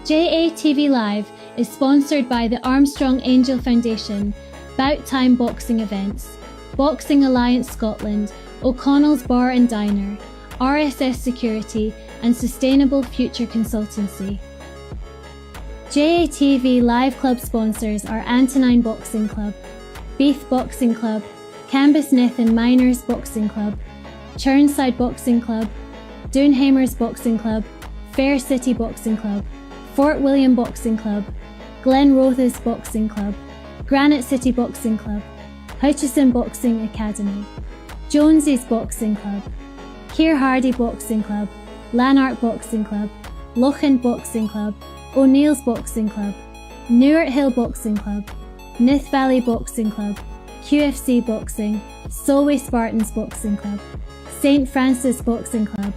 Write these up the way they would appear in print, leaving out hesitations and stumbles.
JATV Live is sponsored by the Armstrong Angel Foundation, Bout Time Boxing Events, Boxing Alliance Scotland, O'Connell's Bar and Diner, RSS Security and Sustainable Future Consultancy. JATV Live Club sponsors are Antonine Boxing Club, Beath Boxing Club, Cambusneth and Miners Boxing Club, Churnside Boxing Club, Doonhamers Boxing Club, Fair City Boxing Club, Fort William Boxing Club, Glen Rothes Boxing Club, Granite City Boxing Club, Hutchison Boxing Academy, Jonesy's Boxing Club, Keir Hardy Boxing Club, Lanark Boxing Club, Lochan Boxing Club, O'Neill's Boxing Club, Newark Hill Boxing Club, Nith Valley Boxing Club, QFC Boxing, Solway Spartans Boxing Club, St Francis Boxing Club,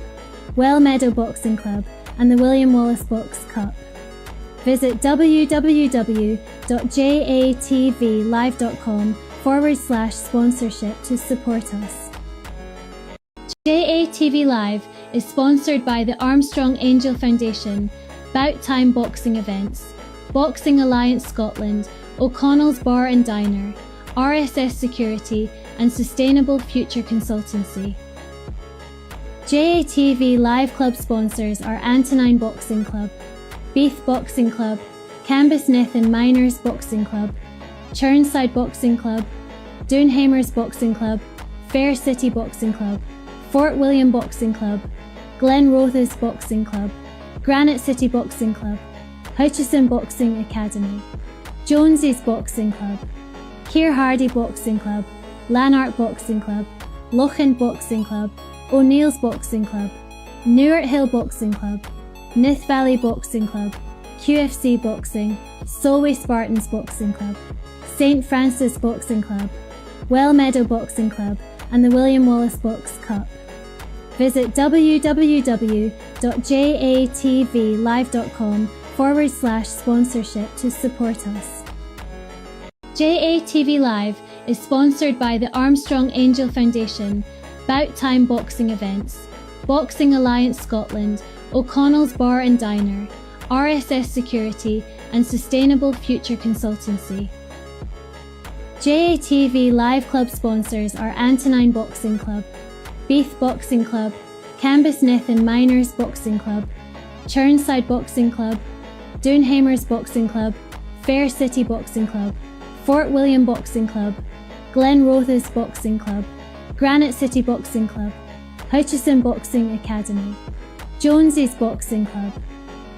Well Meadow Boxing Club and the William Wallace Box Cup. Visit www.jatvlive.com/sponsorship to support us. JATV Live is sponsored by the Armstrong Angel Foundation, Bout Time Boxing Events, Boxing Alliance Scotland, O'Connell's Bar and Diner, RSS Security and Sustainable Future Consultancy. JATV Live Club sponsors are Antonine Boxing Club, Beath Boxing Club, Cambusneth and Miners Boxing Club, Churnside Boxing Club, Doonhamers Boxing Club, Fair City Boxing Club, Fort William Boxing Club, Glen Rothes Boxing Club, Granite City Boxing Club, Hutchison Boxing Academy, Jonesy's Boxing Club, Keir Hardy Boxing Club, Lanark Boxing Club, Lochan Boxing Club, O'Neill's Boxing Club, Newark Hill Boxing Club, Nith Valley Boxing Club, QFC Boxing, Solway Spartans Boxing Club, St Francis Boxing Club, Well Meadow Boxing Club and the William Wallace Box Cup. Visit www.jatvlive.com/sponsorship to support us. JATV Live is sponsored by the Armstrong Angel Foundation, Bout Time Boxing Events, Boxing Alliance Scotland, O'Connell's Bar and Diner, RSS Security and Sustainable Future Consultancy. JATV Live Club sponsors are Antonine Boxing Club, Beath Boxing Club, Cambusneth and Miners Boxing Club, Churnside Boxing Club, Doonhamers Boxing Club, Fair City Boxing Club, Fort William Boxing Club, Glen Rothes Boxing Club, Granite City Boxing Club, Hutchison Boxing Academy, Jonesy's Boxing Club,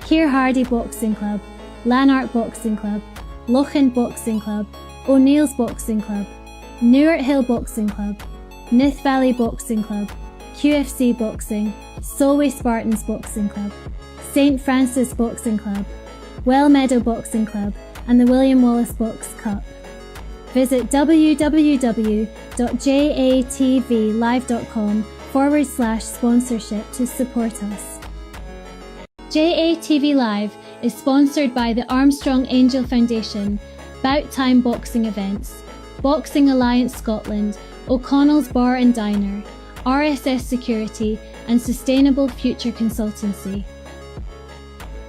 Keir Hardy Boxing Club, Lanark Boxing Club, Lochan Boxing Club, O'Neill's Boxing Club, Newark Hill Boxing Club, Nith Valley Boxing Club, QFC Boxing, Solway Spartans Boxing Club, St Francis Boxing Club, Well Meadow Boxing Club and the William Wallace Box Cup. Visit www.jatvlive.com/sponsorship to support us. JATV Live is sponsored by the Armstrong Angel Foundation, Bout Time Boxing Events, Boxing Alliance Scotland, O'Connell's Bar and Diner, RSS Security and Sustainable Future Consultancy.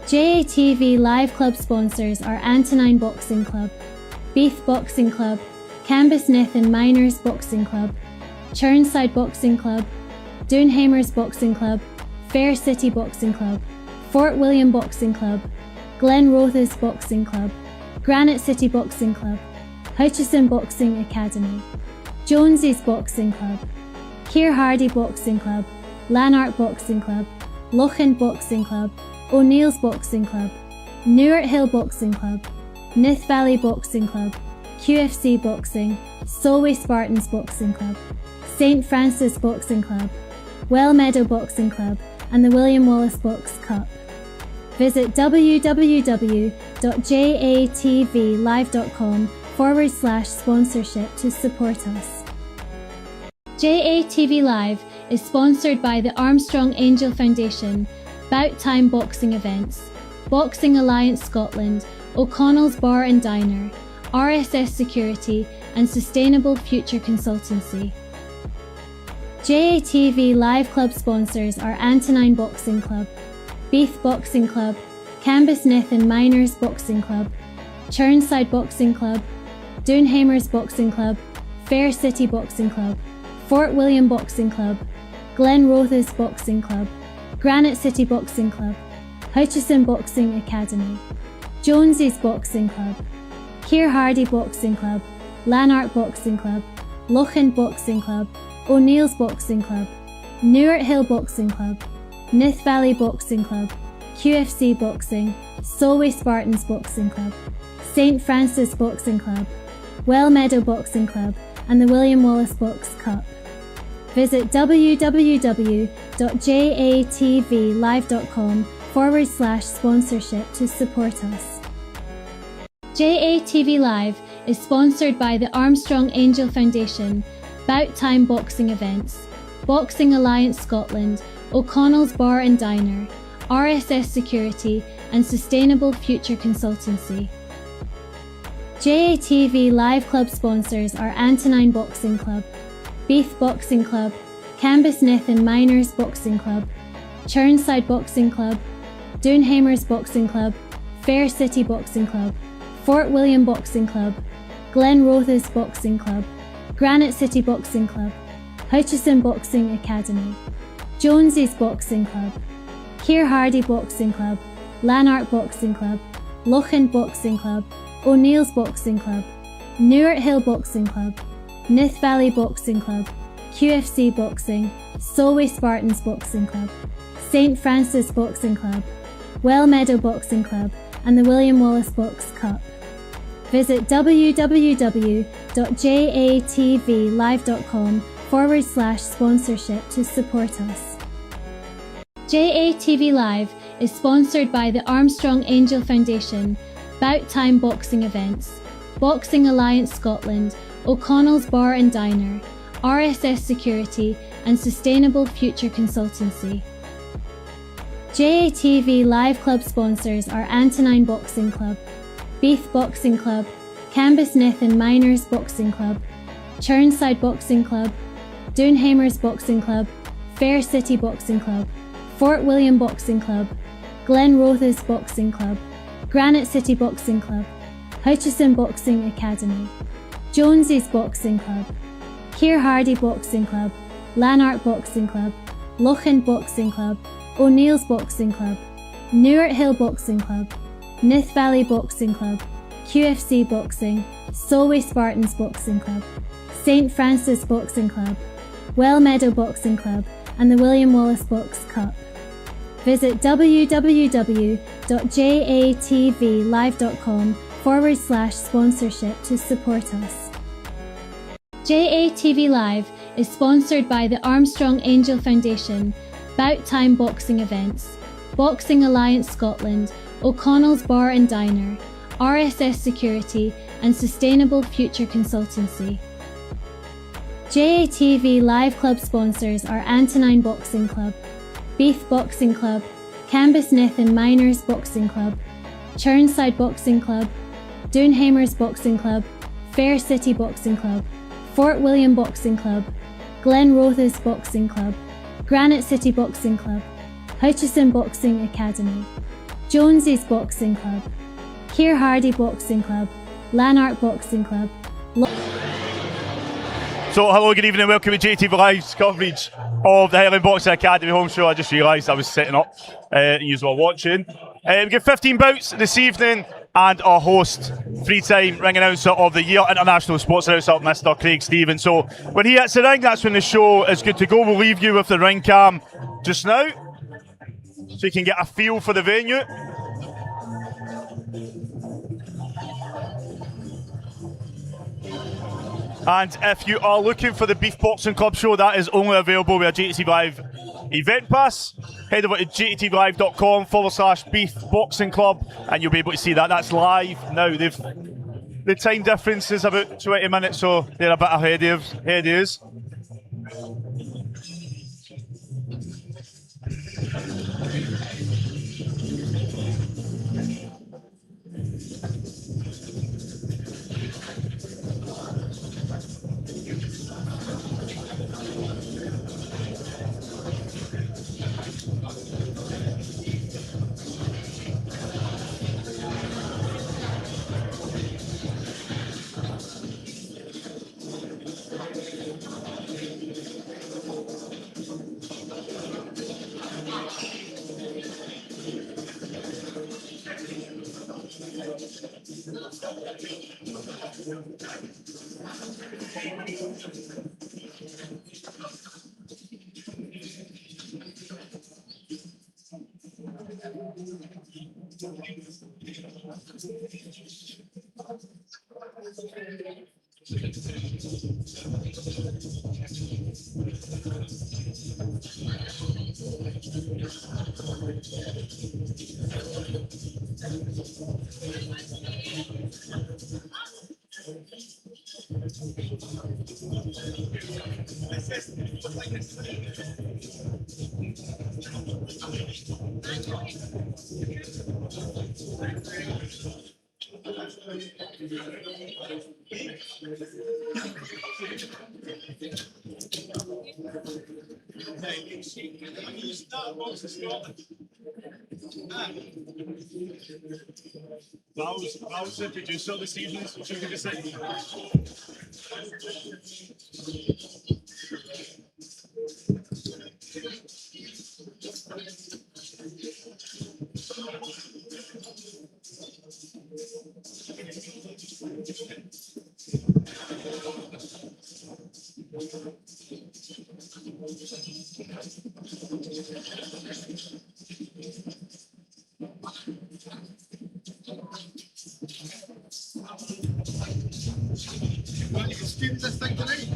JATV Live Club sponsors are Antonine Boxing Club, Beath Boxing Club, Cambusneth and Miners Boxing Club, Churnside Boxing Club, Doonhamers Boxing Club, Fair City Boxing Club, Fort William Boxing Club, Glen Rothes Boxing Club, Granite City Boxing Club, Hutchison Boxing Academy, Jonesy's Boxing Club, Keir Hardy Boxing Club, Lanark Boxing Club, Lochan Boxing Club, O'Neill's Boxing Club, Newark Hill Boxing Club, Nith Valley Boxing Club, QFC Boxing, Solway Spartans Boxing Club, St Francis Boxing Club, Well Meadow Boxing Club and the William Wallace Box Cup. Visit www.jatvlive.com/sponsorship to support us. JATV Live is sponsored by the Armstrong Angel Foundation, Bout Time Boxing Events, Boxing Alliance Scotland, O'Connell's Bar and Diner, RSS Security and Sustainable Future Consultancy. JATV Live Club sponsors are Antonine Boxing Club, Beath Boxing Club, Cambusneth and Miners Boxing Club, Churnside Boxing Club, Doonhamers Boxing Club, Fair City Boxing Club, Fort William Boxing Club, Glen Rothes Boxing Club, Granite City Boxing Club, Hutchison Boxing Academy, Jonesy's Boxing Club, Keir Hardy Boxing Club, Lanark Boxing Club, Lochan Boxing Club, O'Neill's Boxing Club, Newark Hill Boxing Club, Nith Valley Boxing Club, QFC Boxing, Solway Spartans Boxing Club, St Francis Boxing Club, Well Meadow Boxing Club, and the William Wallace Box Cup. Visit www.jatvlive.com/sponsorship to support us. JATV Live is sponsored by the Armstrong Angel Foundation, Bout Time Boxing Events, Boxing Alliance Scotland, O'Connell's Bar and Diner, RSS Security, and Sustainable Future Consultancy. JATV Live Club sponsors are Antonine Boxing Club, Beath Boxing Club, Cambusneth and Miners Boxing Club, Churnside Boxing Club, Doonhamers Boxing Club, Fair City Boxing Club, Fort William Boxing Club, Glen Rothes Boxing Club, Granite City Boxing Club, Hutchison Boxing Academy, Jonesy's Boxing Club, Keir Hardy Boxing Club, Lanark Boxing Club, Lochan Boxing Club, O'Neill's Boxing Club, Newark Hill Boxing Club, Nith Valley Boxing Club, QFC Boxing, Solway Spartans Boxing Club, St Francis Boxing Club, Well Meadow Boxing Club, and the William Wallace Box Cup. Visit www.jatvlive.com/sponsorship to support us. JATV Live is sponsored by the Armstrong Angel Foundation, Bout Time Boxing Events, Boxing Alliance Scotland, O'Connell's Bar and Diner, RSS Security, and Sustainable Future Consultancy. JATV Live Club sponsors are Antonine Boxing Club, Beath Boxing Club, Cambusneth and Miners Boxing Club, Churnside Boxing Club, Doonhamers Boxing Club, Fair City Boxing Club, Fort William Boxing Club, Glen Rothes Boxing Club, Granite City Boxing Club, Hutchison Boxing Academy, Jonesy's Boxing Club, Keir Hardy Boxing Club, Lanark Boxing Club, Lochan Boxing Club, O'Neill's Boxing Club, Newark Hill Boxing Club, Nith Valley Boxing Club, QFC Boxing, Solway Spartans Boxing Club, St Francis Boxing Club, Well Meadow Boxing Club, and the William Wallace Box Cup. Visit www.jatvlive.com/sponsorship to support us. JATV Live is sponsored by the Armstrong Angel Foundation, Bout Time Boxing Events, Boxing Alliance Scotland, O'Connell's Bar and Diner, RSS Security, and Sustainable Future Consultancy. JATV Live Club sponsors are Antonine Boxing Club, Beath Boxing Club, Cambusneth and Miners Boxing Club, Churnside Boxing Club, Doonhamers Boxing Club, Fair City Boxing Club, Fort William Boxing Club, Glen Rothes Boxing Club, Granite City Boxing Club, Hutchison Boxing Academy, Jonesy's Boxing Club, Keir Hardy Boxing Club, Lanark Boxing Club. So hello, good evening, welcome to JTV Live's coverage of the Highland Boxing Academy home show. I just realised I was setting up, you were watching. We get 15 bouts this evening and our host, three-time ring announcer of the year, international sports announcer, Mr. Craig Stevens. So when he hits the ring, that's when the show is good to go. We'll leave you with the ring cam just now, so you can get a feel for the venue. And if you are looking for the Beef Boxing Club show, that is only available with a JTV Live event pass. Head over to jatvlive.com/Beef Boxing Club and you'll be able to see that. That's live now. The time difference is about 20 minutes, so they're a bit ahead of us. Val's the producer this evening, so she can just say. This thing tonight.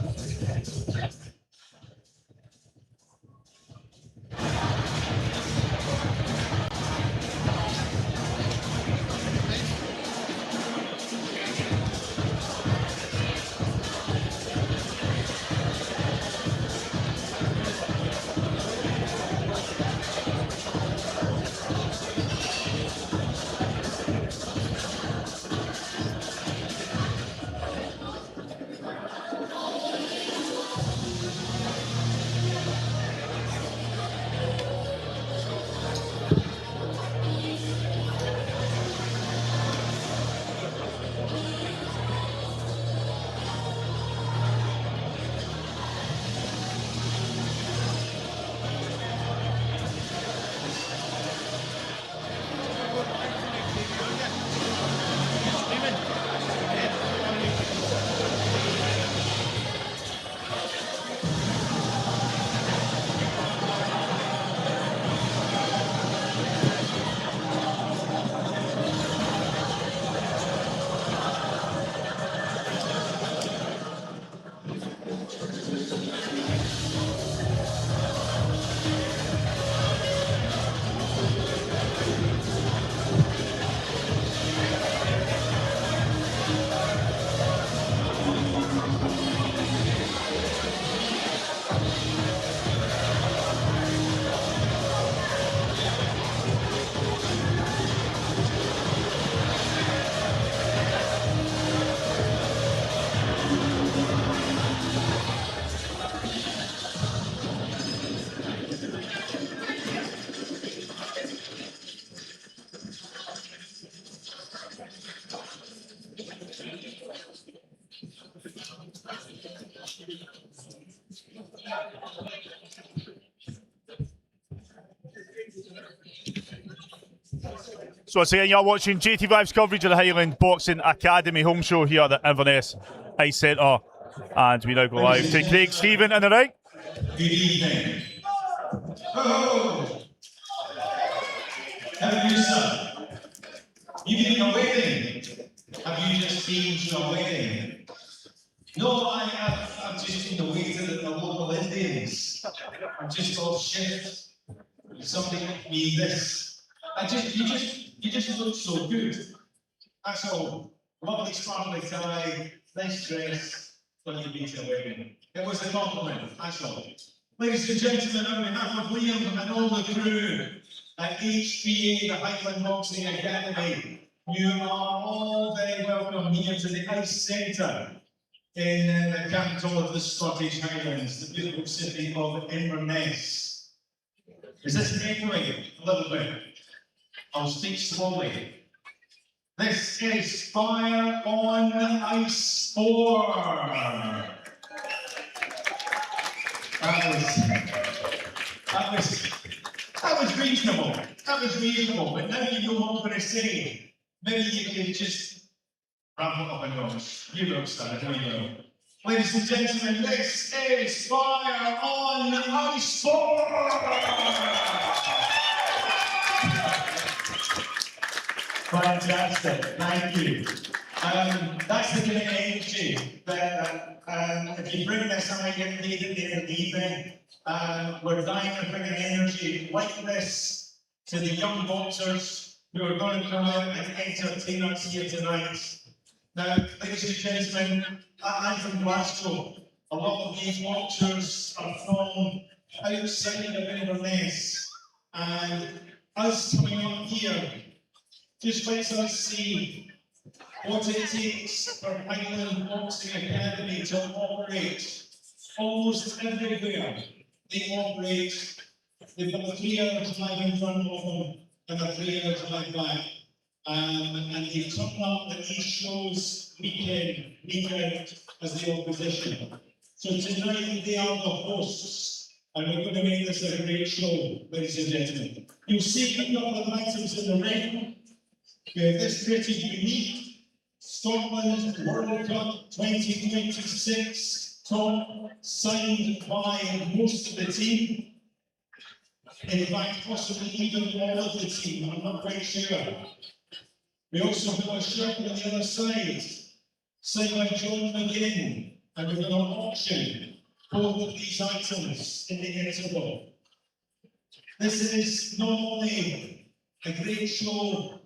So once again, you're watching JATV Live's coverage of the Highland Boxing Academy home show here at the Inverness Ice Centre. And we now go live to Craig Stephen in the ring. Good evening. Oh! How are you, sir? You been in a wedding? Have you just been to a wedding? No, I've just been away to the local Indians. I'm just off shift. Somebody gave me this. You just look so good. That's all. Lovely sparkly tie, nice dress, when you've been to a wedding. It was a compliment, that's all. Ladies and gentlemen, on behalf of Liam and all the crew at HBA, the Highland Boxing Academy, you are all very welcome here to the Ice Centre in the capital of the Scottish Highlands, the beautiful city of Inverness. Is this echoing a little bit? I'll speak slowly. This is Fire on Ice 4. That was reasonable. That was reasonable. But now you know what I'm going to say. Maybe you can just Ramp it up a notch. You will, sir, here we go. Ladies and gentlemen, this is Fire on Ice Fantastic, thank you. That's the kind of energy that if you bring this out in the evening, we're dying to bring an energy like this to the young boxers who are going to come out and entertain us here tonight. Now, ladies and gentlemen, I'm from Glasgow. A lot of these boxers are from outside of Inverness, and us coming up here just lets us see what it takes for Highland Boxing Academy to operate almost everywhere. They operate, they've got a 3-hour drive in front of them and a 3-hour drive back. And they turn up at these shows week in, week out as the opposition. So tonight they are the hosts, and we're going to make this a great show, ladies and gentlemen. You'll see a couple of items in the ring. We have this pretty unique Scotland World Cup 2026 top signed by most of the team. In fact, possibly even all of the team, I'm not quite sure. We also have a shirt on the other side, signed by John McGinn, and we're going to auction both of these items in the interval. This is not only a great show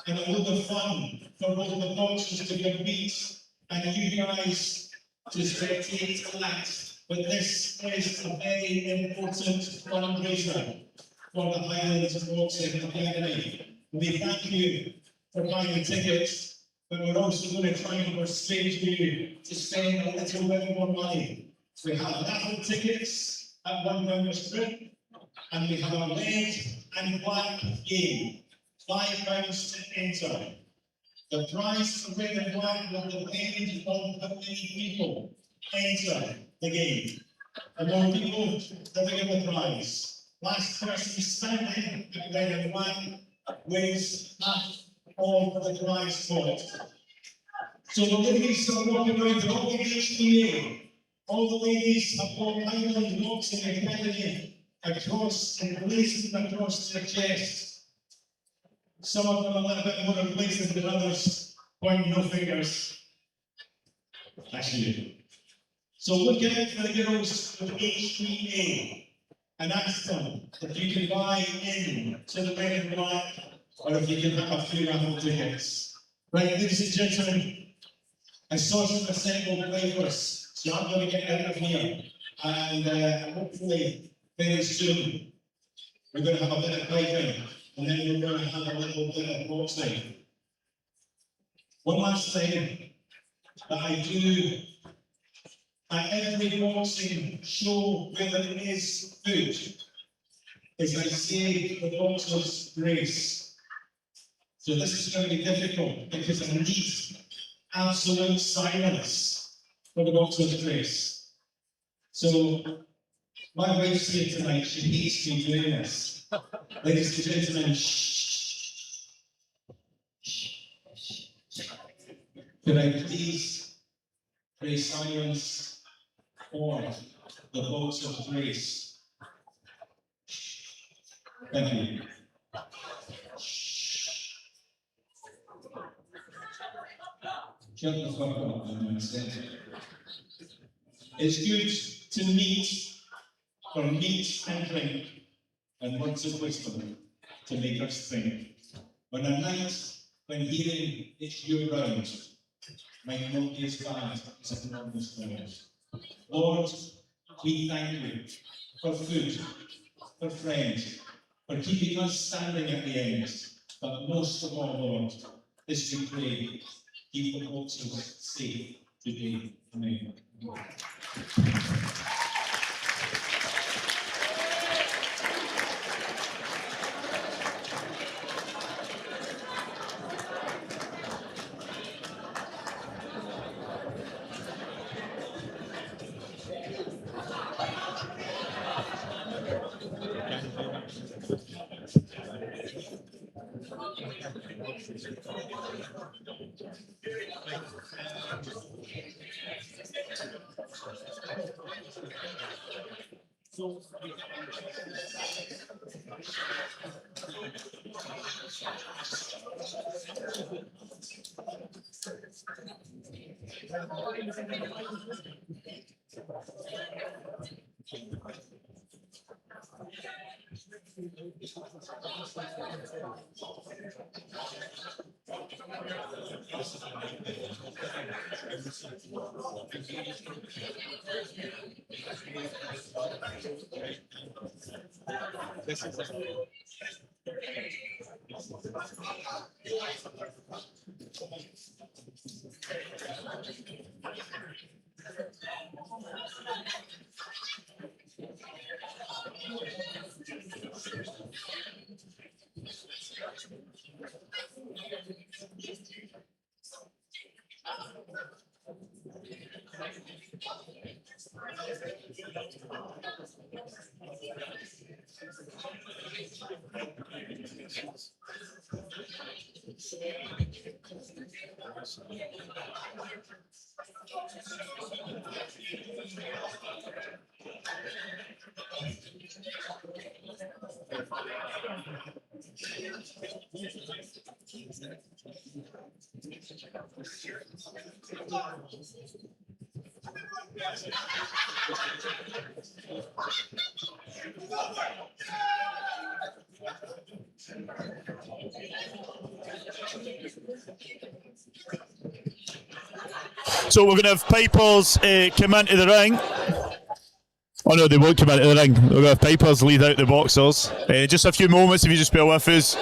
and a lot of fun for all the boxers to compete and you guys to spectate that, but this is a very important fundraiser for the Highland Boxing Academy. We thank you for buying tickets, but we're also going to try and persuade you to spend a little bit more money. We have raffle tickets at £1 a strip, and we have a red and black game, £5 to enter. The prize for red and black will depend on how many people enter the game. The more people, the bigger the prize. Last person standing at red and black wins half of the prize pot. So the ladies are walking around the whole HBA. All the ladies have got Highland Boxing Academy across and blazoned across their chest. Some of them a little bit more emblazoned than others, pointing no fingers. That's you. So look out for the girls with HBA and ask them if you can buy in to the red and black, or if you can have a few raffle tickets. Right, ladies and gentlemen, I saw some assembled players, so I'm going to get out of here. And hopefully, very soon, we're going to have a bit of playing, and then we're going to have a little bit of boxing. One last thing that I do at every boxing show where there is food is I say the boxer's grace. So this is going to be difficult because I need absolute silence for the boxer's grace. So my wife's here tonight, she hates me doing this. Ladies and gentlemen, shh. Could I please pray silence for the boxer's grace? Thank you. Shut the fuck up, I'm It's good to meet and drink, and words of wisdom to make us think. On a night when hearing it's your round, might not be as bad as it almost was. Lord, we thank you for food, for friends, for keeping us standing at the end, but most of all, Lord, is to pray, keep the boxers safe today. Amen. So we're going to have pipers come into the ring. Oh no, they won't come into the ring. We're going to have pipers lead out the boxers. Just a few moments if you just bear with us.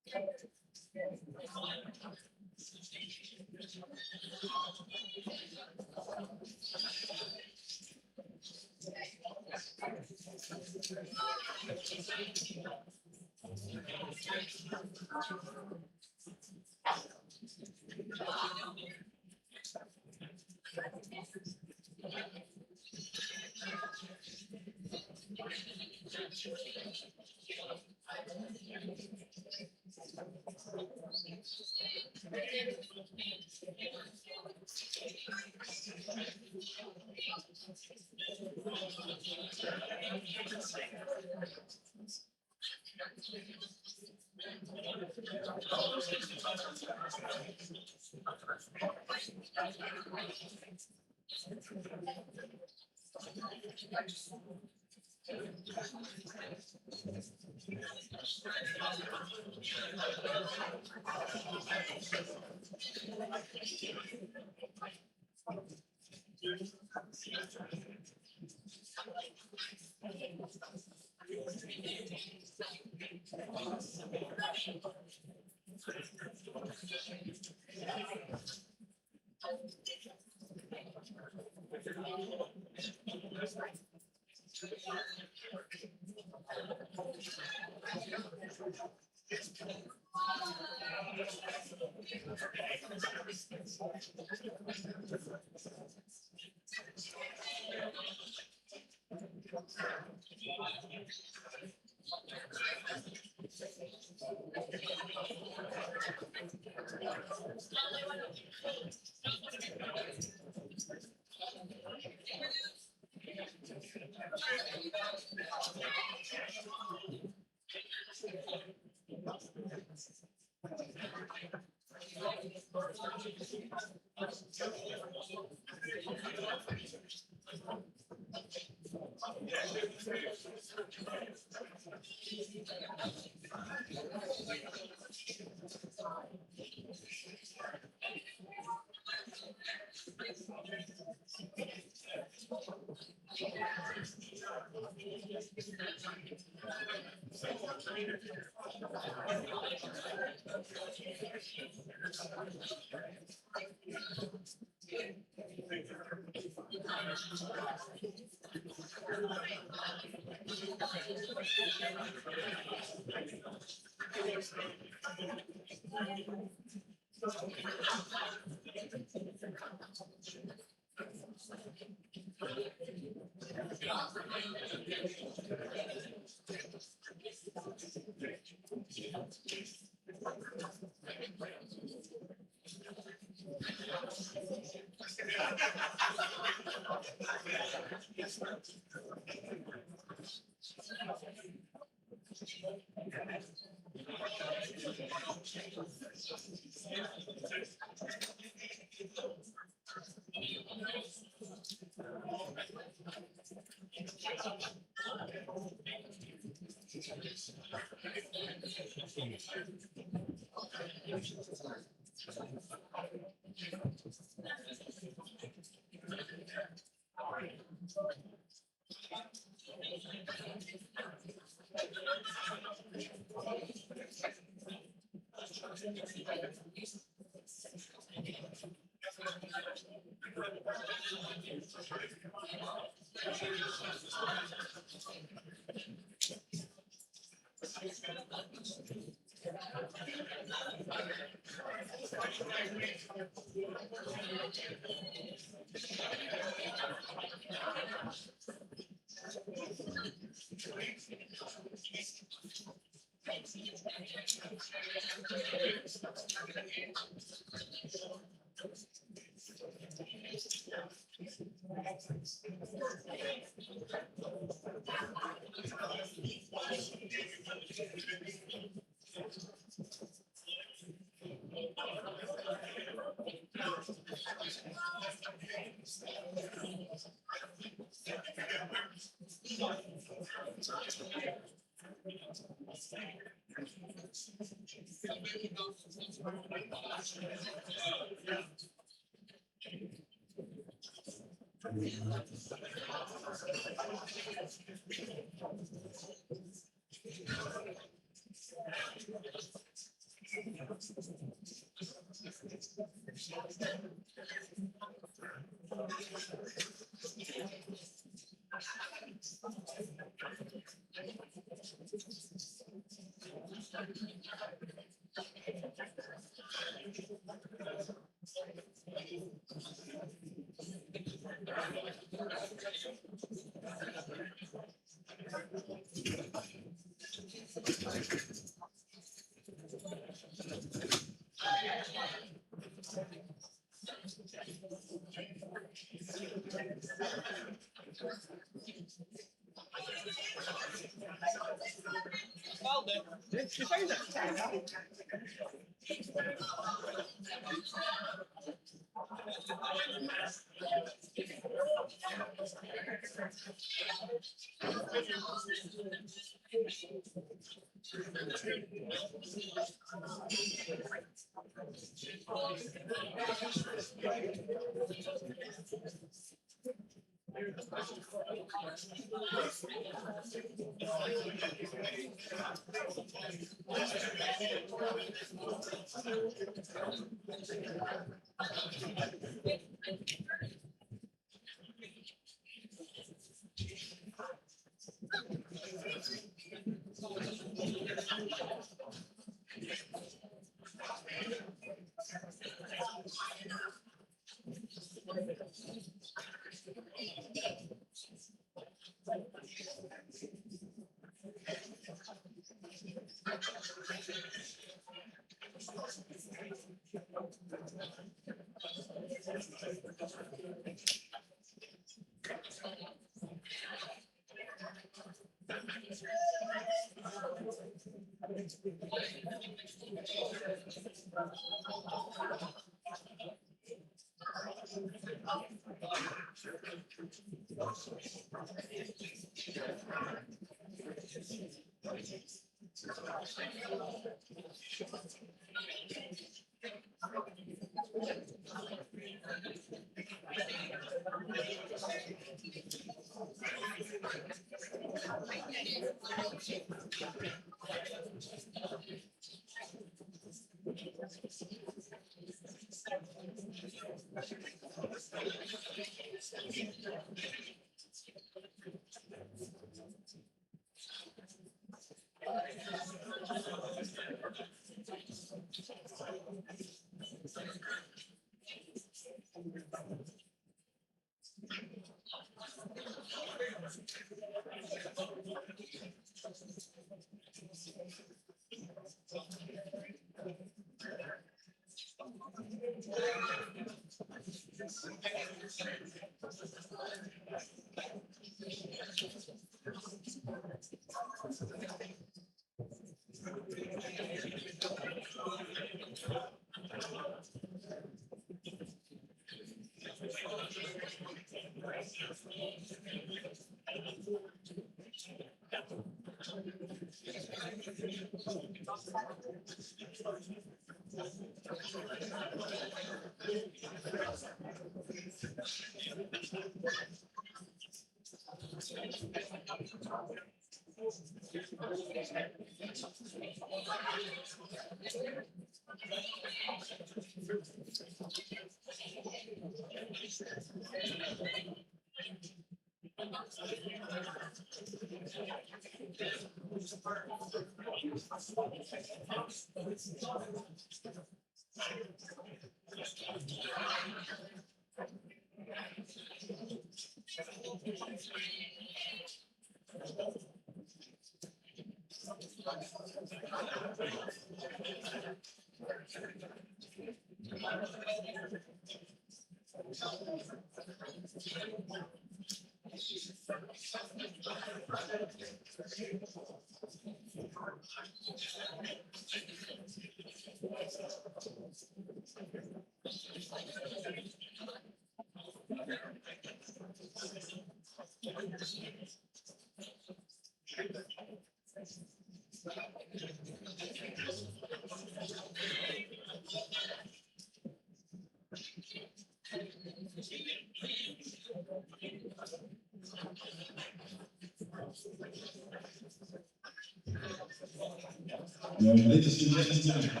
Ladies and gentlemen,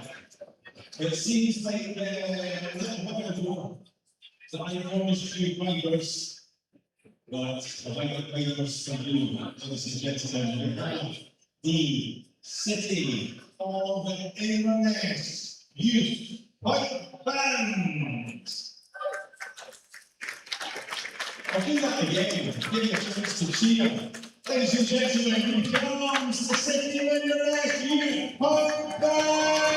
it seems like a little while ago that I promised you riders that I like riders for you, ladies and gentlemen. We have the City of Inverness Youth Pipe Band. I'll do that again, give you a chance to cheer. Ladies and gentlemen, here comes the City of Inverness Youth Pipe Band!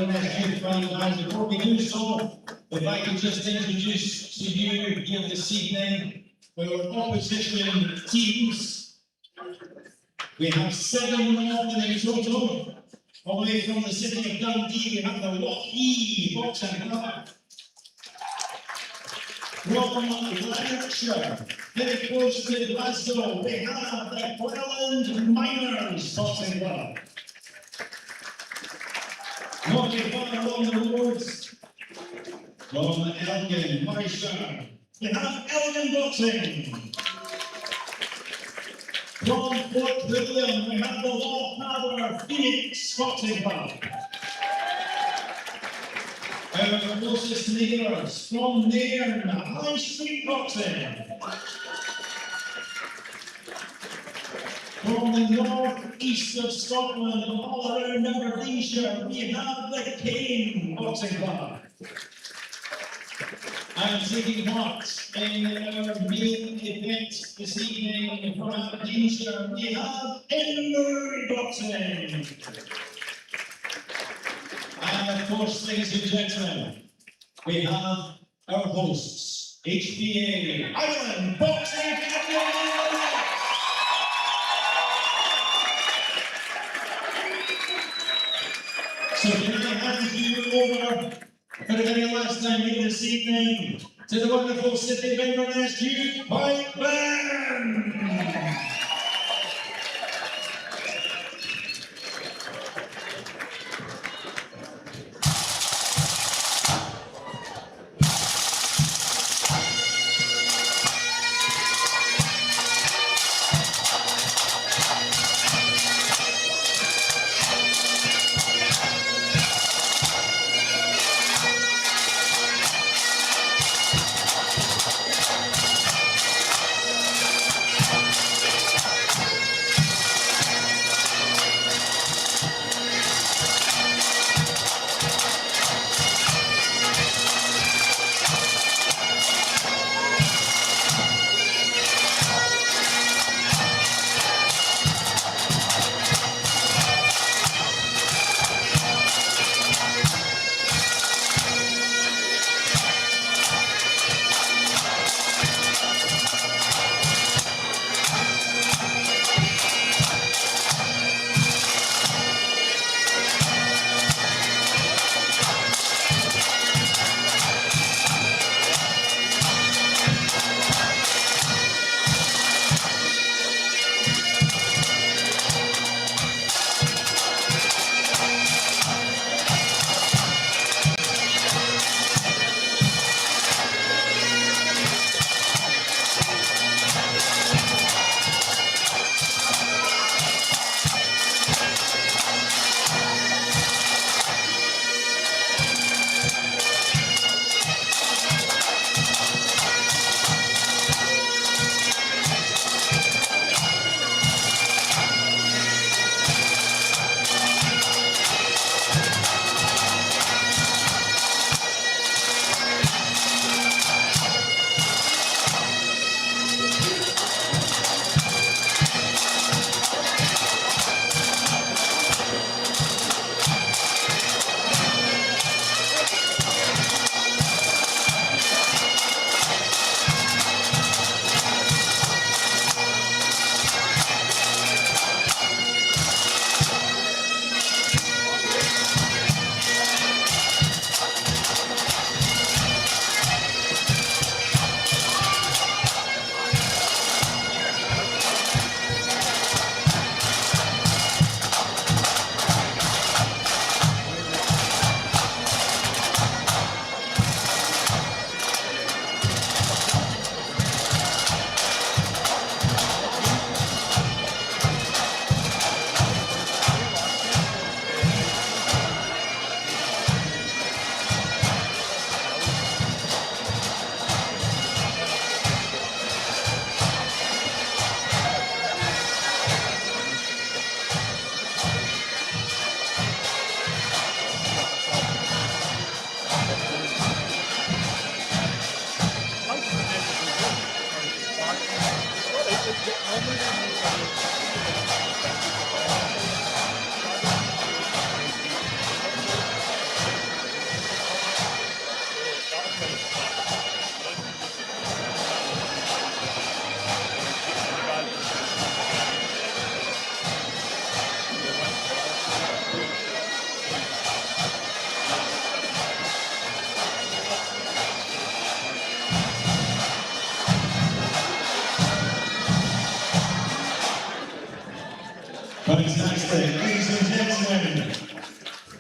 Inverness Youth Final Bands. Before we do so, if I could just introduce to you here this evening our opposition teams. We have 7 of them in total. All the way from the city of Dundee, we have the Lochee Boxing Club. From Lanarkshire, very close to Glasgow, we have the Highland Miners Boxing Club. Not too far along the roads, from Elgin, Morrisshire, we have Elgin Boxing. From Fort William, we have the Loch Harbour Phoenix Boxing Club. Our closest neighbours from Nairn, High Street Boxing. From the north east of Scotland, all around Aberdeenshire, we have the Kane Boxing Club. And taking part in our main event this evening from Aberdeenshire, we have Edinburgh Boxing. And of course, ladies and gentlemen, we have our hosts, HBA Highland Boxing Academy. So can I hand you over for the very last time here this evening to the wonderful city of Inverness Youth Pipe Band.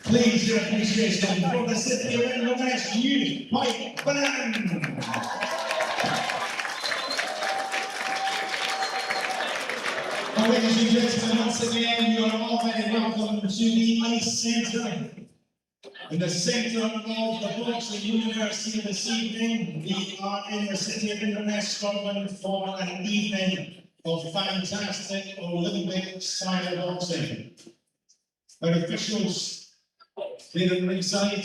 Please, your appreciation for the City of Inverness Youth Pipe Band. Well, ladies and gentlemen, once again, you are all very welcome to the Ice Centre. In the centre of the boxing universe here this evening, we are in the City of Inverness, Scotland, for an evening of fantastic Olympic style boxing. Our officials, they're in ringside,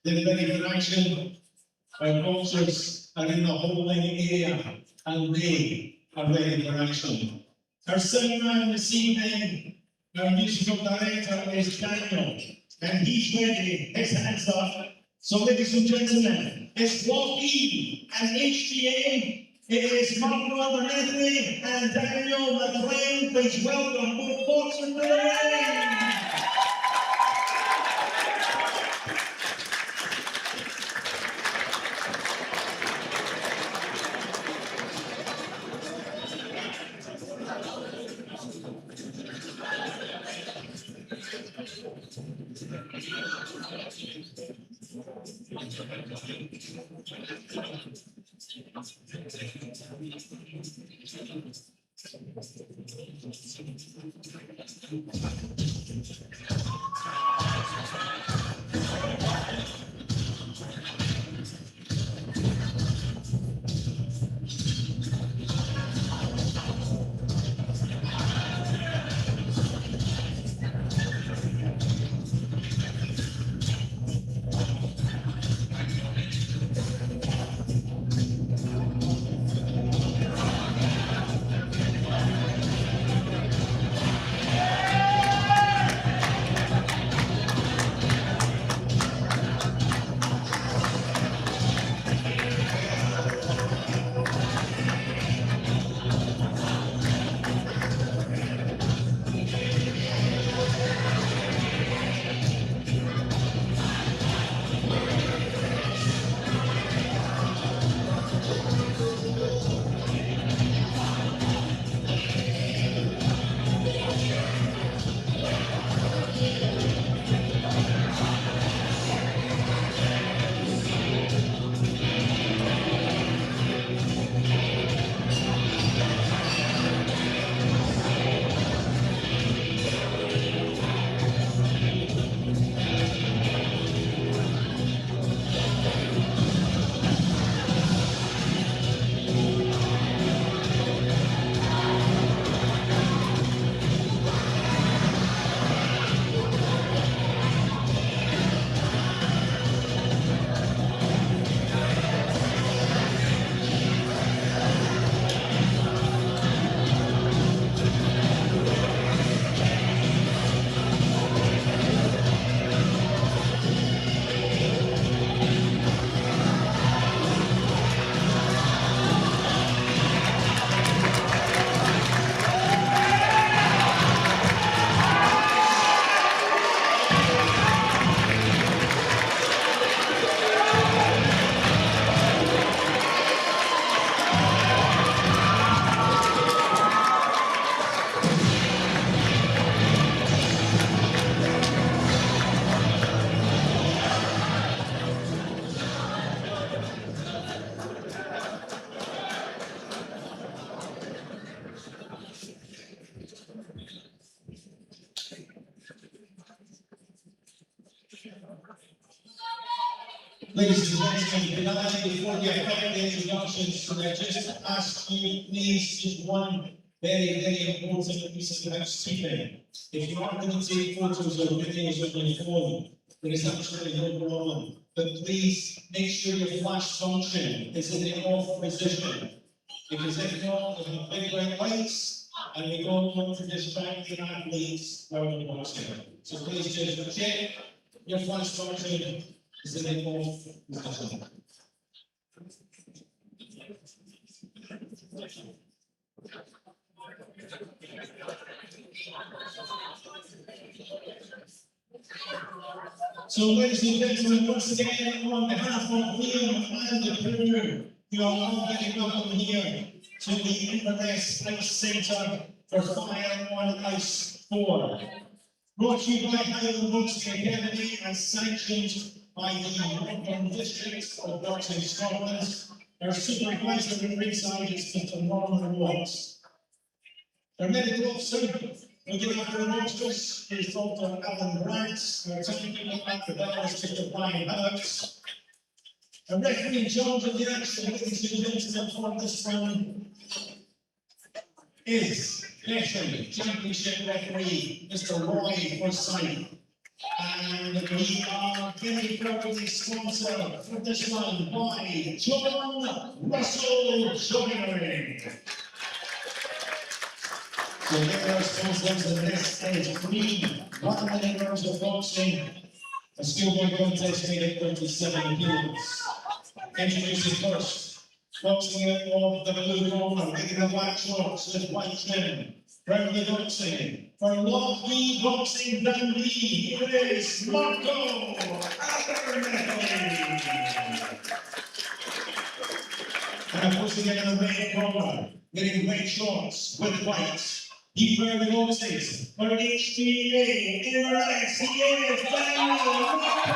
they're ready for action. Our boxers are in the holding area, and they are ready for action. Our sound man this evening, our musical director is Daniel, and he's ready, his hands up. So ladies and gentlemen, it's Block E and HGA. It is Mark Brother Anthony and Daniel McLean. Please welcome both boxers to the ring. Ladies and gentlemen, can I, before we have the introductions, could I just ask you, please, just one very important piece of housekeeping. If you are going to take photos or videos on your phone, there is absolutely no problem. But please make sure your flash function is in the off position. Because if not, we have big red lights, and we don't want to distract the athletes while we're watching. So please just check your flash function is in the off position. So, ladies and gentlemen, once again, on behalf of Liam and the crew, you are all very welcome here to the Inverness Ice Centre for Fire on Ice 4. Brought to you by Highland Boxing Academy and sanctioned by the Armstrong District of Boxing Scotland. Our supervisor at ringside is Mr. Norman Watts. Our medical officer, looking after the monsters, is Dr. Alan Grant. Our timekeeper at the bar is Mr. Brian Hurts. Our referee in charge of the action, ladies and gentlemen, for this round is National Championship referee, Mr. Roy Forsyth. And we are very proudly sponsored for this round by John Russell Joinery. So there are sponsors, the next stage, 1 minute rounds of boxing, a schoolboy contest made at 27 kilos. Introducing first, boxing of the blue corner, making the black shorts with white trim. Proudly boxing for Lockheed Boxing Dundee, here is Marco Abernethy. And posting in the red corner, getting red shorts with white. He proudly boxes for HTA, Inverness, he is Daniel Marco.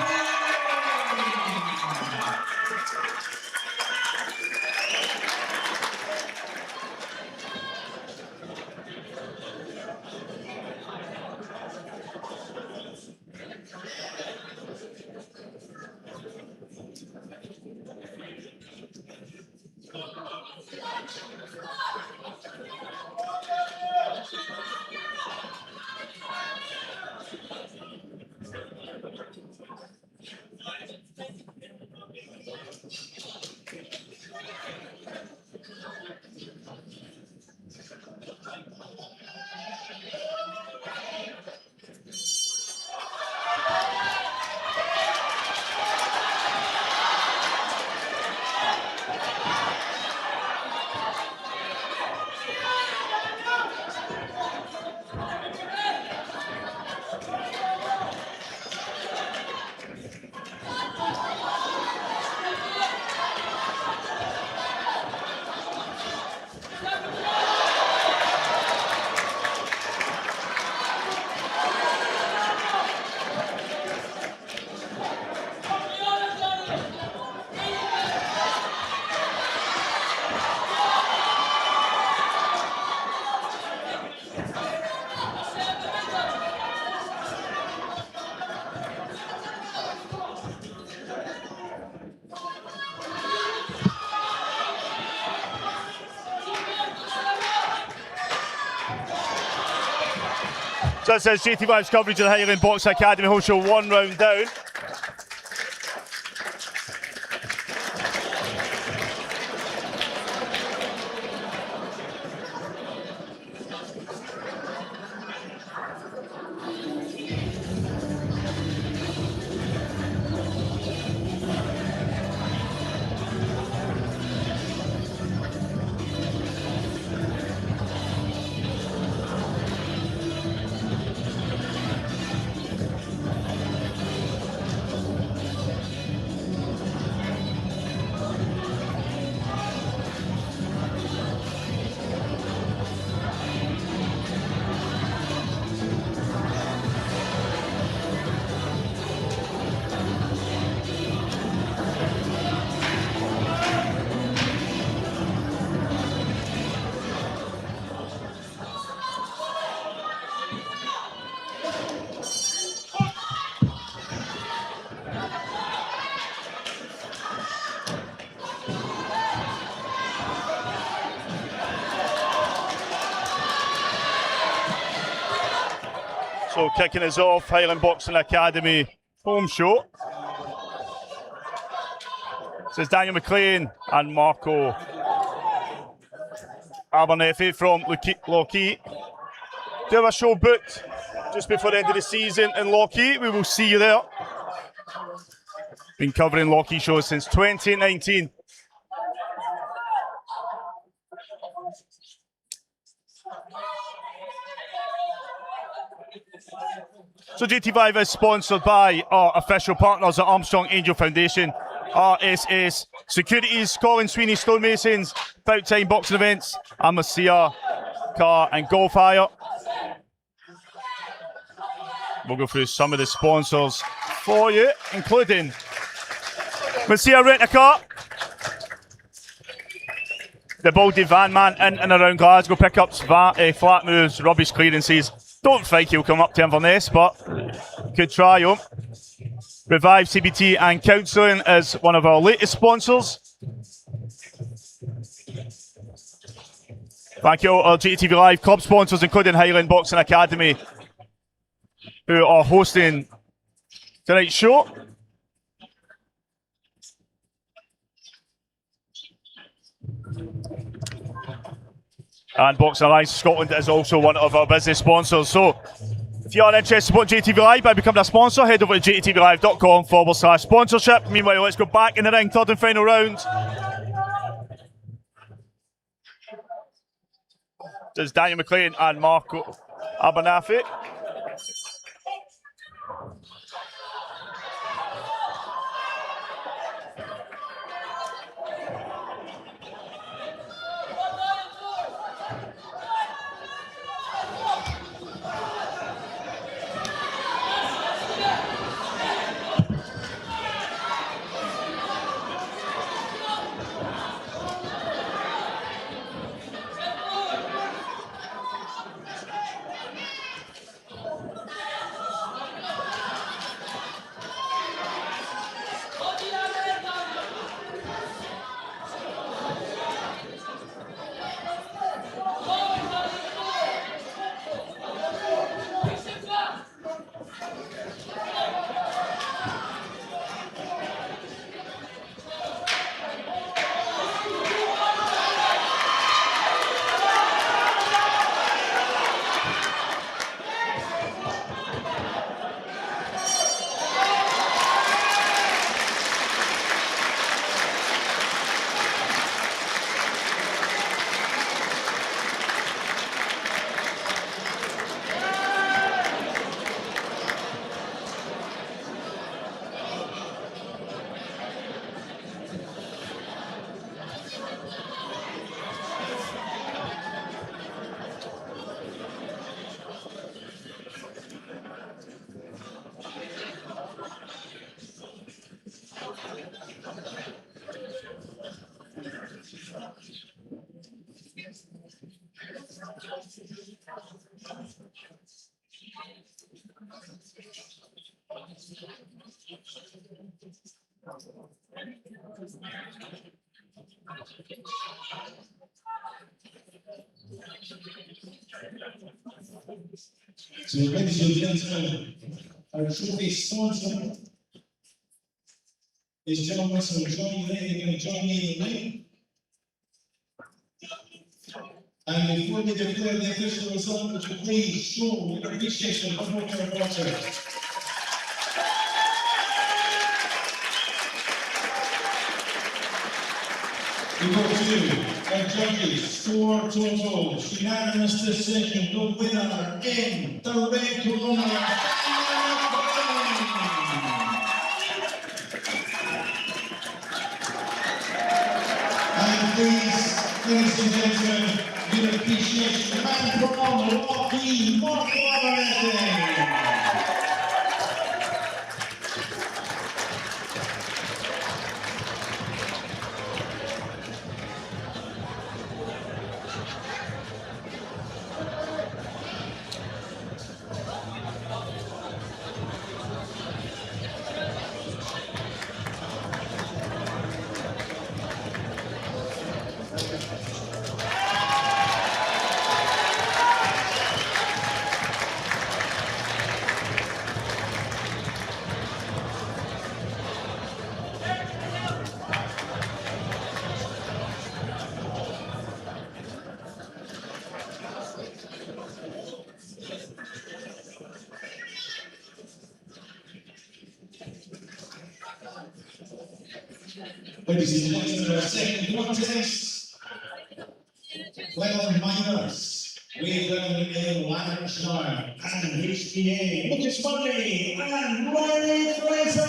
So that says JATV's coverage of the Highland Boxing Academy Home Show, 1 round down. So kicking us off, Highland Boxing Academy Home Show. This is Daniel McLean and Marco Abernethy from Lockheed. Do have a show booked just before the end of the season in Lockheed. We will see you there. Been covering Lockheed shows since 2019. So JATV is sponsored by our official partners at Armstrong Angel Foundation, RSS Securities, Colin Sweeney Stonemasons, About Time Boxing Events, Amasia Car and Golf Hire. We'll go through some of the sponsors for you, including Messiah Rent-A-Car, the Baldy Van Man in and around Glasgow, pickups, flat moves, rubbish clearances. Don't think he'll come up to Inverness, but could try him. Revive CBT and Counselling is one of our latest sponsors. Thank you all our JATV Live club sponsors, including Highland Boxing Academy, who are hosting tonight's show. And Boxing Alliance Scotland is also one of our business sponsors. So if you are interested in supporting JATV Live by becoming a sponsor, head over to jatvlive.com/sponsorship. Meanwhile, let's go back in the ring, third and final round. There's Daniel McLean and Marco Abernathy. So, ladies and gentlemen, our trophy sponsor is John Russell. John, they're going to join me in the ring. And before we declare the official result, would you please show your appreciation for Motor Water? We go to our judges, 4 totals, unanimous decision, the winner in the red corner. And please, ladies and gentlemen, your appreciation, man from Milwaukee, Marco Abernathy. Ladies and gentlemen, our second contest, 12 minors, way down in Armstrong and HTA, Lucas Monday and Riley Fraser.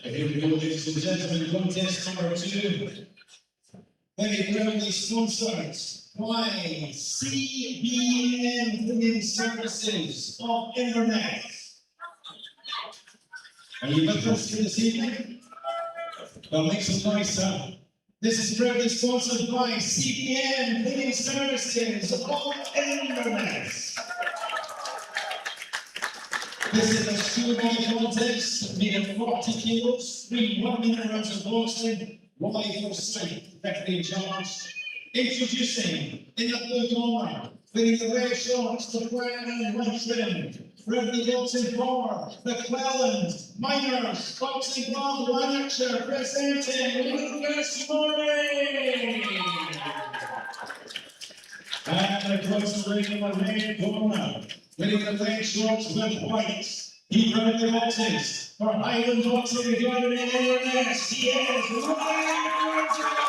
Here we go, ladies and gentlemen, contest number 2. Very proudly sponsored by CBN Cleaning Services of Inverness. Are you with us this evening? Well, make some noise, sir. This is proudly sponsored by CBN Cleaning Services of Inverness. This is a schoolboy contest made of 40 kilos, 3 1-minute rounds of boxing, wide for sight, victory in charge. Introducing, in the blue corner, wearing the red shorts, the brown and white trim, proudly boxing for the Highland Miners Boxing Club Lanarkshire, presenting this morning. And across the ring in the red corner, wearing the red shorts with white, he proudly boxes for Highland Boxing Academy in Inverness. He is Armstrong.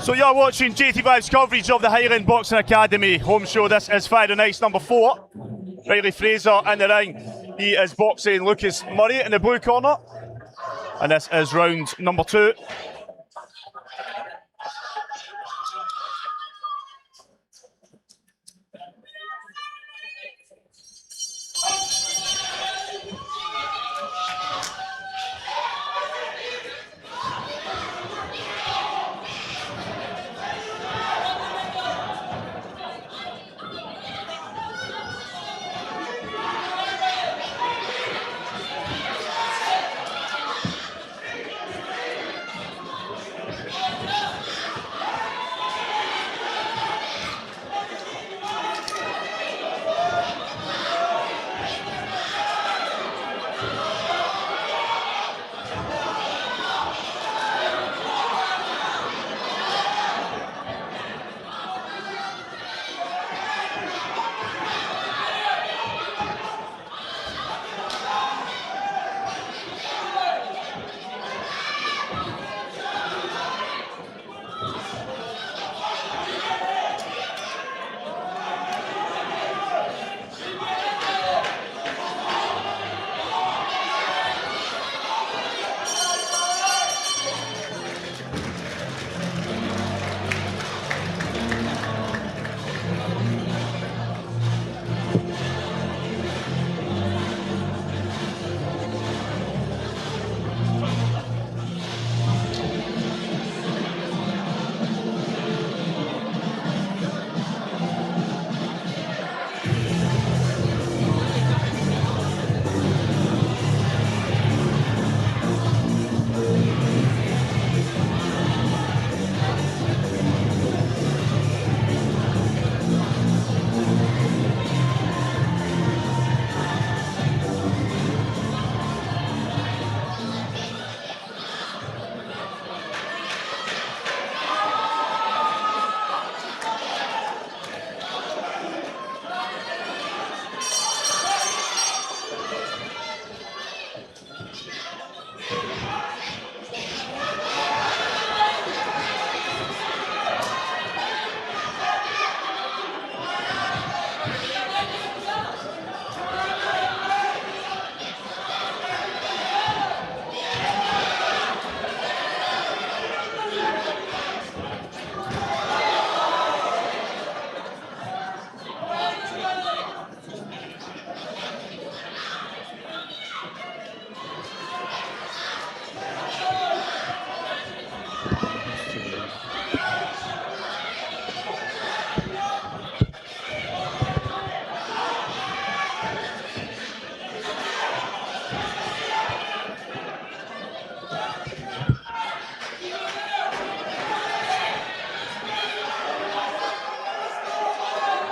So you're watching JATV's coverage of the Highland Boxing Academy home show. This is Friday night number 4. Riley Fraser in the ring. He is boxing Lucas Murray in the blue corner. And this is round number 2.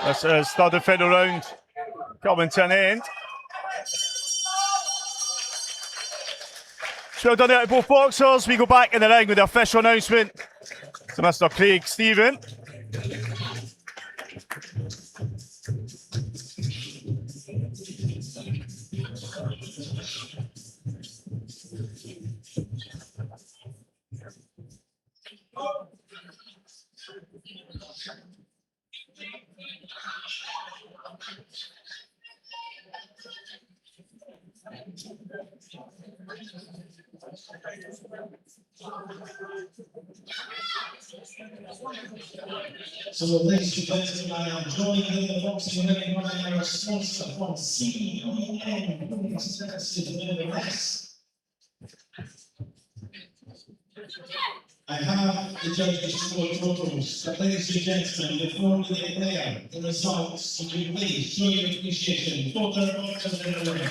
This is third and final round coming to an end. So well done out to both boxers. We go back in the ring with the official announcement to Mr. Craig Stephen. So, ladies and gentlemen, I am joined in the boxing ring by our sponsor from KELVIN Women's Services Eleventh. I have the judges' score totals, but ladies and gentlemen, before we declare the results, would you please show your appreciation for the boxers in the ring.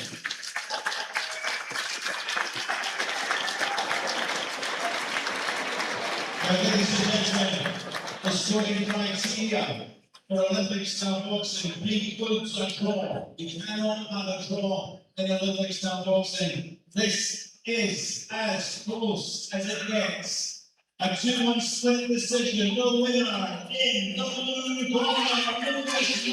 Now, ladies and gentlemen, the scoring criteria for Olympic style boxing precludes a draw. You cannot have a draw in Olympic style boxing. This is as close as it gets. A 2-1 split decision. The winner in the blue corner, and please,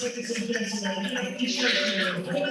ladies and gentlemen, your appreciation for the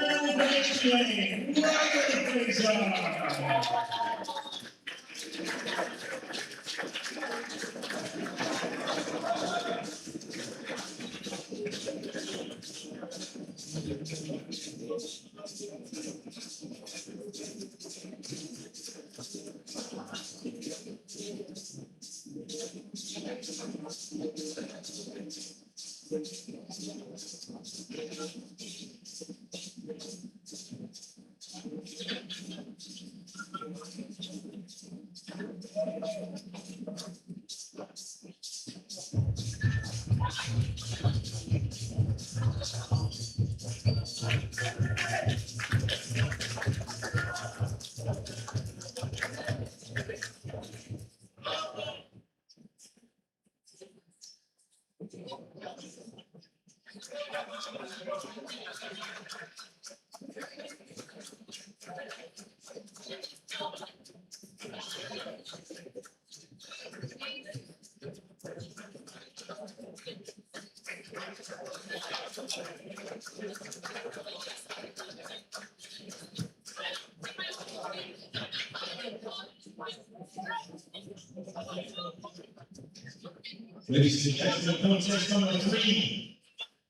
Ladies and gentlemen, contest number 3.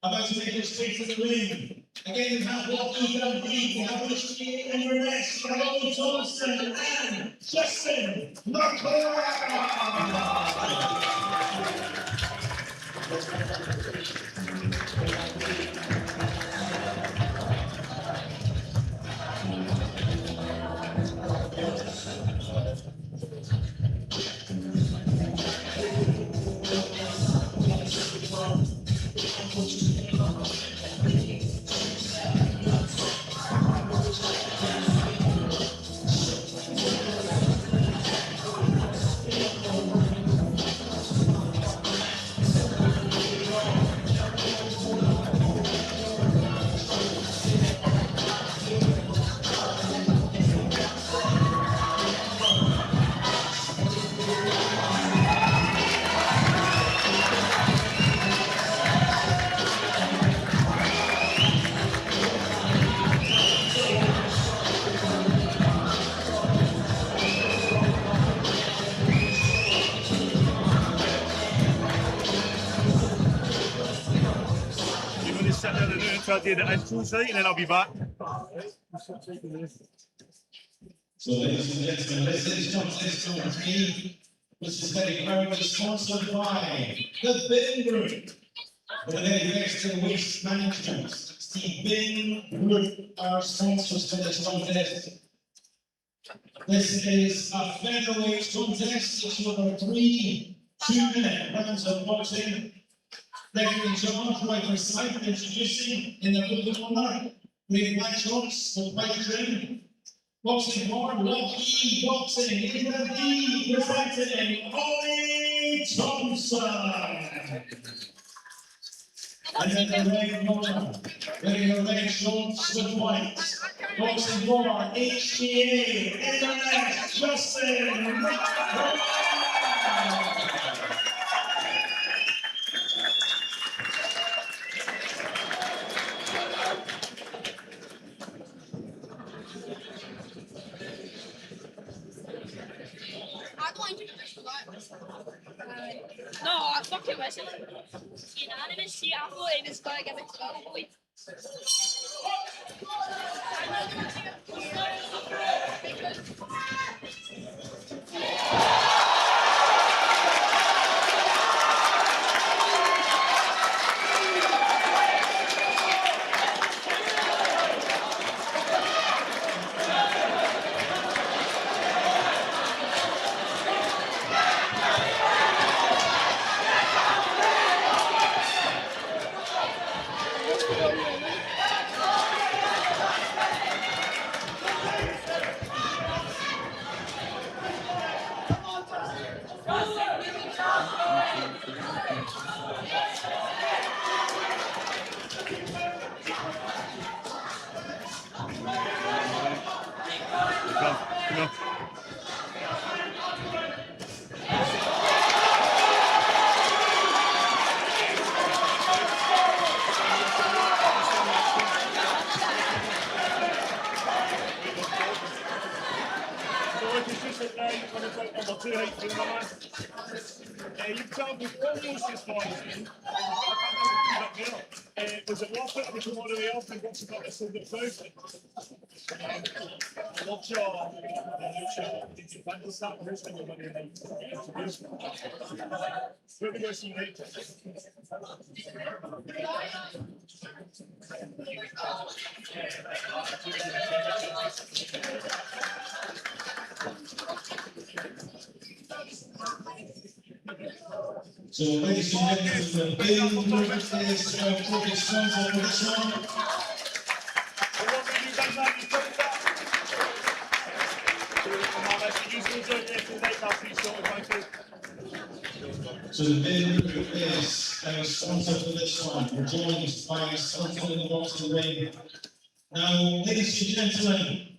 About to make his straight to the ring. Again, we have walking down deep, we have Richie and Renette, we have Owen Thompson and Justin McCall. I'll do the intros right, and then I'll be back. So, ladies and gentlemen, this is contest number 3, which is very proudly sponsored by the Bin Group. With a very thanks to Waste Management. The Bin Group are sponsors for this contest. This is a featherweight contest. It's number 3 2-minute rounds of boxing. Regularly charged right beside introducing in the blue corner, with black shorts with white trim. Boxing hard, lucky boxing, England presenting Owen Tommy Thompson. And then the red corner, wearing the red shorts with white. Boxing for HTA, Internet, Justin. No, fuck it, listen. Unanimous, see, I thought he was going to give it to the other boy. You've told me almost as far as you. Was it worth it? I was all the way up and got to got this over the thousand. Not sure. Did you find this out? Who's going to money? Where we go see later. So, ladies and gentlemen, the big movement is Toby Swanson for this one. So the big movement is sponsor for this one. We're joined by sponsor in the boxing ring. Now, ladies and gentlemen,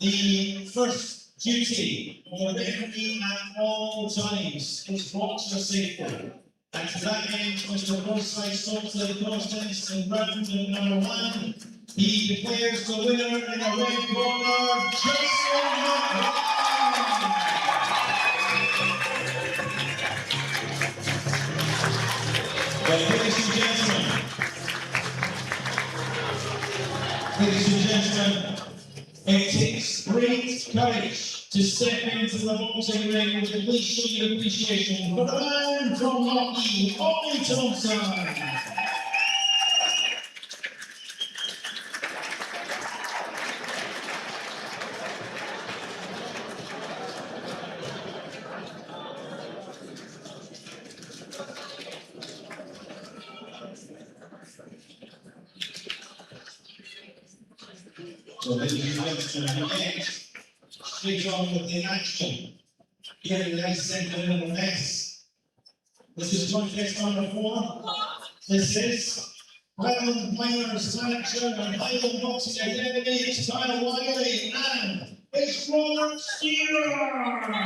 the first duty for the enemy at all times is boxer safety. And to that end, Mr. Forsyth stops the contest in round number 1. He declares the winner in the red corner, Justin McCall. Well, ladies and gentlemen, it takes great courage to step into the boxing ring with a please show your appreciation for the man from Hockey, Tommy Thompson. So ladies and gentlemen, next, straight on with the action. Here in the next segment of the mess. This is contest number 4. This is Highland Miners Selection and Highland Boxing Academy. It's Kyle Wiley and it's Robert Stevens.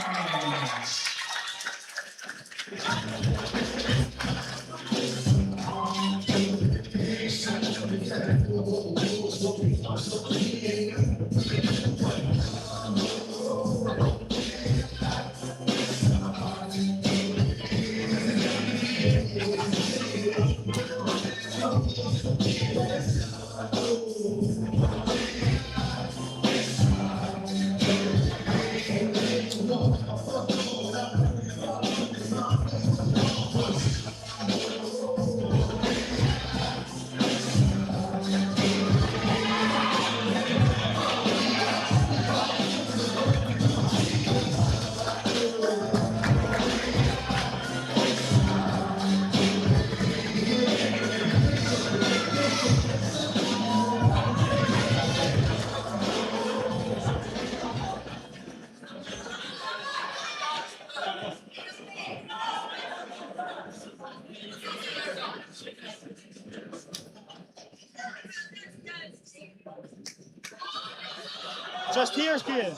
Just here, Kieran.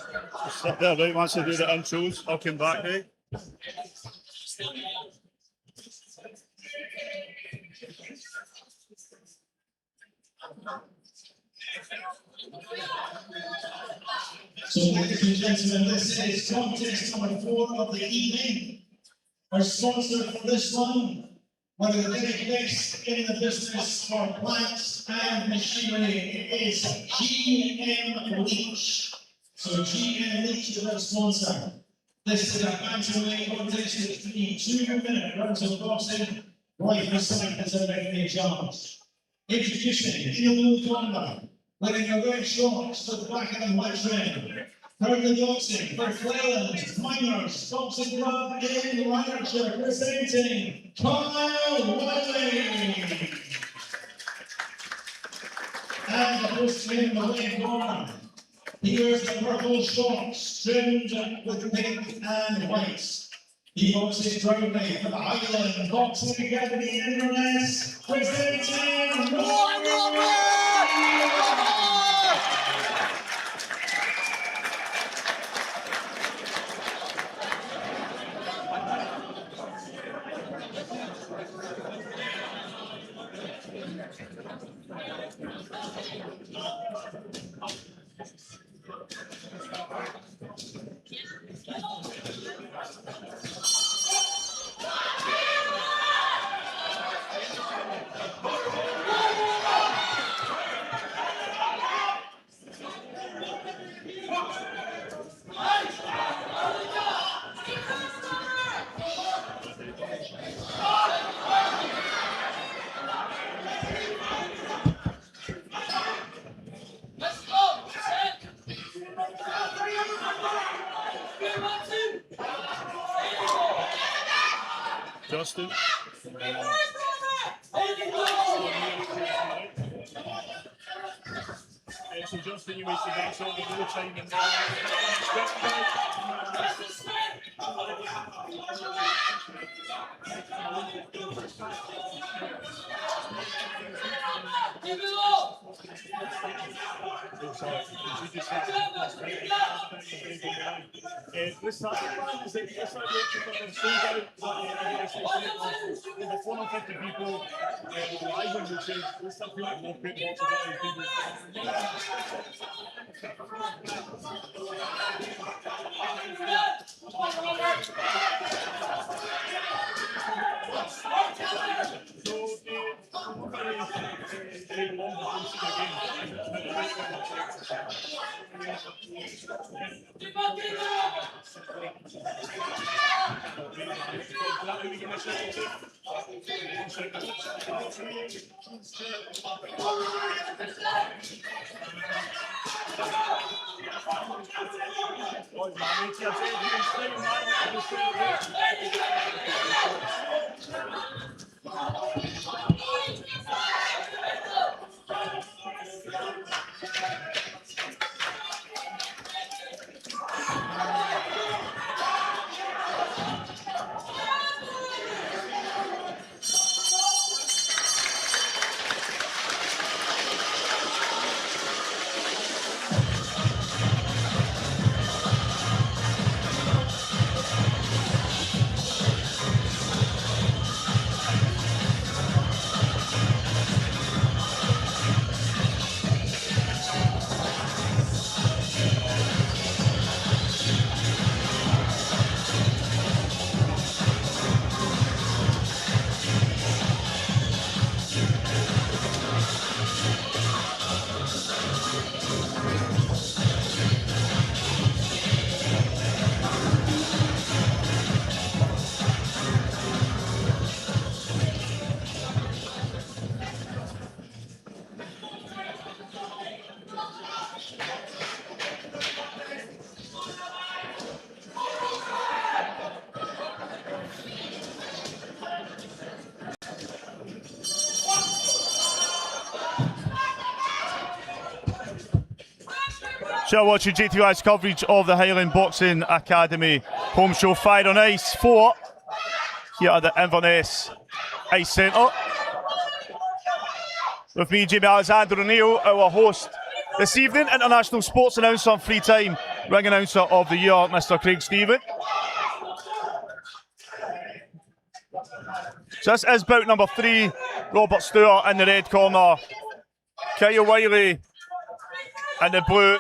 Sit there, right, once I do the intros, I'll come back, right? So, ladies and gentlemen, this is contest number 4 of the evening. Our sponsor for this one, one of the very best in the business for plants and machinery, is GM Leach. So GM Leach is our sponsor. This is a bantamweight contest with 3 2-minute rounds of boxing. Right beside is a referee judge. Introducing in the blue corner, wearing a red shorts with black and white trim. Currently boxing for Highland Miners Boxing Club in Lanarkshire, presenting Kyle Riley. And the host in the red corner. He wears the purple shorts trimmed with pink and white. He boxes proudly for the Highland Boxing Academy Inverness, presenting Justin. So Justin, you wasted that sort of more time in over 450 people live on the stage. Let's start feeling more quick people. So watching JTV's coverage of the Highland Boxing Academy home show Fire on Ice 4 here at the Inverness Ice Centre. With me, Jamie Alexander O'Neill, our host this evening, international sports announcer and free time ring announcer of the year, Mr. Craig Stephen. So this is bout number 3. Robert Stewart in the red corner, Kyle Wiley in the blue.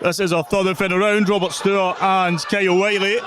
This is our third and final round. Robert Stewart and Kyle Wiley.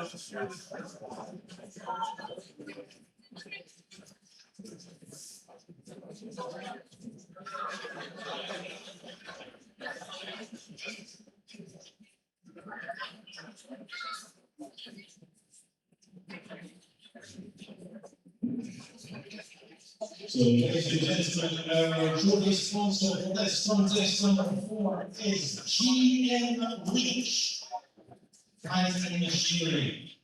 So, ladies and gentlemen, our trophy sponsor for this contest number 4 is GM Reach and Machinery.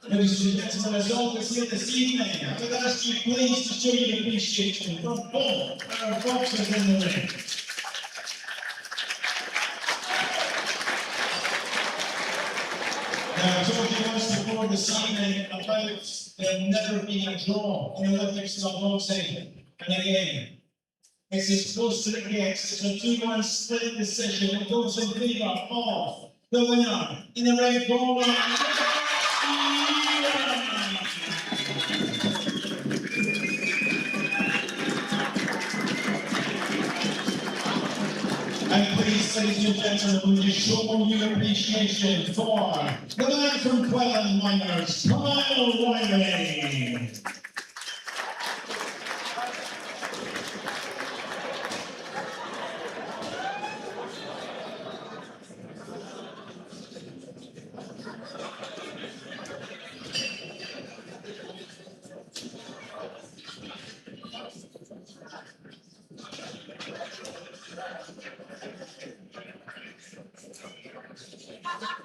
Ladies and gentlemen, as always here this evening, I would ask you please to show your appreciation for both our boxers in the ring. Now, I told you once before this evening about there never being a draw in Olympic style boxing. And again, it's as close to it gets. It's a 2-1 split decision. It goes in favour of the winner in the red corner. And please, ladies and gentlemen, would you show your appreciation for the man from Highland Miners, Kyle Riley.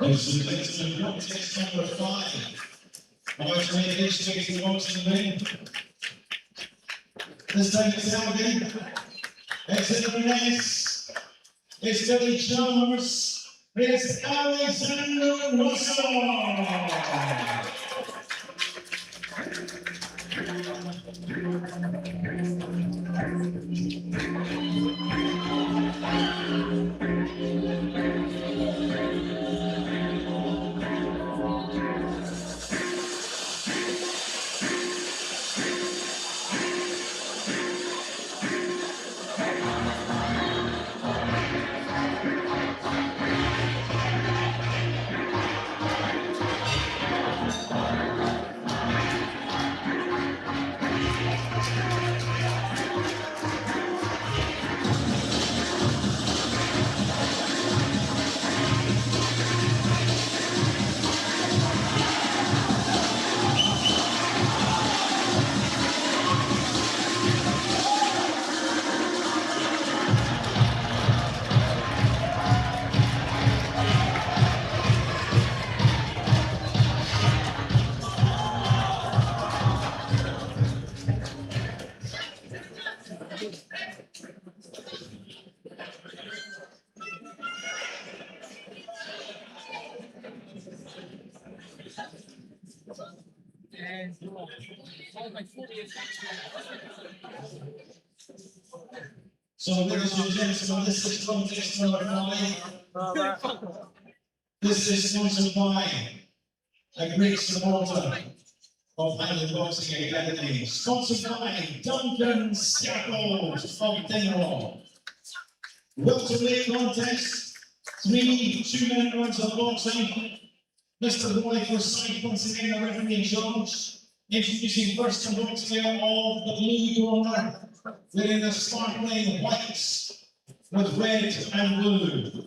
Ladies and gentlemen, contest number 5. About to make history in the boxing ring. This time it's Elgin. It's Inverness. It's Billy Chalmers. It's Alexander Russell. So, ladies and gentlemen, this is contest number 5. This is sponsored by a great supporter of Highland Boxing Academy, sponsored by Duncan Scaffles of Dingle. Welterweight contest, 3 2-minute rounds of boxing. Mr. Boy for side once again, the referee in charge. Introducing first to boxing of the blue corner, wearing the sparkling whites with red and blue.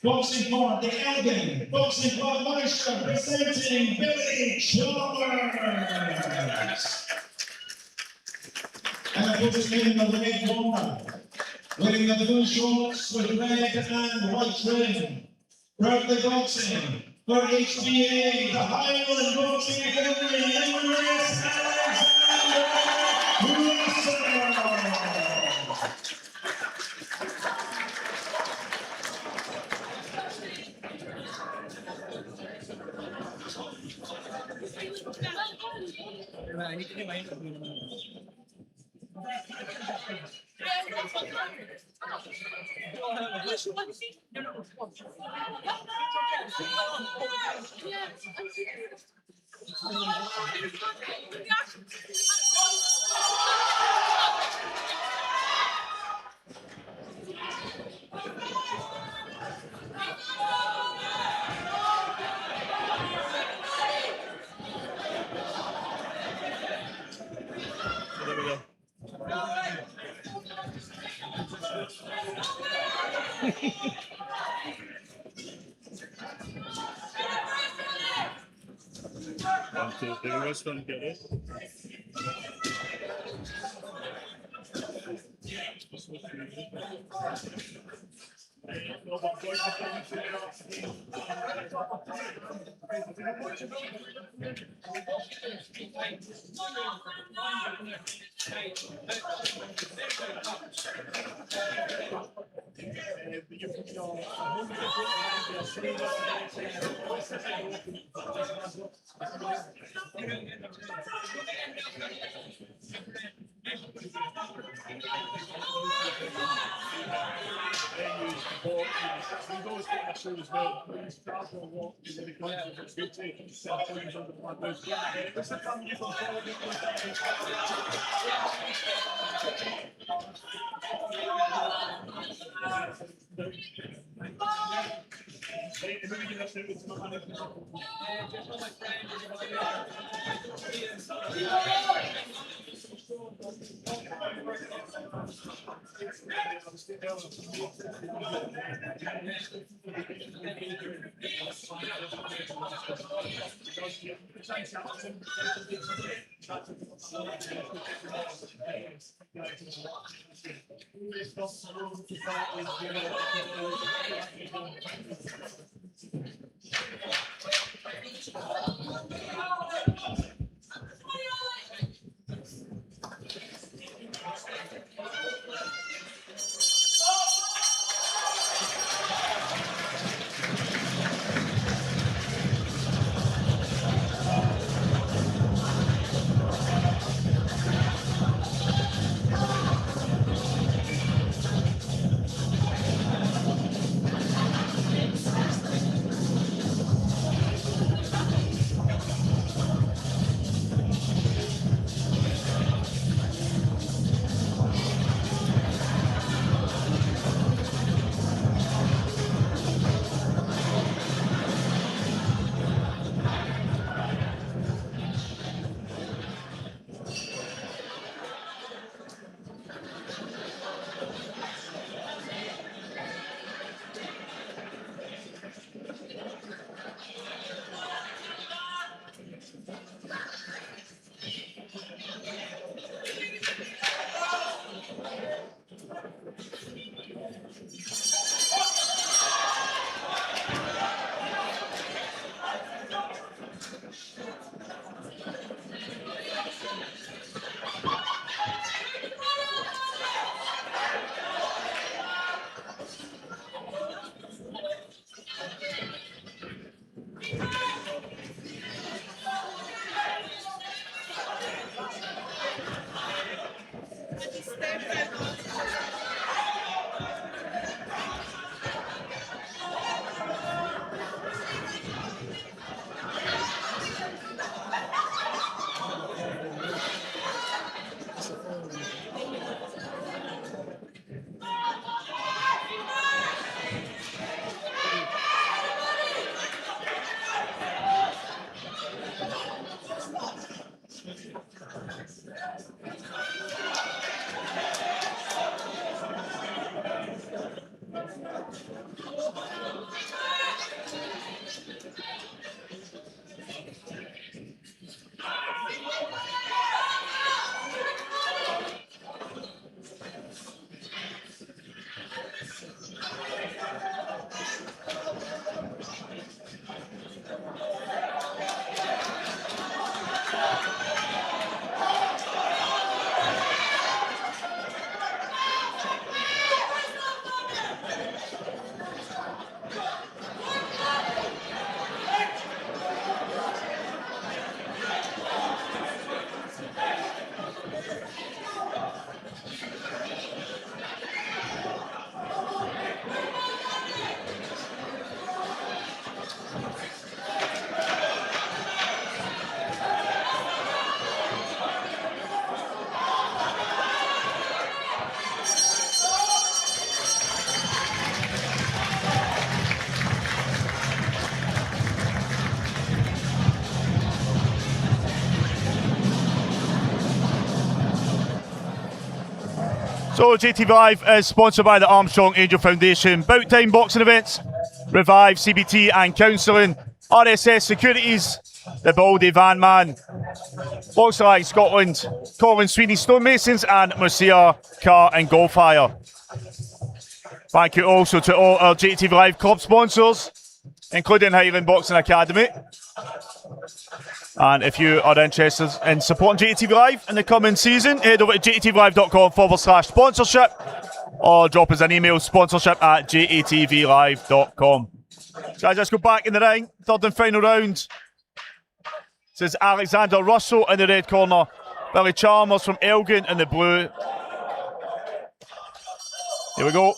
Boxing for the Elgin, boxing for Maestro, presenting Billy Chalmers. And opposing in the red corner, wearing the blue shorts with red and white trim. Proudly boxing for HBA, the Highland Boxing Academy, Inverness, Alexander Russell. One, two, three, what's going to get it? So JTV Live is sponsored by the Armstrong Angel Foundation, Bout Time Boxing Events, Revive CBT and Counselling, RSS Securities, the Baldy Van Man, Boxing Live Scotland, Colin Sweeney Stonemasons, and Marcia Car and Golf Hire. Thank you also to all our JTV Live club sponsors, including Highland Boxing Academy. And if you are interested in supporting JTV Live in the coming season, head over to jtvlive.com/sponsorship or drop us an email, sponsorship@jatvlive.com. So I just go back in the ring, third and final round. This is Alexander Russell in the red corner, Billy Chalmers from Elgin in the blue. Here we go.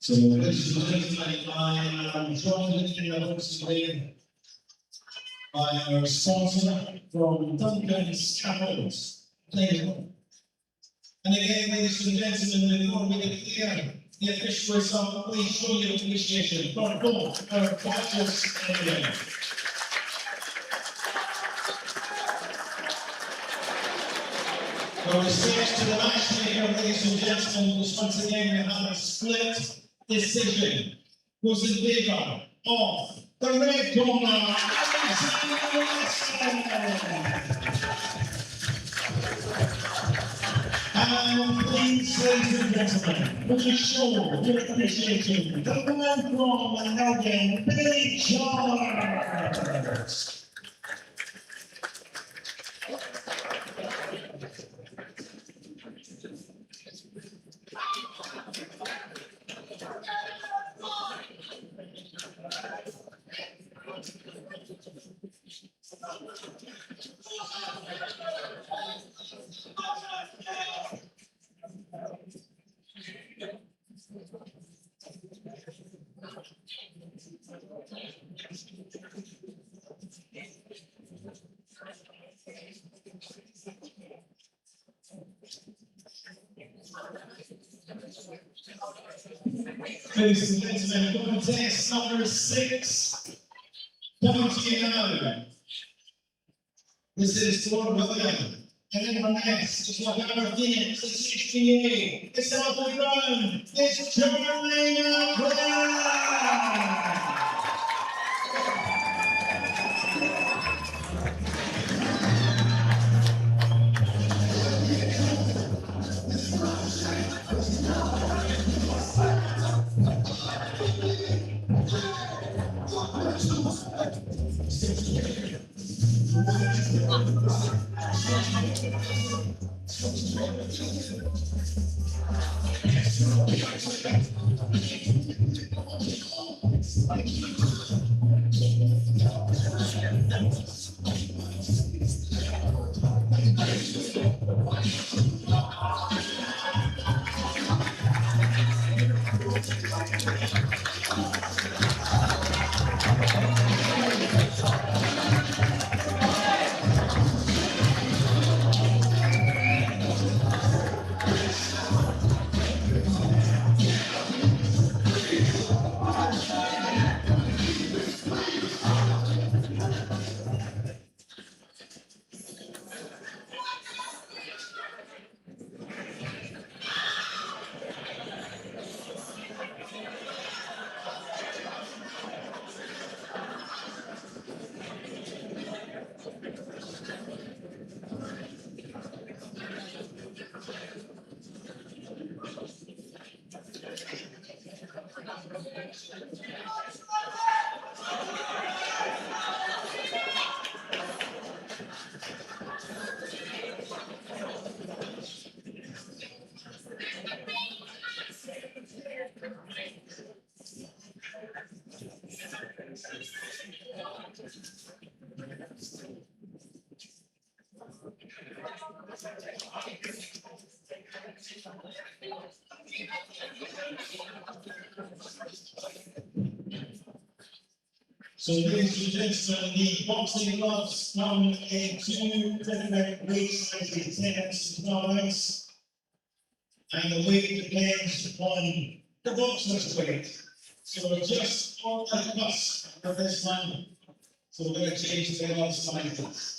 So, ladies and gentlemen, I am joined in the host today by our sponsor from Duncan's Capitals, Highland. And again, ladies and gentlemen, before we declare the official result, please show your appreciation for both our partners anyway. Our respect to the matchmaker, ladies and gentlemen, was once again we have a split decision. Was in favour of the red corner, Alexander Russell. And please, ladies and gentlemen, would you show your appreciation to the man from Elgin, Billy Chalmers. Ladies and gentlemen, contest number 6. Coming to you now. This is Fort William. And then from next, it's what number 68. It's off the ground. It's Charlie Brown. So ladies and gentlemen, the boxing gloves come in 2 different weight sizes, 10 dollars, and the weight depends on the boxer's weight. So just on the cusp of this one, so we're going to change the glove sizes.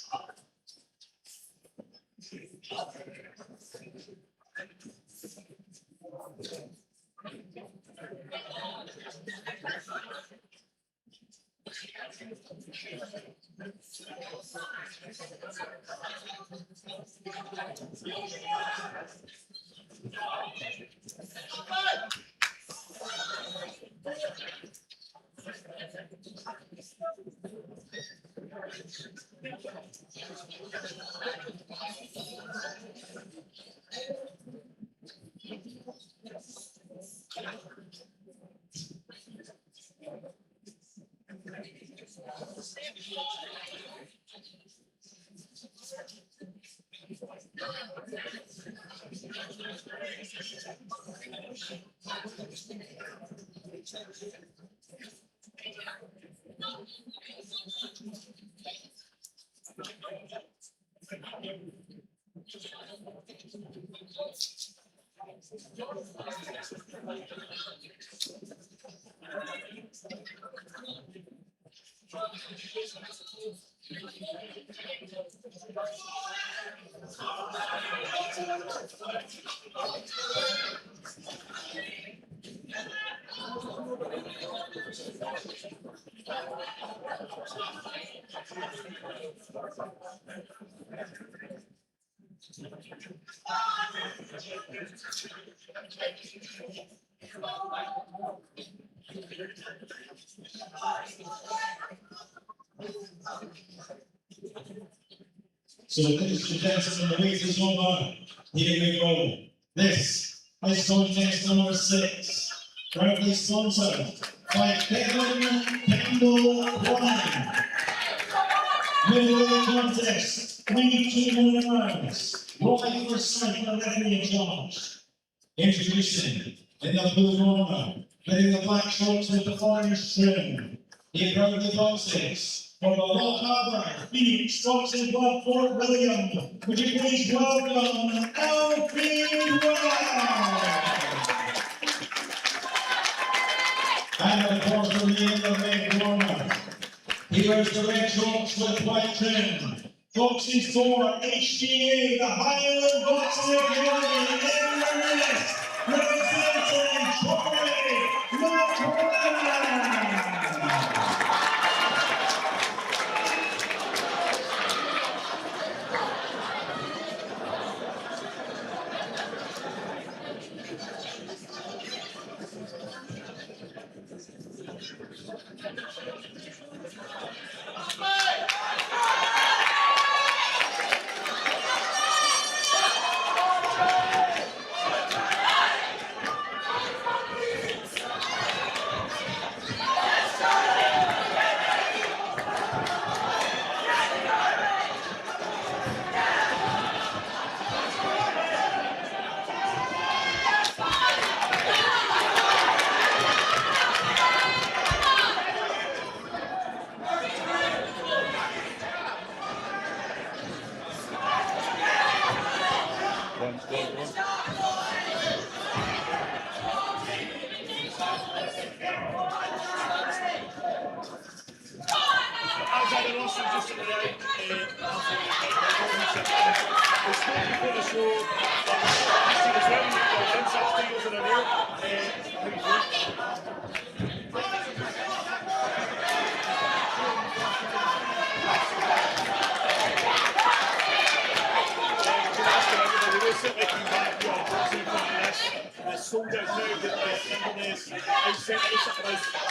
So ladies and gentlemen, the wait is over. Here we go. This is contest number 6. Proudly sponsored by KELVIN Campbell Wine. Middleweight contest, 22 minute rounds. Roy for cycle referee in charge. Introducing in the blue corner, wearing the black shorts with the orange trim. He proudly boxes from the Lock Harbour, Phoenix, boxing club, Fort William. Would you please welcome Elvin Brown? And of course, from the end of red corner, he wears the red shorts with white trim. Boxing for HGA, the Highland Boxing Academy in the ring, representing Troy, North Carolina. Sold out now that Inverness outside us.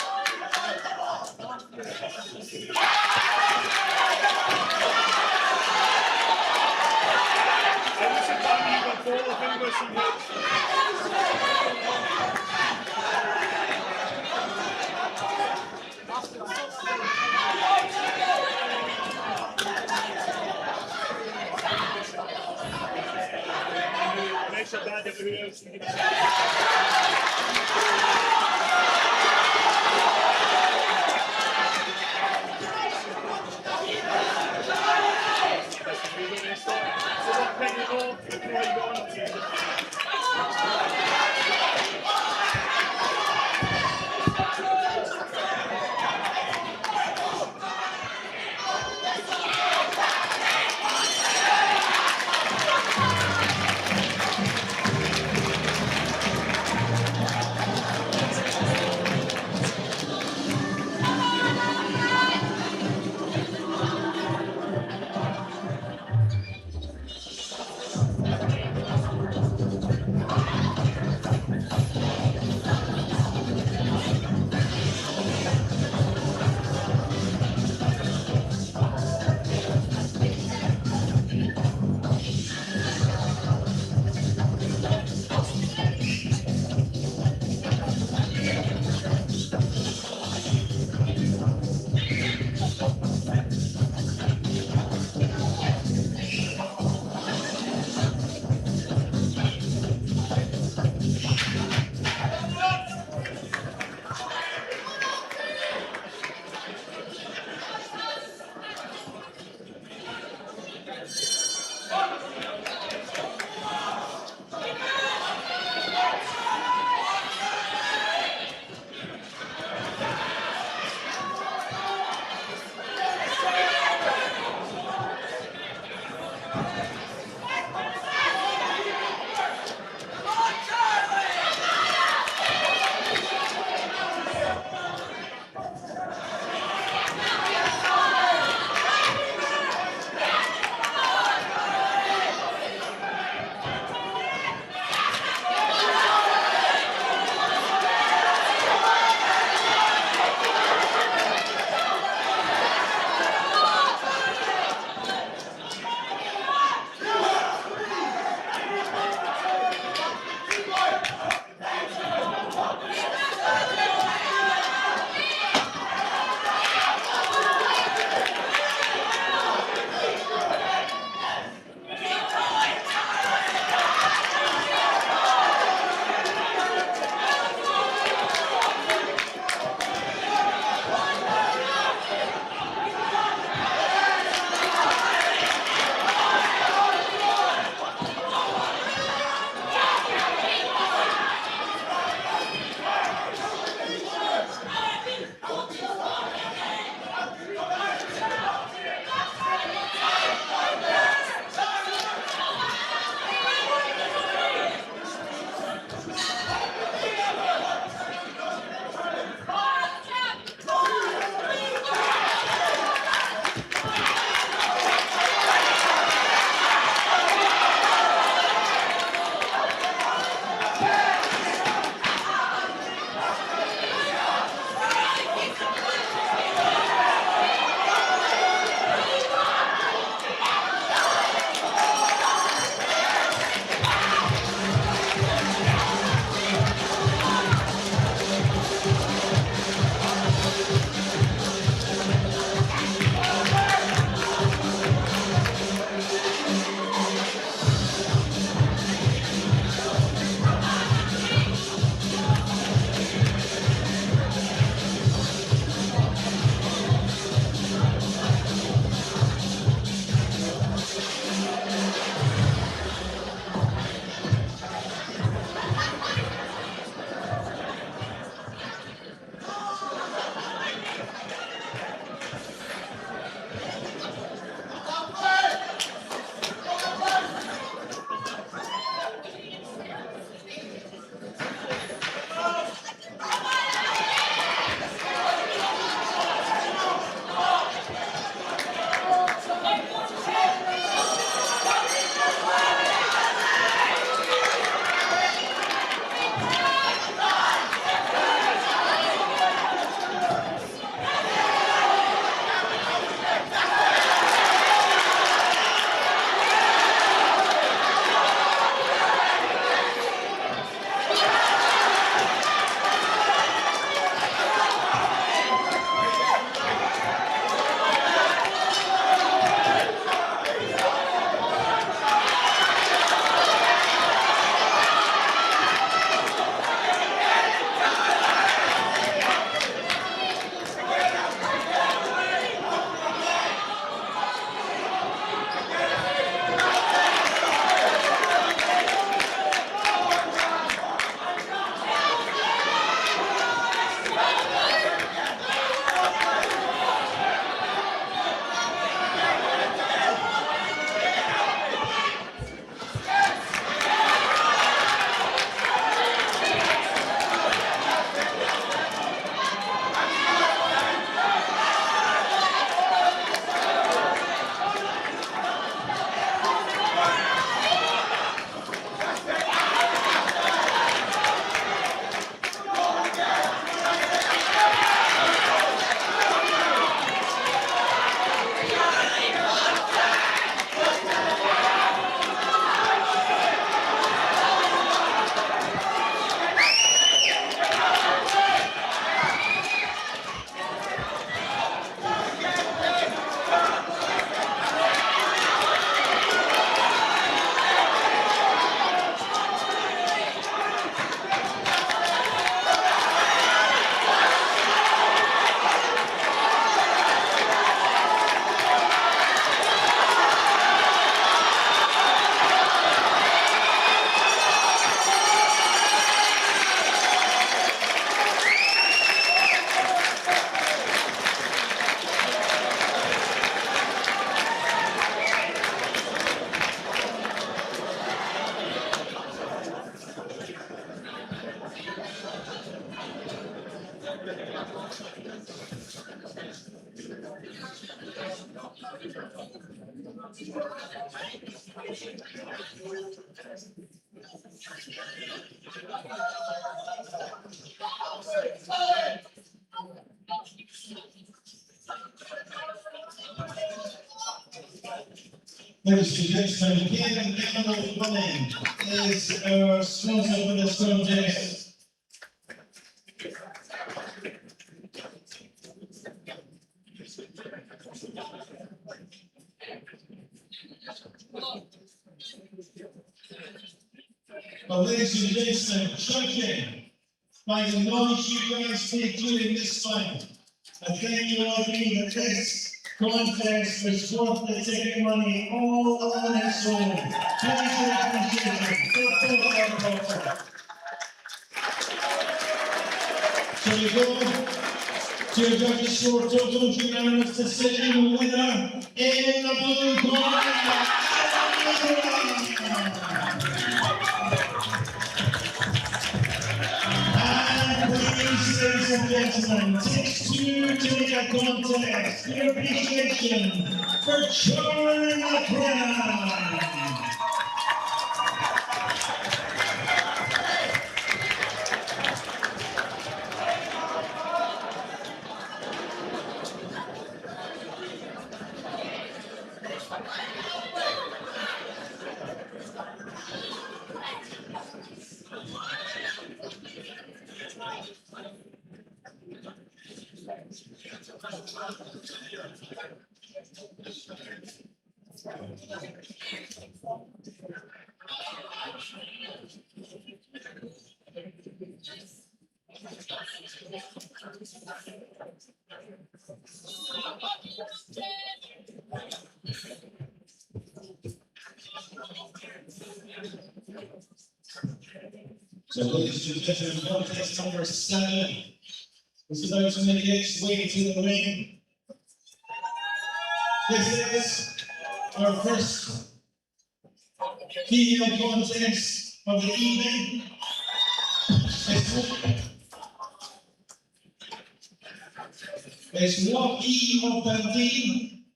Ladies and gentlemen, again, Emerald Running is our sponsor for this contest. Well, ladies and gentlemen, judging by the knowledge you guys take during this fight, I think you all agree that this contest was worth the ticket money all on its own. Please appreciate it. So we go to a judges' score total unanimous decision winner in the blue corner. Ladies and gentlemen, takes two to make a contest. Your appreciation for Charlie McCann. So ladies and gentlemen, contest number 7 is about to make its way to the ring. This is our first female contest of the evening. It's Rocky of Dundee.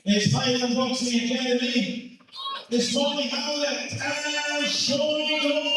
It's Highland Boxing Academy. It's Molly Howlett and Sean Gordon.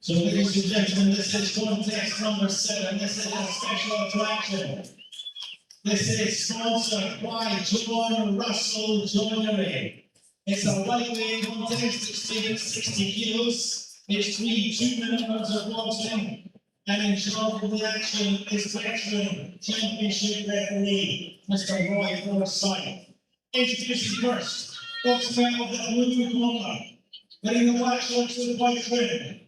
So ladies and gentlemen, this is contest number 7. This is a special attraction. This is sponsored by John Russell Joinery. It's a lightweight contest. It's taking 60 kilos. It's 3 2-minute rounds of boxing. and in charge of the action is veteran championship referee, Mr. Roy Forsyth. Introducing first, boxer of the blue corner, wearing the black shorts with the white trim.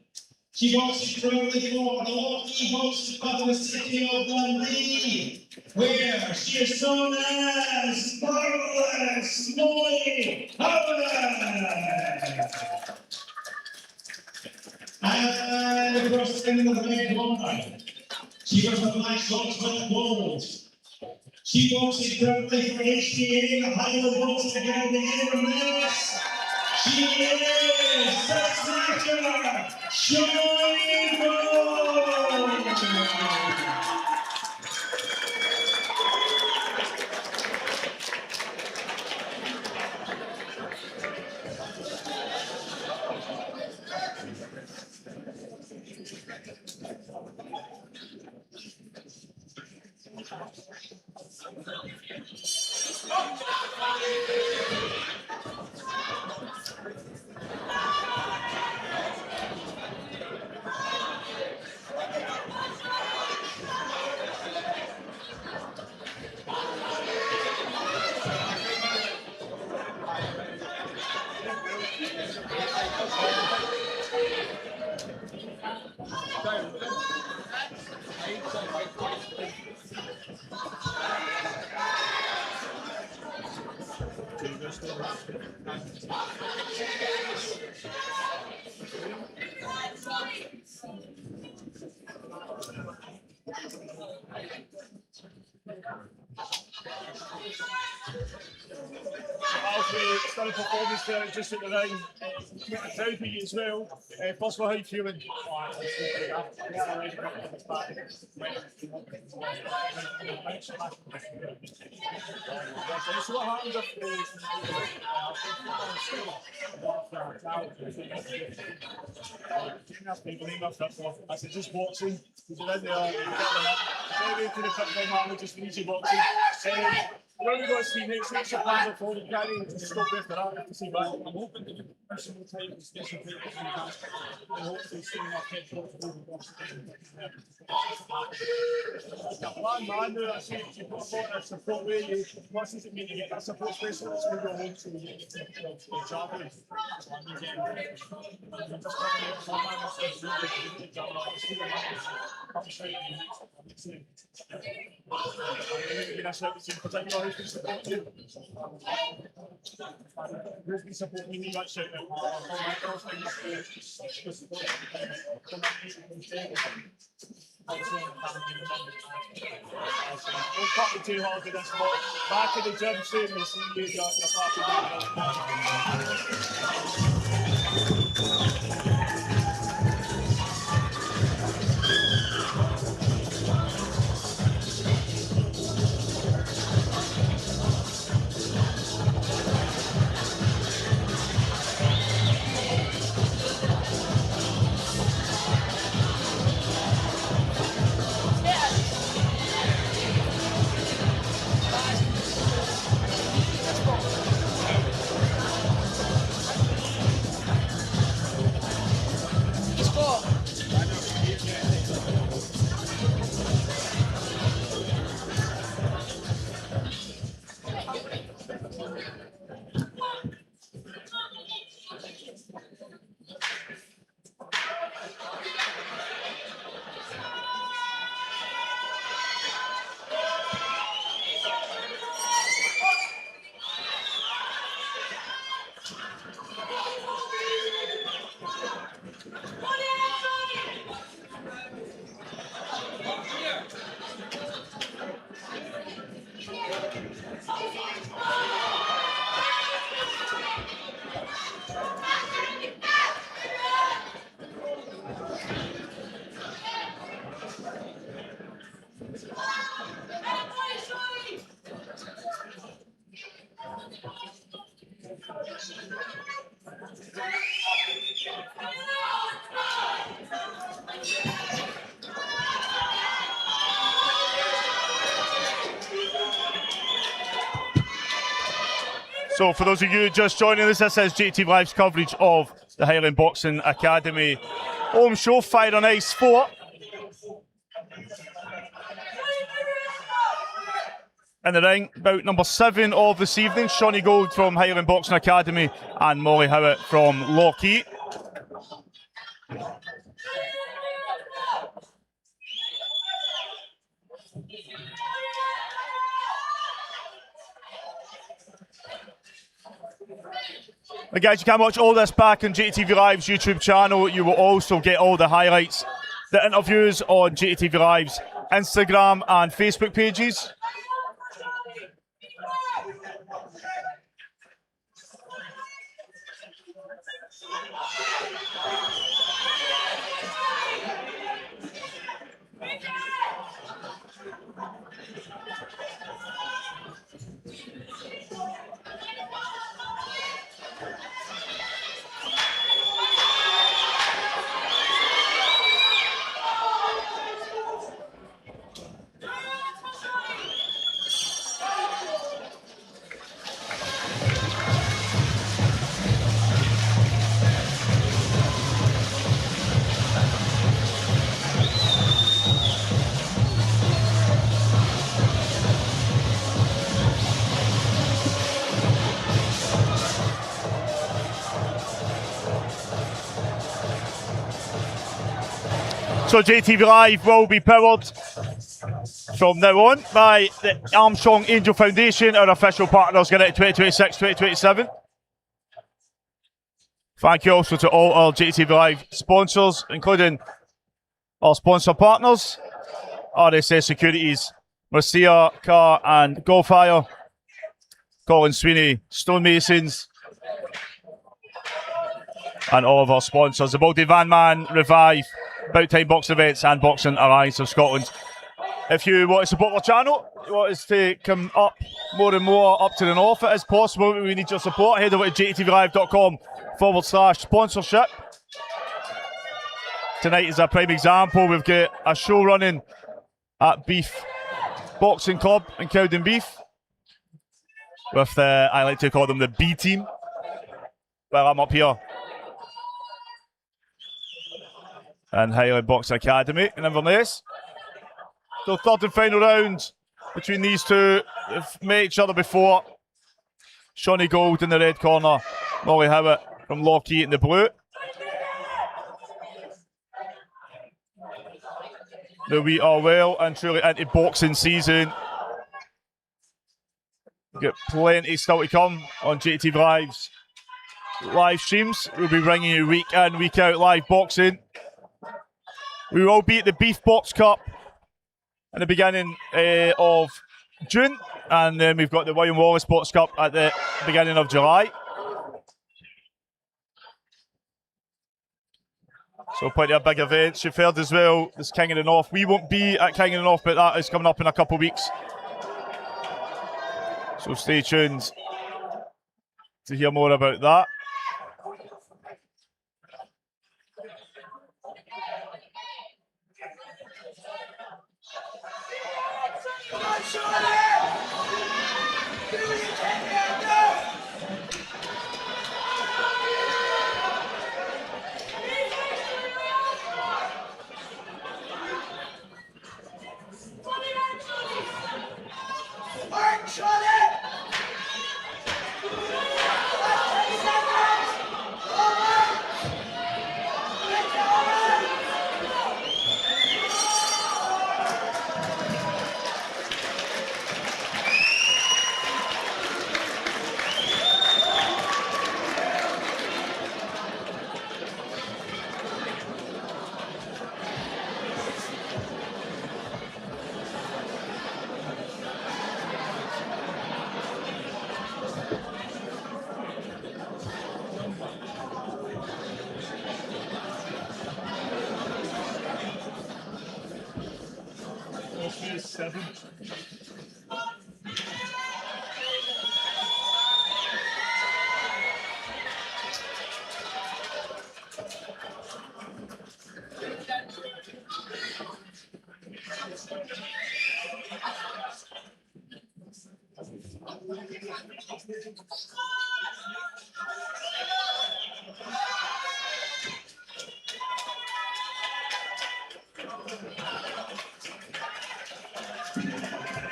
She boxes proudly for the lofty boxing club of the city of Dundee, where she is known as Marvelous Molly Howard. And across the end of the red corner, she wears the black shorts with gold. She boxes proudly for HTA, the Highland Boxing Academy Inverness. She is Saxator Shine Gold. Stunning performance there just at the line. The crowd beat as well. First of all, how you feeling? So what happens if I said just boxing? You're in there, very to the football man, just easy boxing. What are we going to see next? What's your plan before the carry to stop after that to see back? I'm hoping to do some more time to get some people and hopefully stay in our head for the plan, man. I see you've got a lot of support where you what does it mean to get that support, especially when you go home to the charity? Who's been supporting me? That shout out. Don't cut me too hard for this spot. Back in the gym soon, we'll see you guys in the So for those of you just joining us, this is JATV Live's coverage of the Highland Boxing Academy home show, Fire on Ice 4. in the ring. Bout number 7 of this evening. Shawnee Gold from Highland Boxing Academy and Molly Howitt from Lockheed. But guys, you can watch all this back on JATV Live's YouTube channel. You will also get all the highlights, the interviews on JATV Live's Instagram and Facebook pages. So JATV Live will be powered from now on by the Armstrong Angel Foundation, our official partners going into 2026-2027. Thank you also to all our JATV Live sponsors, including our sponsor partners, RSS Securities, Marcia Car and Golfire, Colin Sweeney, Stonemasons, and all of our sponsors, the Baldy Van Man, Revive, About Time Boxing Events and Boxing Alliance of Scotland. If you want to support our channel, you want us to come up more and more up to the north, it is possible. We need your support. Head over to jtvlive.com/sponsorship. Tonight is a prime example. We've got a show running at Beef Boxing Club in Cowden Beef with I like to call them the B team. Well, I'm up here and Highland Boxing Academy in Inverness. So third and final round between these two. They've met each other before. Shawnee Gold in the red corner, Molly Howitt from Lockheed in the blue. Now we are well and truly into boxing season. We've got plenty still to come on JATV Live's live streams. We'll be bringing you week in, week out live boxing. We will be at the Beef Box Cup in the beginning of June, and then we've got the William Wallace Box Cup at the beginning of July. So plenty of big events. You've heard as well, this King of the North. We won't be at King of the North, but that is coming up in a couple of weeks. So stay tuned to hear more about that.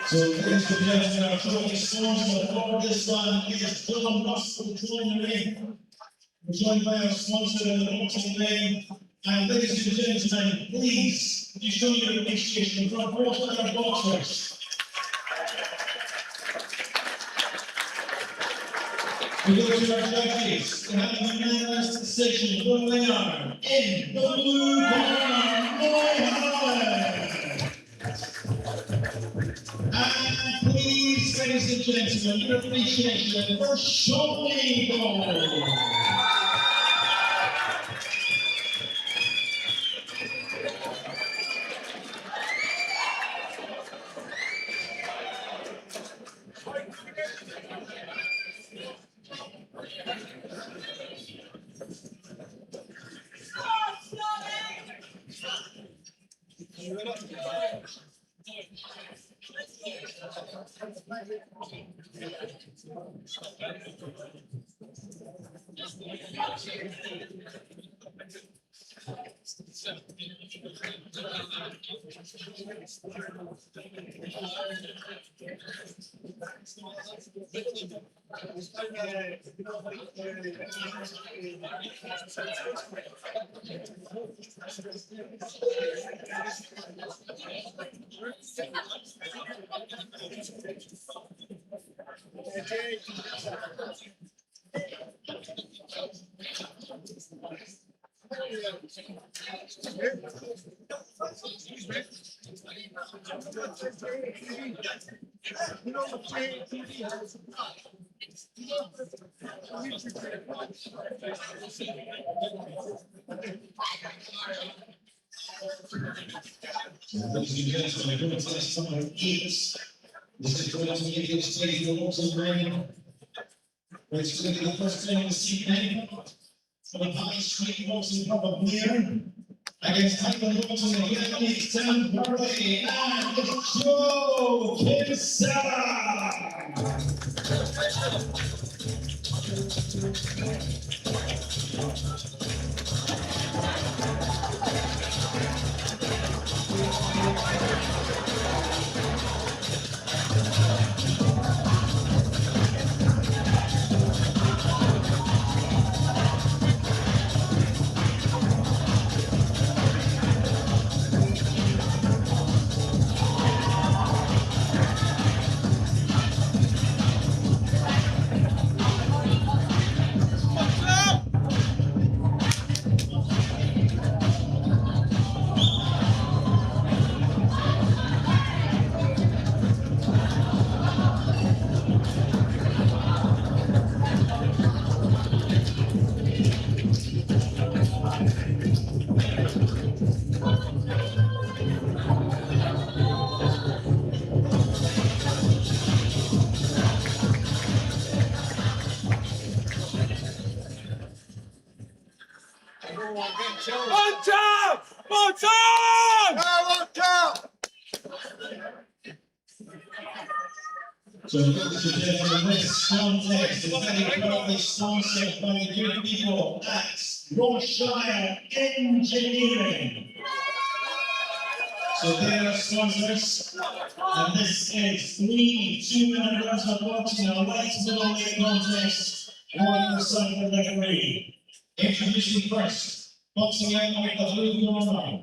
So, ladies and gentlemen, our trophy sponsor for this one is John Russell Joinery. We're joined by our sponsor in the boxing ring. And ladies and gentlemen, please, would you show your appreciation for our four-star boxers? We go to our judges and have a unanimous decision for the winner in the blue corner, Highland. And please, ladies and gentlemen, your appreciation for Sean Eagle. Ladies and gentlemen, we're going to test some of the eats. This is going to be the stage of the boxing ring. It's going to be the first time this evening for the High Street Boxing Club of Blair against Highland Boxing and Eleventh, Sam Burley and Joe Kinsella. On top! On top! On top! So, ladies and gentlemen, this contest is very proudly sponsored by the good people at Rothschild Engineering. So they are sponsors, and this is 3 2-minute rounds of boxing, a light middleweight contest, on the side of the referee. Introducing first, boxing out of the blue corner.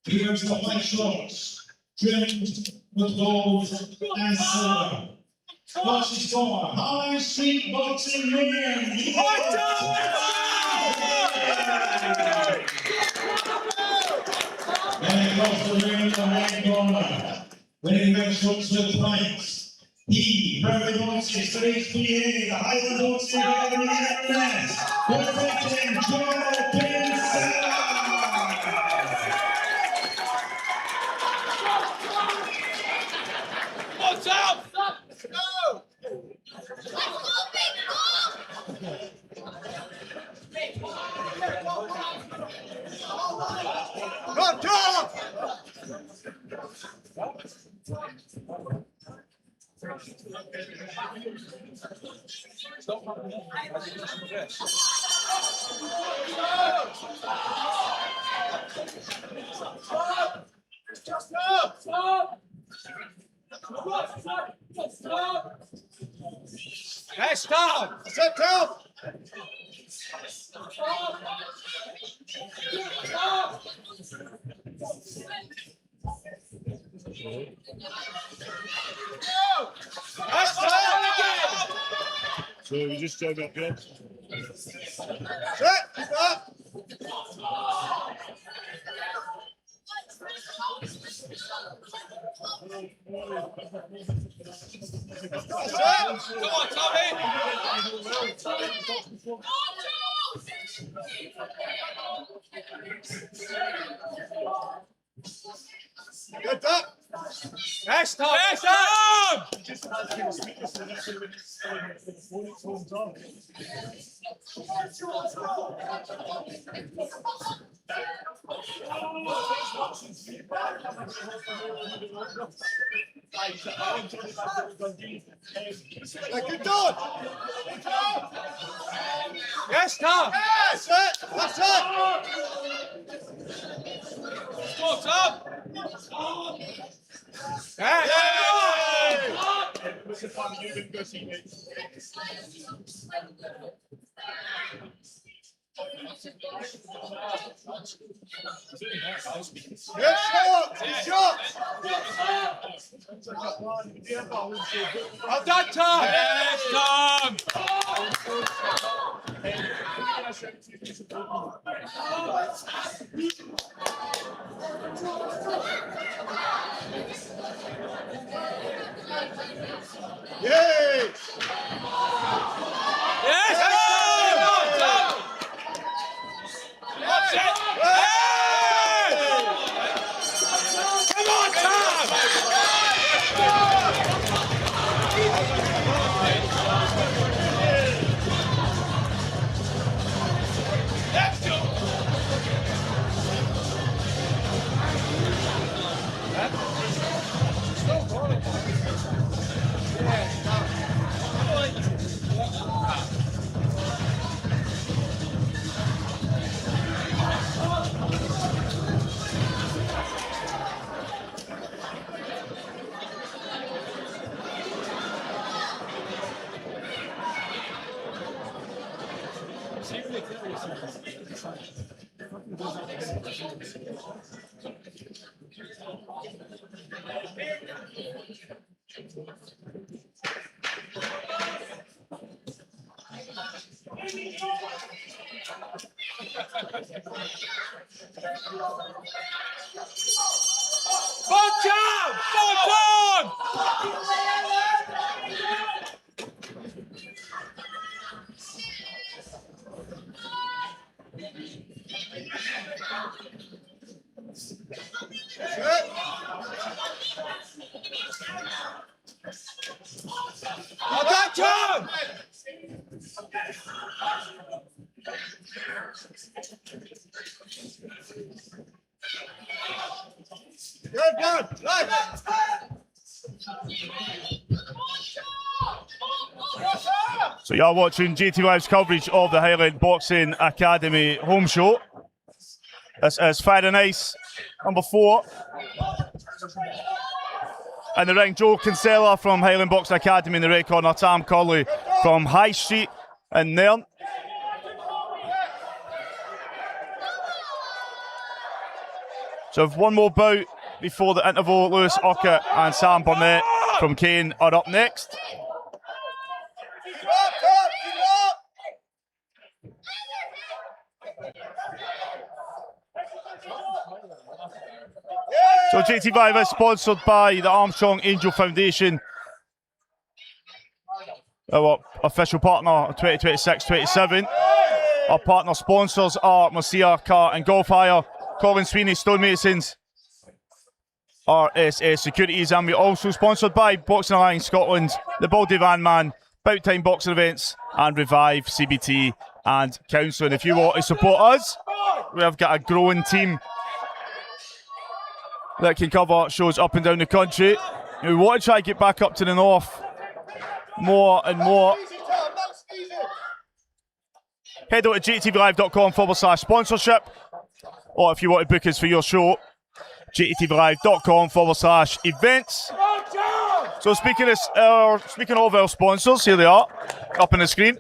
He wears the white shorts, trimmed with gold and silver. Boxing for High Street Boxing Ring. And across the ring in the right corner, winning red shorts with points. He perfectly boxes for HBA, the Highland Boxing Academy, representing Joe Kinsella. What's up? Let's go! On top! Yes, stop. Sit down. Yes, stop again. So we just joined up here. Sit. Stop. Come on, Tommy. Good up. Yes, Tom. Yes, Tom. Good dog. Yes, Tom. That's it. That's it. Go, Tom. Yes. Good shot. Good shot. Well done, Tom. Yes, Tom. Yay. Yes, Tom. That's it. Yes. Come on, Tom. Let's go. Bon job! Bon job! Well done, Tom! Good one. Right. So you are watching JATV Live's coverage of the Highland Boxing Academy home show. This is Friday night, number 4. In the ring, Joe Kinsella from Highland Boxing Academy in the red corner, Tam Curley from High Street in Nairn. So we have one more bout before the interval. Lewis Urquhart and Sam Burnett from Kane are up next. So JATV Live is sponsored by the Armstrong Angel Foundation, our official partner 2026-27. Our partner sponsors are Marcia Car and Golf Hire, Colin Sweeney Stonemasons, RSS Securities, and we're also sponsored by Boxing Alliance Scotland, the Baldy Van Man, Bout Time Boxing Events, and Revive CBT and Counselling. If you want to support us, we have got a growing team that can cover shows up and down the country. We want to try to get back up to the north more and more. Head over to jtvlive.com/sponsorship, or if you want to book us for your show, jtvlive.com/events. So speaking of our sponsors, here they are, up on the screen.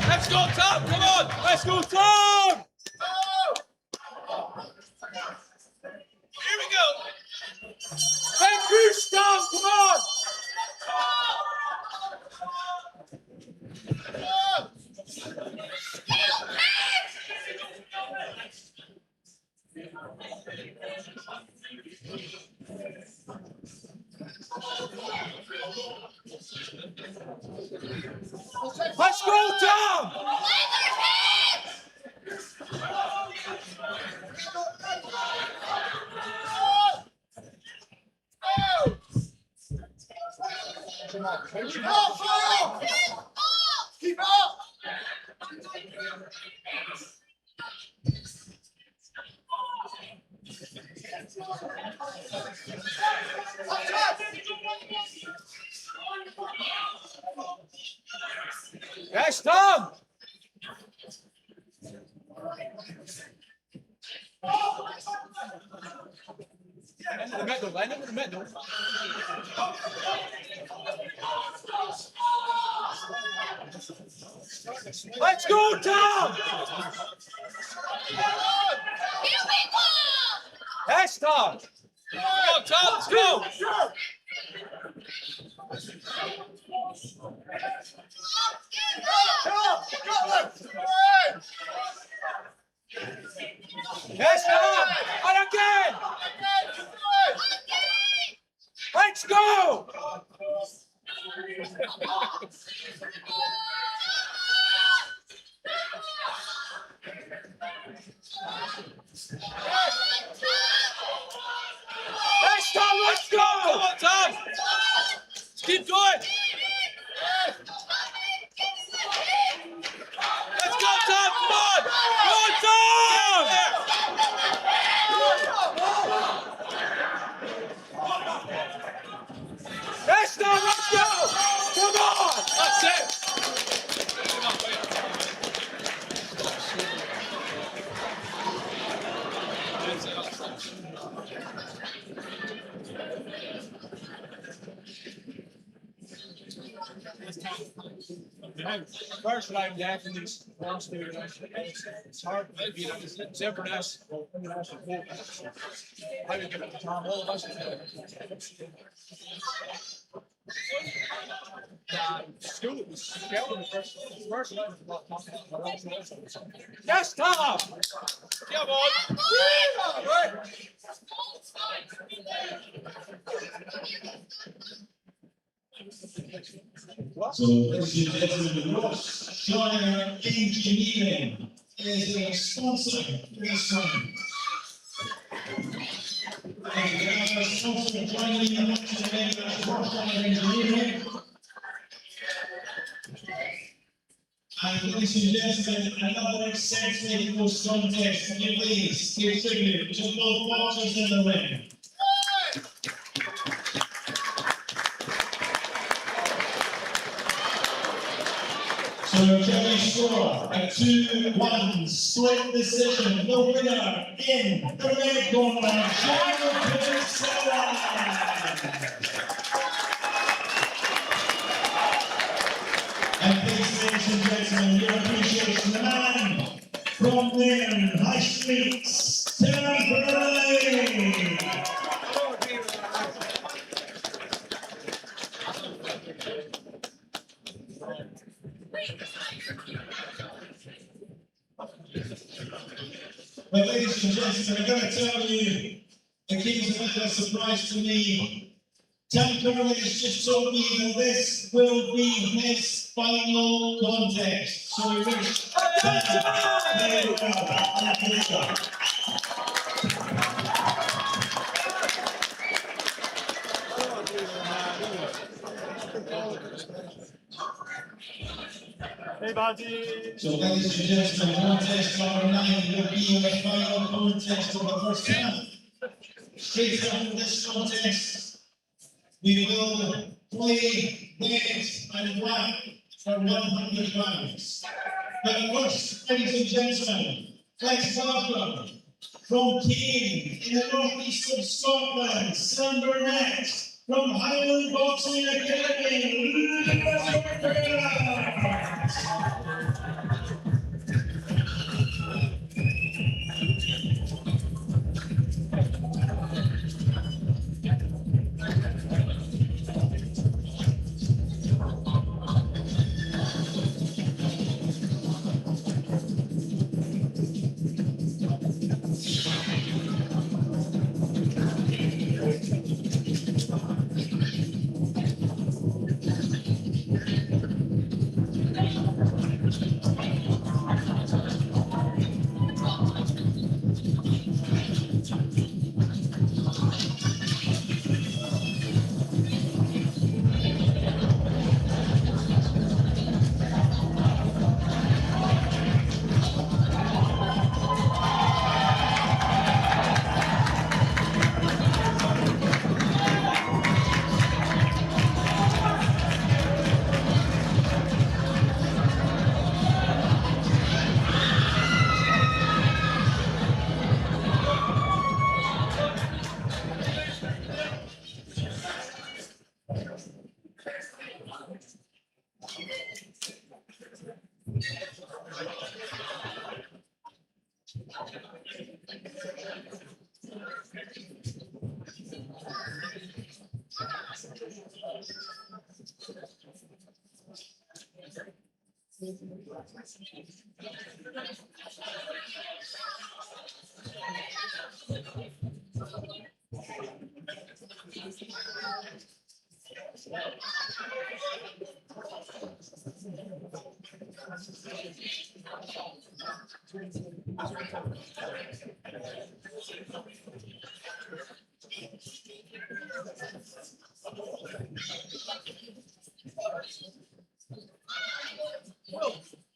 Let's go, Tom! Come on! Let's go, Tom! Here we go! Hey, Goose, Tom! Come on! Let's go, Tom! Keep up, fire! Keep up! Yes, Tom! Into the middle, line into the middle. Let's go, Tom! Yes, Tom! Come on, Tom, let's go! Yes, Tom! And again! Let's go! Yes, Tom, let's go! Come on, Tom! Let's keep going! Let's go, Tom! Come on! Come on, Tom! Yes, Tom, let's go! Come on! That's it! First round after these last two rounds, it's hard. You know, it's Inverness. I would give it to Tom. All of us. School was scared in the first round. Yes, Tom. Come on. So, ladies and gentlemen, Ross Shire Engineering is a sponsor for this one. And we have a sponsor joining the match today, that's Ross Shire Engineering. And ladies and gentlemen, another sensational contest. Can you please give tribute to both boxers in the ring? So Jerry score a 2-1 split decision. The winner in the red corner, Jonathan. And please, ladies and gentlemen, your appreciation, the man from there, High Streets, Terry. But ladies and gentlemen, I'm going to tell you, it came as a bit of a surprise to me Tim Curley has just told me that this will be his final contest. So we wish Tim very well in the future. Hey, buddy. So, ladies and gentlemen, contest number 9 will be the final contest of the first half. Straight after this contest, we will play red and black for £100. But first, ladies and gentlemen, let's welcome from Cain in the northeast of Scotland, Silver Net, from Highland Boxing Academy,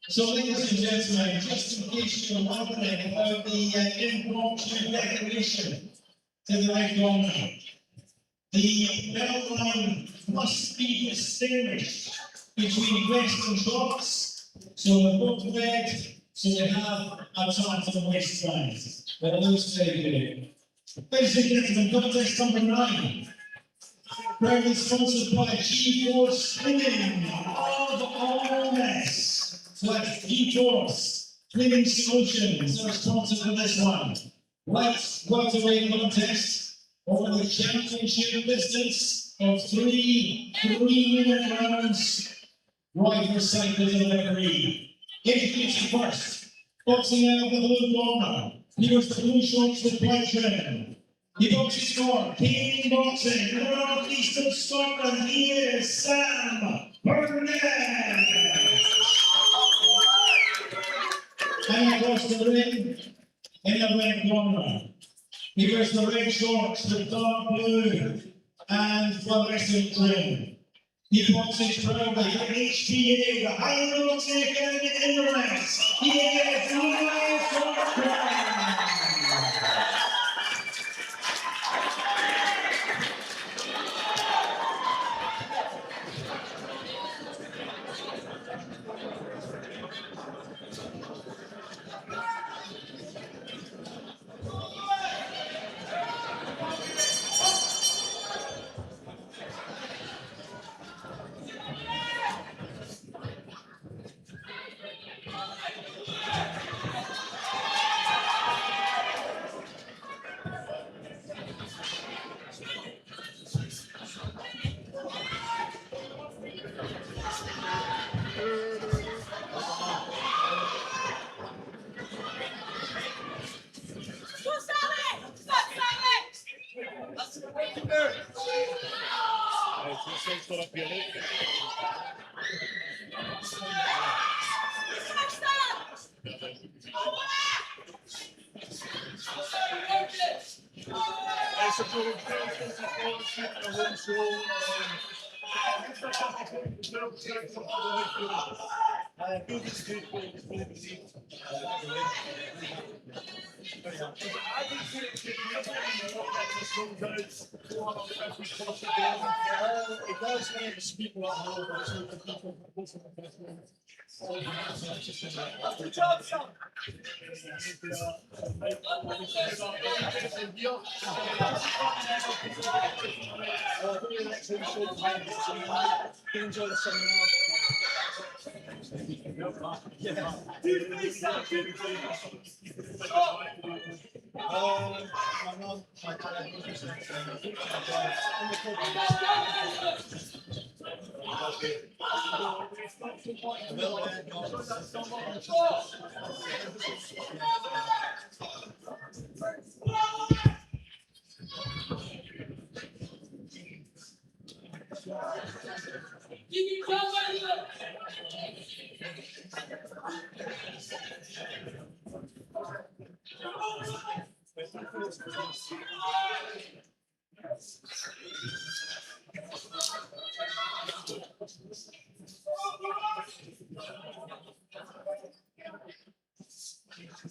So, ladies and gentlemen, just in case you're wondering about the impromptu decoration to the right corner, the belt line must be distinguished between vest and shorts. So they're both red, so they have a chart of the waistband. But it looks very good. Ladies and gentlemen, contest number 9. Proudly sponsored by G4 Cleaning of Allness. So that's G4 Cleaning Solutions are responsible for this one. Light welterweight contest over the championship distance of 3 rounds. Right for sight of the referee. Introducing first, boxing out of the blue corner. Here's the blue shorts with black trim. He boxes for KELVIN Boxing, in the northeast of Scotland. He is Sam Burnett. And across the ring, in the red corner, he wears the red shorts with dark blue and fluorescent trim. He boxes proudly for HTA, the Highland Boxing Academy in the West. He is Armstrong.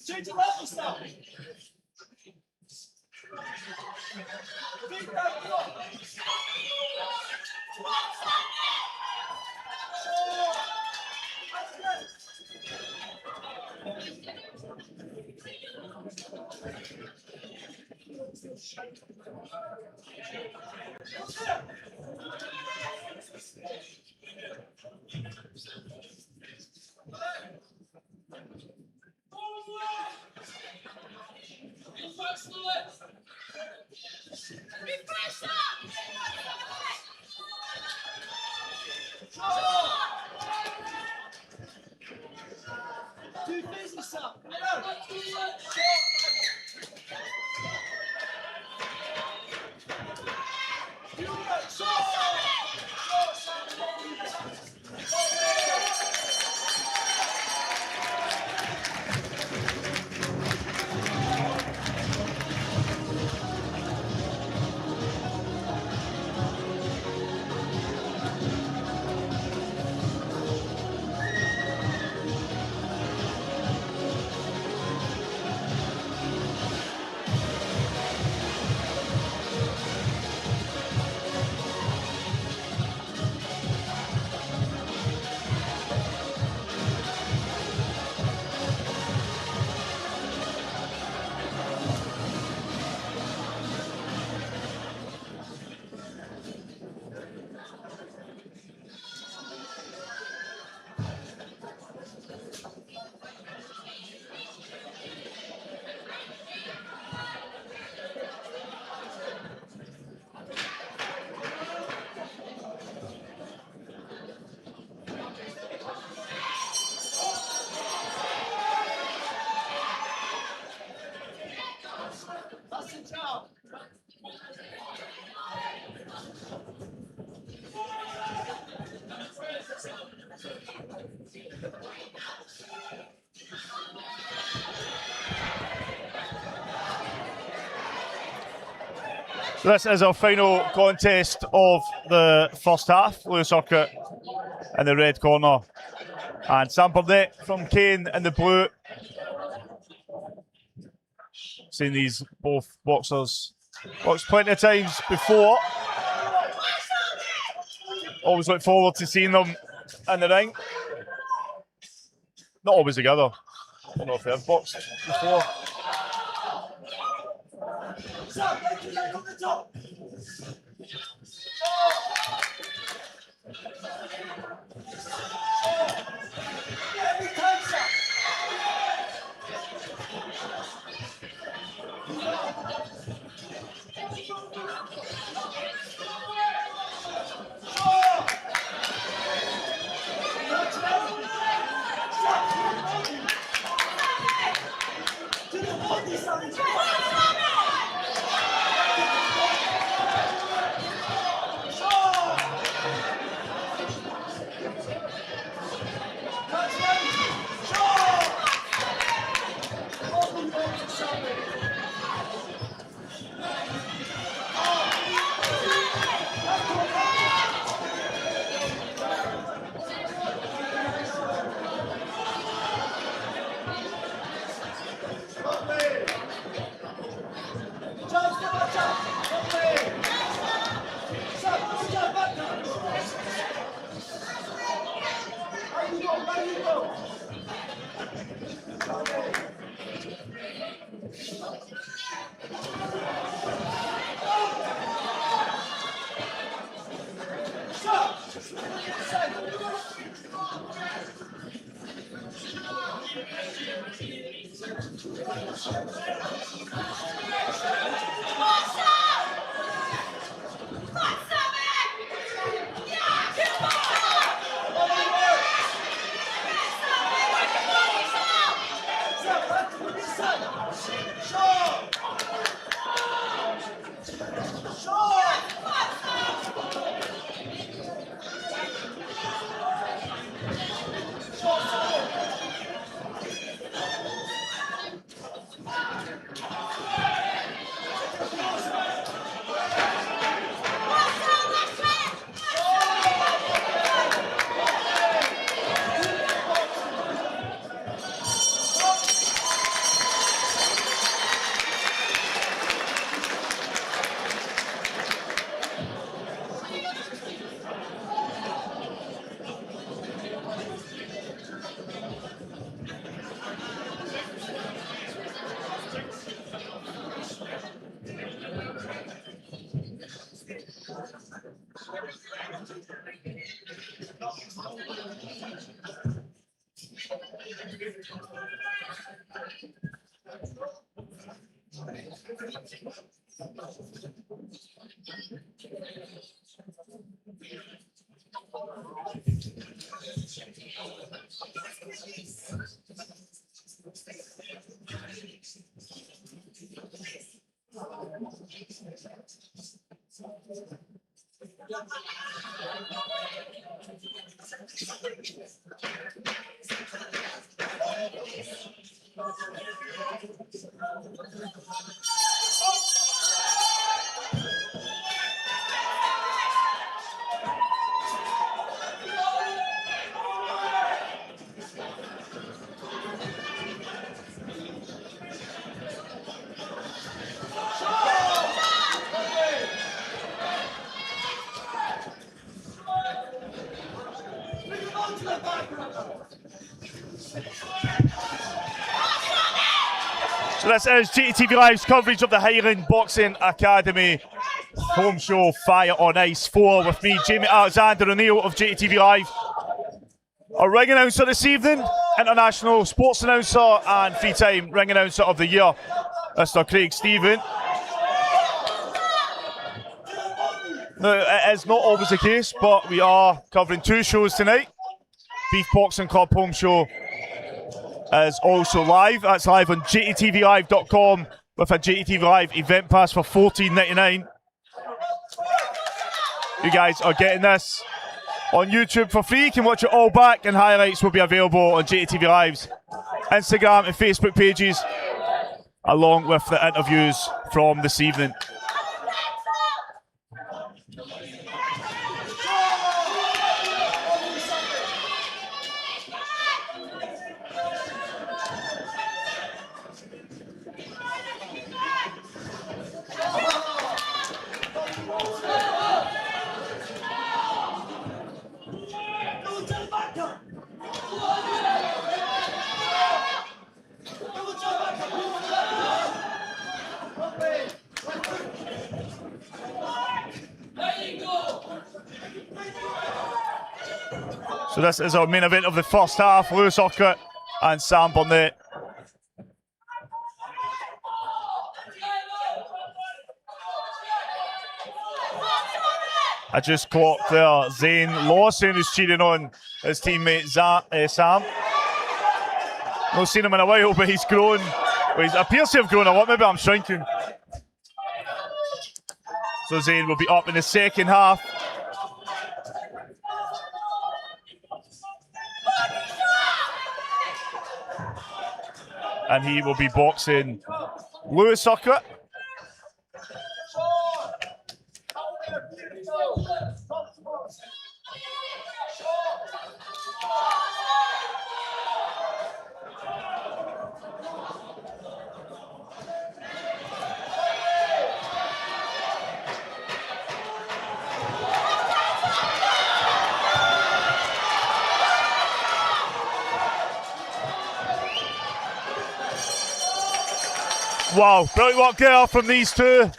Change the level stop. Big back block. Do business up. This is our final contest of the first half. Lewis Urquhart in the red corner and Sam Burnett from Kane in the blue. Seen these both boxers box plenty of times before. Always look forward to seeing them in the ring. Not always together. I don't know if they've boxed before. So this is JATV Live's coverage of the Highland Boxing Academy home show Fire on Ice 4 with me, Jamie Alexander O'Neill of JATV Live. Our ring announcer this evening, international sports announcer and free-time ring announcer of the year, Mr. Craig Stephen. Now, it is not always the case, but we are covering two shows tonight. Beef Boxing Club home show is also live. That's live on JATVlive.com with a JATV Live event pass for $14.99. You guys are getting this on YouTube for free. You can watch it all back, and highlights will be available on JATV Live's Instagram and Facebook pages, along with the interviews from this evening. So this is our main event of the first half. Lewis Urquhart and Sam Burnett. I just clocked there Zane Lawson, who's cheating on his teammate Sam. Not seen him in a while, but he's grown. Well, he appears to have grown a lot. Maybe I'm shrinking. So Zane will be up in the second half. And he will be boxing Lewis Urquhart. Wow, brilliant work there from these two.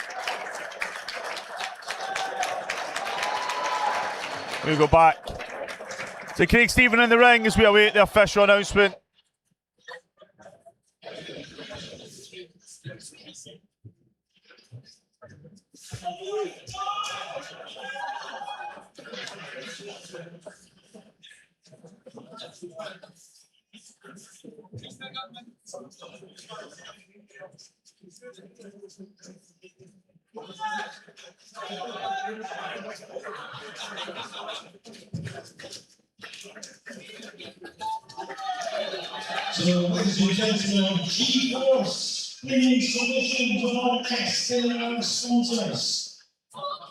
We go back to Craig Stephen in the ring as we await the official announcement. So, ladies and gentlemen, G-Force bringing solutions on all excellent our sponsors.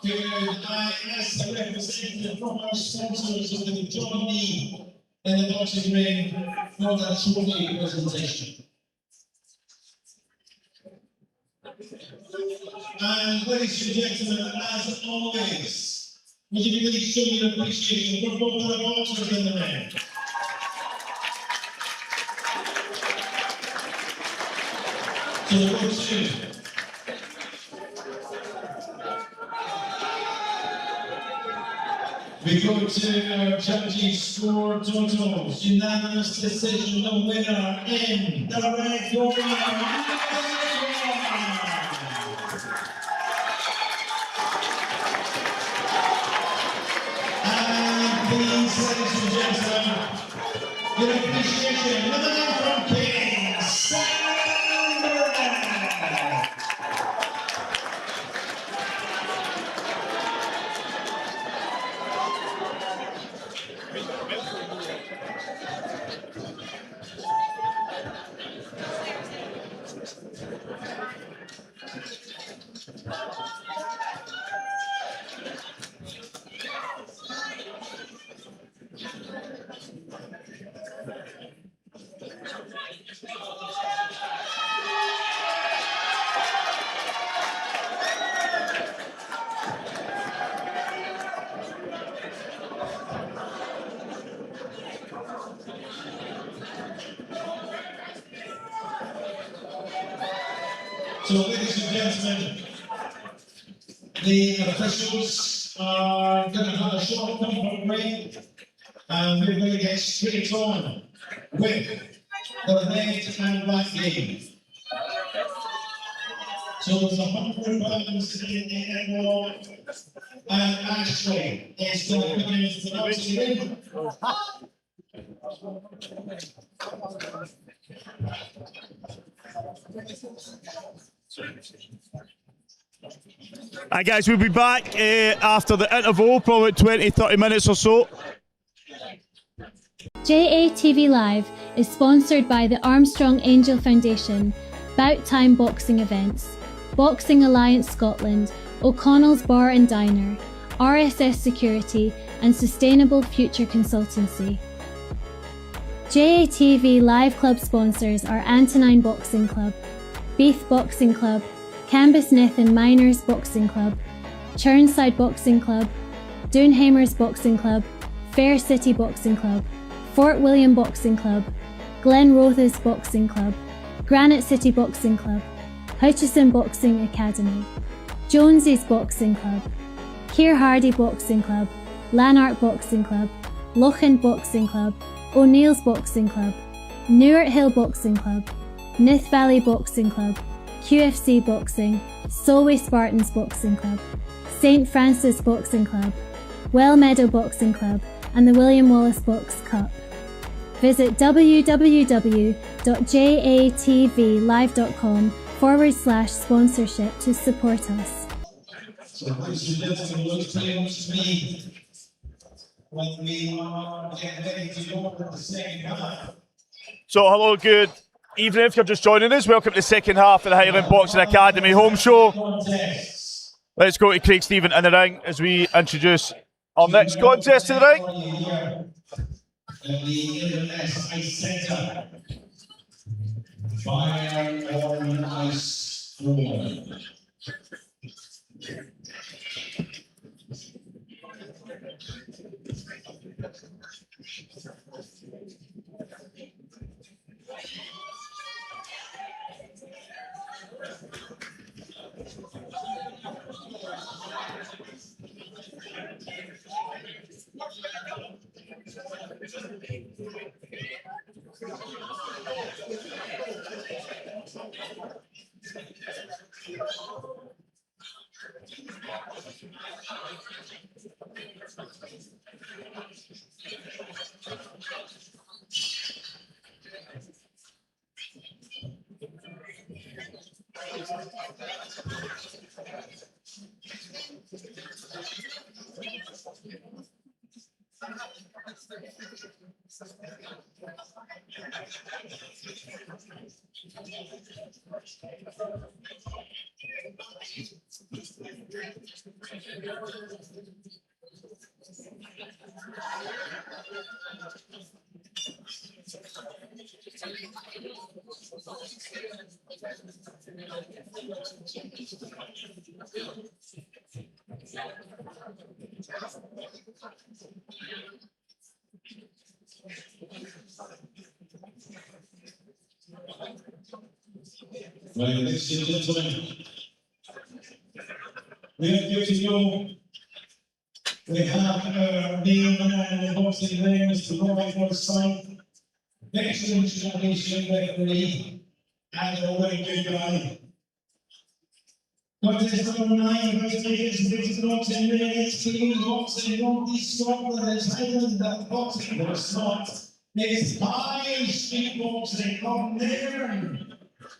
Could I ask the representative from our sponsors who will join me in the boxing ring for the trophy presentation? And ladies and gentlemen, as always, would you please show your appreciation for both our boxers in the ring? So number two. We go to our judges' score totals. Unanimous decision, the winner in the red corner. And please, ladies and gentlemen, your appreciation, with a man from Kings. So, ladies and gentlemen, the officials are going to have a short comfort break, and we're going to get straight on with the red and black game. So there's 100 pounds in the envelope, and Ashley is going to come into the boxing ring. Hi guys, we'll be back after the interval, probably 20-30 minutes or so. JATV Live is sponsored by the Armstrong Angel Foundation, Bout Time Boxing Events, Boxing Alliance Scotland, O'Connell's Bar and Diner, RSS Security and Sustainable Future Consultancy. JATV Live Club sponsors are Antonine Boxing Club, Beath Boxing Club, Cambusneth and Miners Boxing Club, Churnside Boxing Club, Doonhamers Boxing Club, Fair City Boxing Club, Fort William Boxing Club, Glen Rothes Boxing Club, Granite City Boxing Club, Hutchison Boxing Academy, Jonesy's Boxing Club, Keir Hardy Boxing Club, Lanark Boxing Club, Lochan Boxing Club, O'Neill's Boxing Club, Newark Hill Boxing Club, Nith Valley Boxing Club, QFC Boxing, Solway Spartans Boxing Club, St Francis Boxing Club, Well Meadow Boxing Club and the William Wallace Box Cup. Visit www.jatvlive.com/sponsorship to support us. So, ladies and gentlemen, those players to me when we are getting ready to go for the second half. So hello, good evening if you're just joining us. Welcome to the second half of the Highland Boxing Academy home show. Let's go to Craig Stephen in the ring as we introduce our next contest to the ring. In the Inverness Ice Centre. Fire on ice floor. Right, ladies and gentlemen, we have you to know we have our main man in the boxing ring, Mr. Roy Forsyth, excellent tradition referee, and a very good guy. Contest number 9, first against British boxing ring, it's clean boxing, Northeast Scotland, it's Highland, that boxing, but it's not. It's high street boxing from there.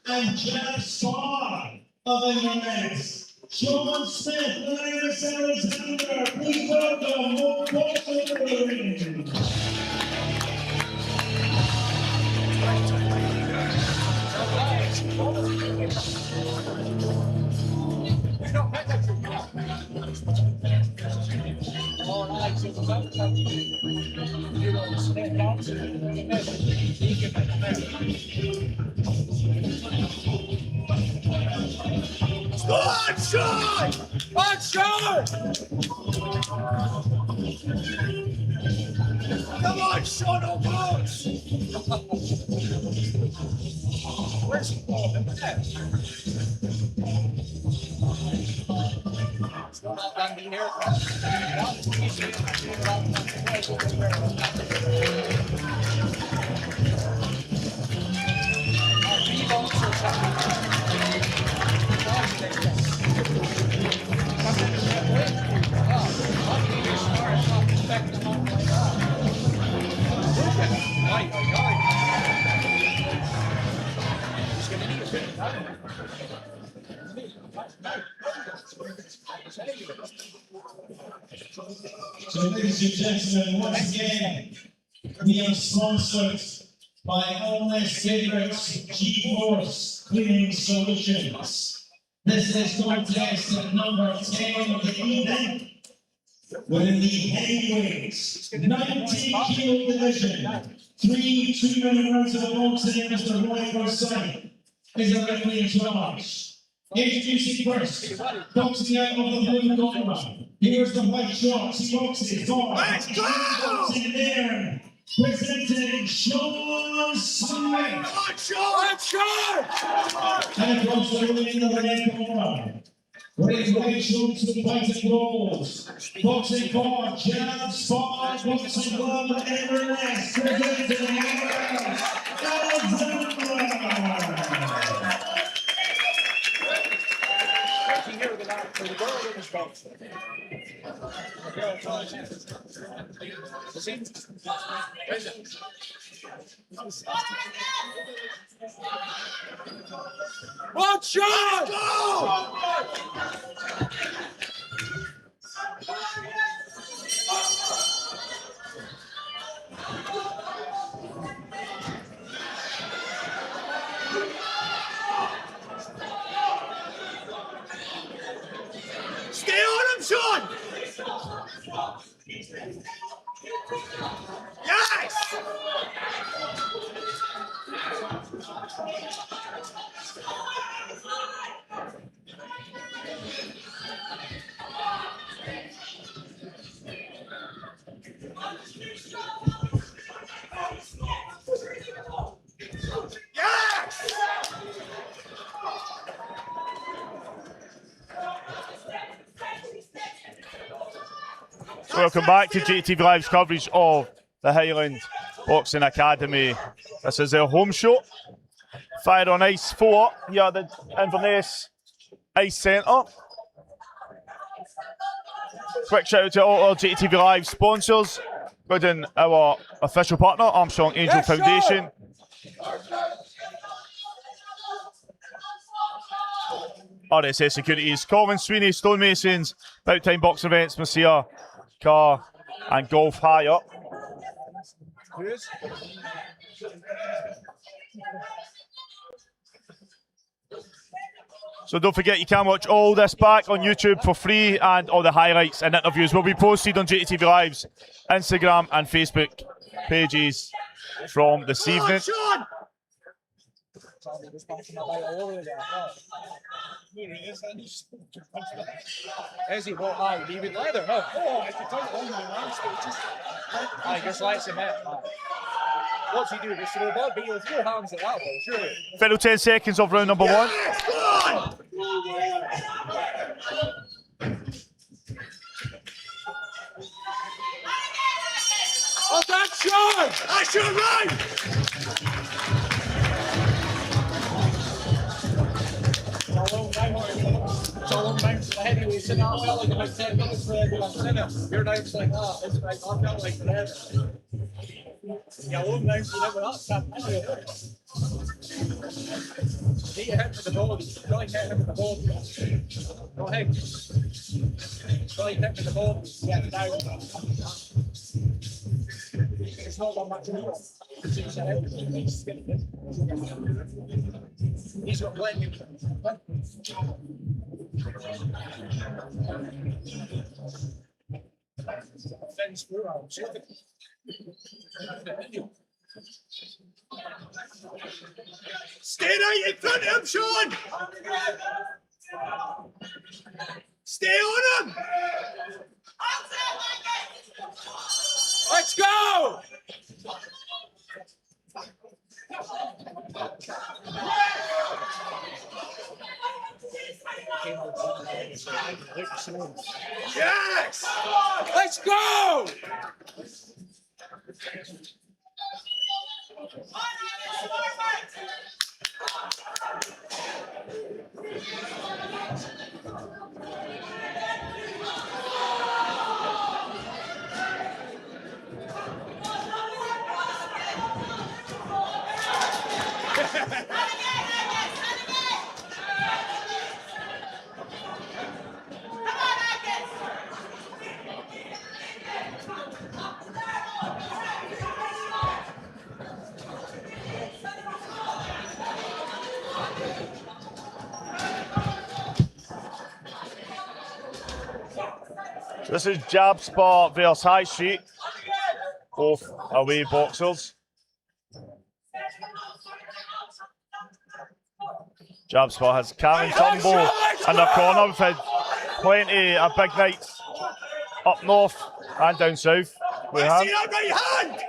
And just far of the events. Sean Smith, Lewis Alexander, please welcome more boxing to the ring. On, Sean! On, Sean! Come on, Sean, on box! Where's the ball? In the net. Still not done being here. So, ladies and gentlemen, once again, we are sponsored by Illness Favorites G-Force Cleaning Solutions. This is contest at number 10 of the evening. Within the heavyweight 19 kilo division, 3 2-minute rounds of boxing, Mr. Roy Forsyth is a referee in charge. Introducing first, boxing out of the blue corner. Here's the white shorts, he boxes for. Let's go! Boxing there, presenting Sean Smith. On, Sean! And across the ring of the red corner. With his white shorts with white and gold. Boxing for Jam Spot, Boxing Club, Everest, presenting Alexander. One shot! Go! Stay on him, Sean! Yes! Welcome back to JATV Live's coverage of the Highland Boxing Academy. This is their home show. Fire on Ice 4 here at the Inverness Ice Centre. Quick shout out to all our JATV Live sponsors, including our official partner, Armstrong Angel Foundation. RSS Securities, Kelvin, Sweeney, Stonemasons, About Time Box Events, Messiah, Car, and Golf High Up. So don't forget, you can watch all this back on YouTube for free, and all the highlights and interviews will be posted on JATV Live's Instagram and Facebook pages from this evening. Is he? Well, aye, leaving leather. No. Oh, I can tell you on the lines, but it's just. Aye, just lets him in. What's he do? Just throw a ball, but he'll throw hands at that ball, surely. Final 10 seconds of round number one. Oh, that's Sean! That's your right! It's a long time for the heavyweight, sitting out well like about 10 minutes for everyone. You're now just like, ah, it's like, I felt like forever. Yeah, long time for never that stuff. Need to hit with the ball. Really can't hit with the ball. Go ahead. Really hit with the ball. Yeah, down. It's not that much more. He's got plenty. Fence through our Stay right in front of him, Sean! Stay on him! Let's go! Yes! Let's go! This is Jab Sport versus High Street, both away boxers. Jab Sport has Karen Turnbull in the corner. We've had plenty of big nights up north and down south. We have. See that right hand!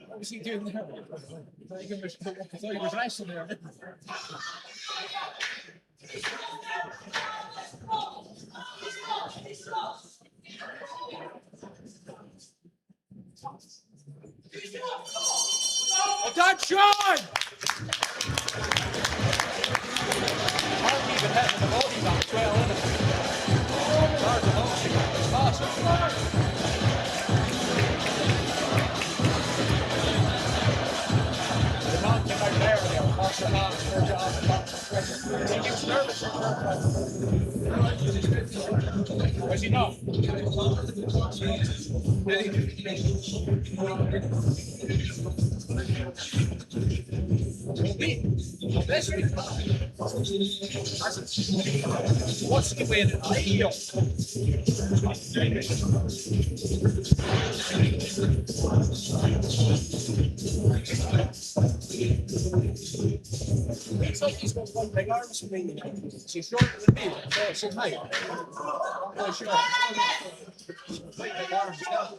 What was he doing there? I thought he was wrestling there. Well done, Sean! Hardly even hitting the body back 12 in it. Hard to launch it. It's fast. The man came out there and he'll pass the hands for John. He gets nervous. Was he not? This week, what's the way that I feel? It's like he's got one big arms for me. She's shorter than me, so it's in height. I'm not sure. Quite big arms now.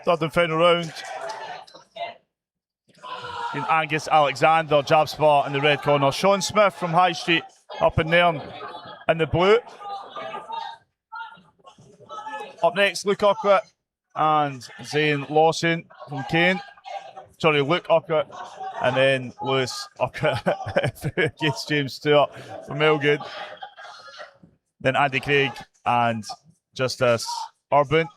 Third and final round. in Angus Alexander, jab spot in the red corner. Sean Smith from High Street up in there in the blue. Up next, Luke Urquhart and Zane Lawson from Kane. Sorry, Luke Urquhart and then Lewis Urquhart against James Stewart from Elgin. Then Andy Craig and Justice Urban.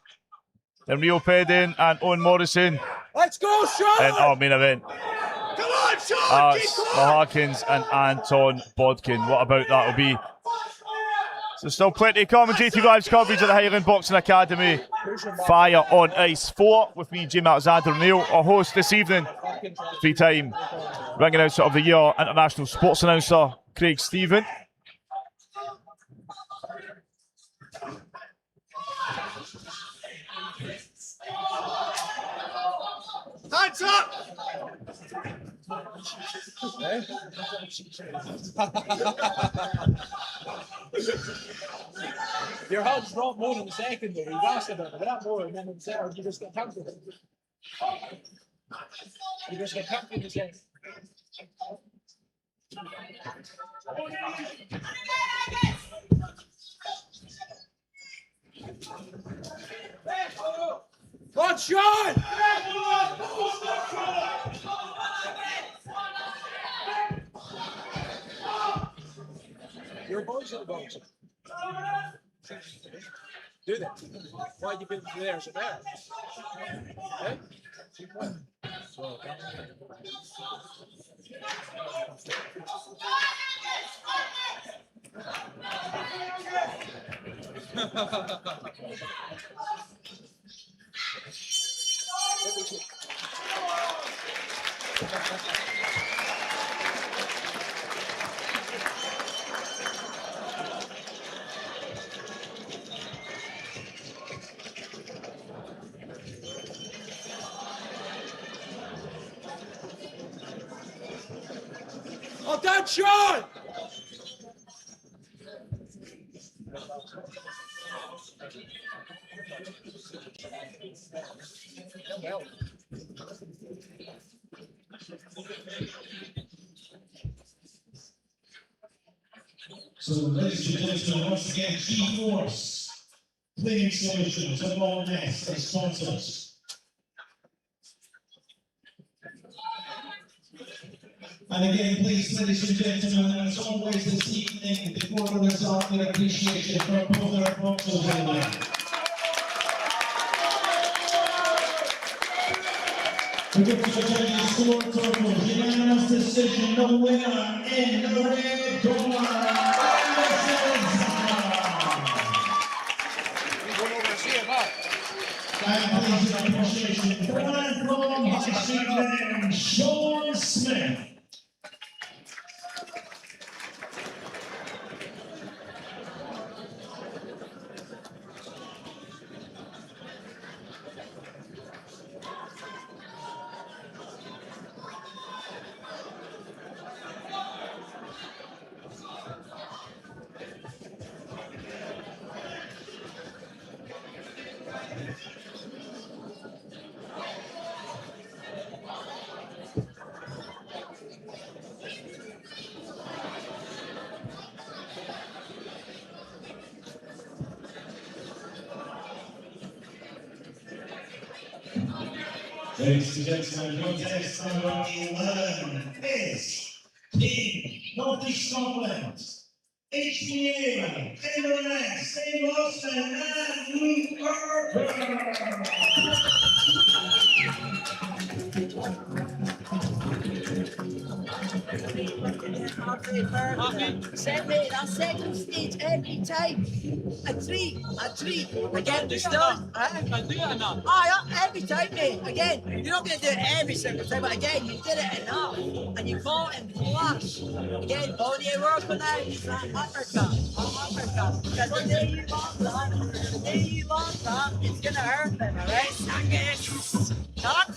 Then Rio Pedin and Owen Morrison. Let's go, Sean! And our main event. Come on, Sean! Keep going! Harkins and Anton Bodkin. What about that will be? So still plenty to come. JATV Live's coverage of the Highland Boxing Academy. Fire on Ice 4 with me, Jim Alexander O'Neill, our host this evening. 3-time ring announcer of the year, international sports announcer, Craig Stephen. Hands up! Your hands drop more in the second though. You've asked about it, but that more, and then in the third, you just get counted. You just get counted in the second. Good shot! Your boys are the boys. Do that. Why you been there so bad? Okay? Well done, Sean! Well. So, ladies and gentlemen, once again, G-Force Cleaning Solutions, and all next as sponsors. And again, please, ladies and gentlemen, as always this evening, before the result, we appreciation for both our boxers in there. We get to the score total, unanimous decision, the winner in the red corner. And please, appreciation for from Sean Smith. Ladies and gentlemen, contest number 11 is Team Northeast Scotland, HBA, Eleventh, St. Austin, and Luke Urquhart. Send me that second stage every time. A treat. Again, just done. I do it enough. Every time, mate. Again, you're not going to do it every single time, but again, you did it enough. And you fought in flash. Again, all you work on now is that uppercut. Because the day you lost that, it's going to hurt them, alright? Sangus! Cut!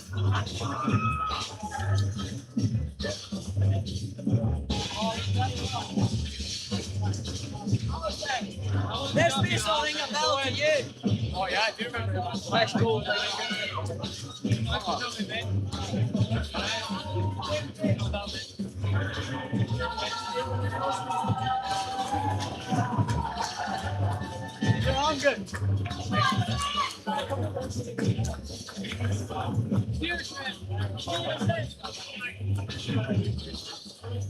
This piece will ring a bell to you. Oh yeah, I do remember that. Let's go.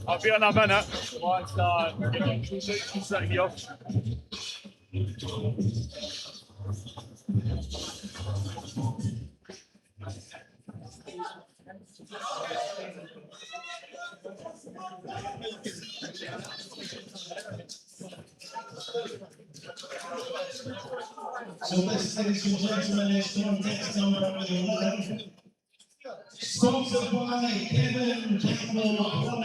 I'll be in a minute. Once get on 2 seconds sitting here. So this, ladies and gentlemen, is contest number 11. Sponsored by Kevin Campbell.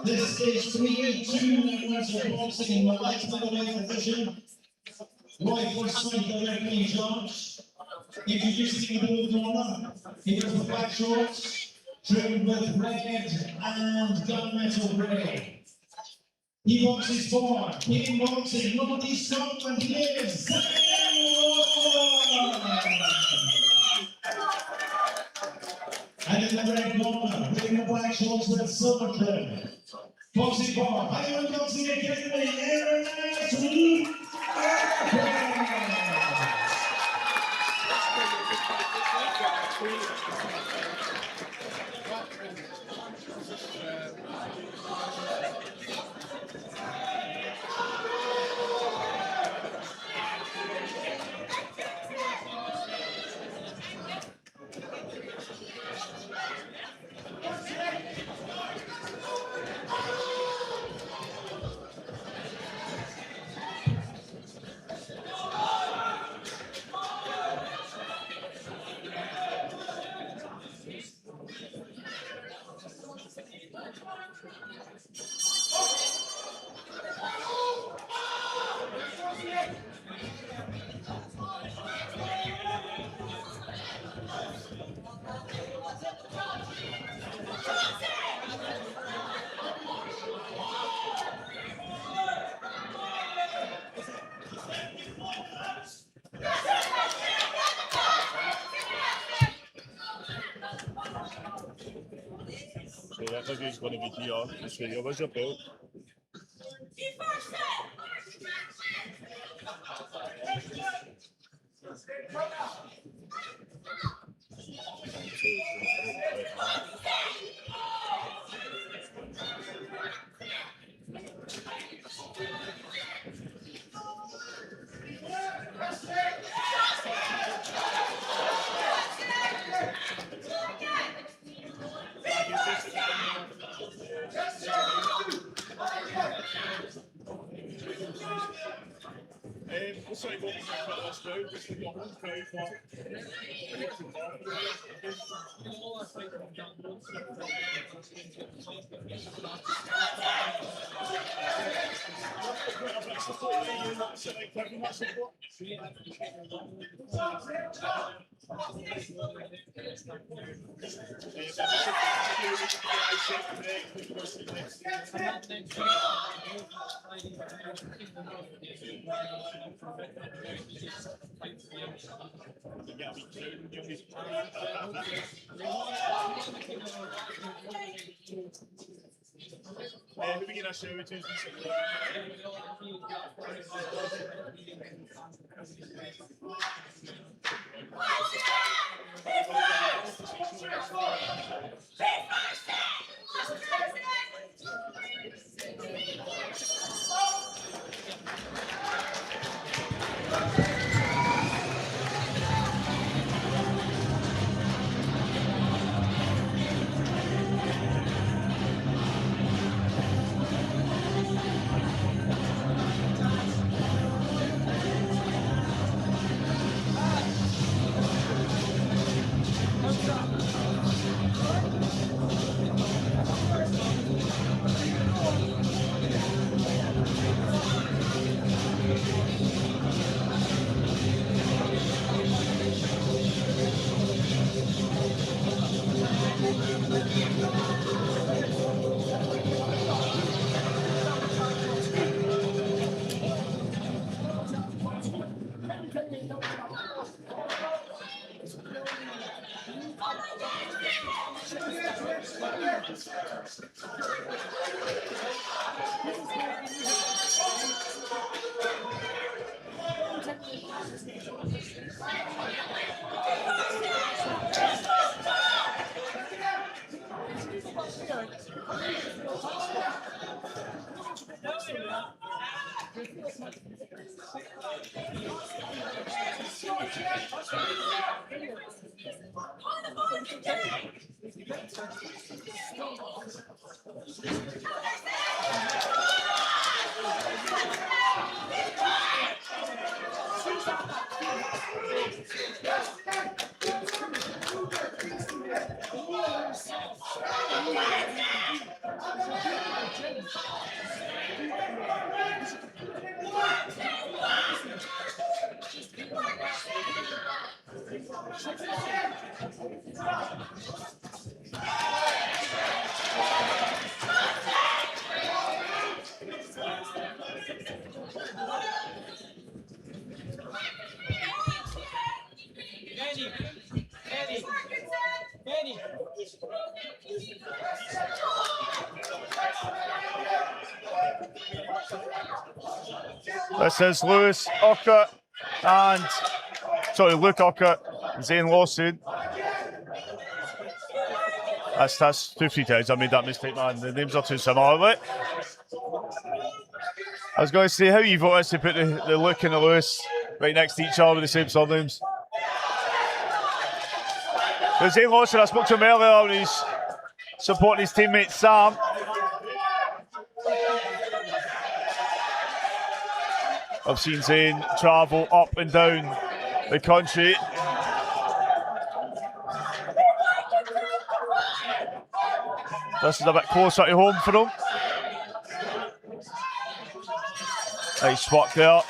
This is 3-2 members of boxing in the light middleweight division. Roy Forsyth, the referee judge. Introducing the blue corner, he has the black shorts, trimmed with red and gunmetal grey. He boxes for kickboxing, Northeast Scotland, he is and in the red corner, wearing the black shorts with silver trim. Boxing for Highland Boxing Academy, Eleventh. So that maybe is going to be here. This video was your belt. Sorry, what was that for us now? Just the one crowd for. Who begin our show with Tuesday? This is Lewis Urquhart and Luke Urquhart and Zane Lawson. That's 2-3 times I made that mistake, man. The names are too similar. Look. I was going to say, how you vote is to put the Luke and the Lewis right next to each other with the same surnames. But Zane Lawson, I spoke to him earlier when he's supporting his teammate Sam. I've seen Zane travel up and down the country. This is a bit closer to home for him. Nice work there.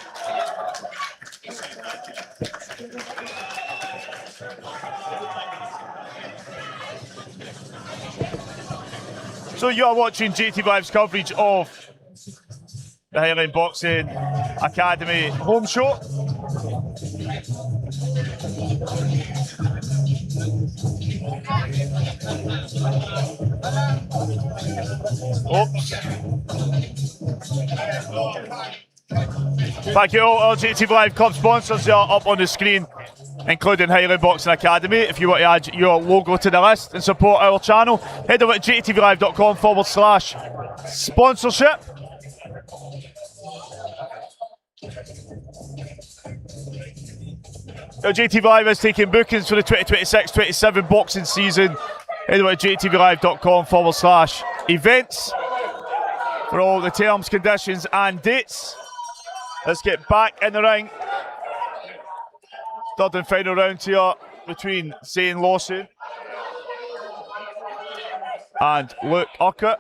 So you are watching JATV Live's coverage of the Highland Boxing Academy home show. Oops. Thank you all our JATV Live club sponsors are up on the screen, including Highland Boxing Academy. If you want to add your logo to the list and support our channel, head over to jatvlive.com/sponsorship. Now, JATV Live is taking bookings for the 2026-27 boxing season. Head over to jatvlive.com/events for all the terms, conditions and dates. Let's get back in the ring. Third and final round here between Zane Lawson and Luke Urquhart.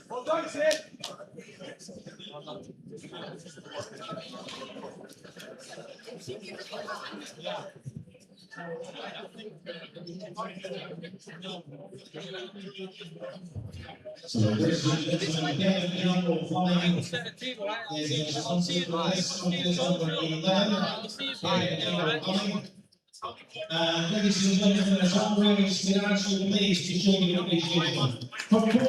Well done, Sid. So this is again the number 5 is in responsive for this number 11. And ladies and gentlemen, as always, we are actually pleased to show you appreciation for both your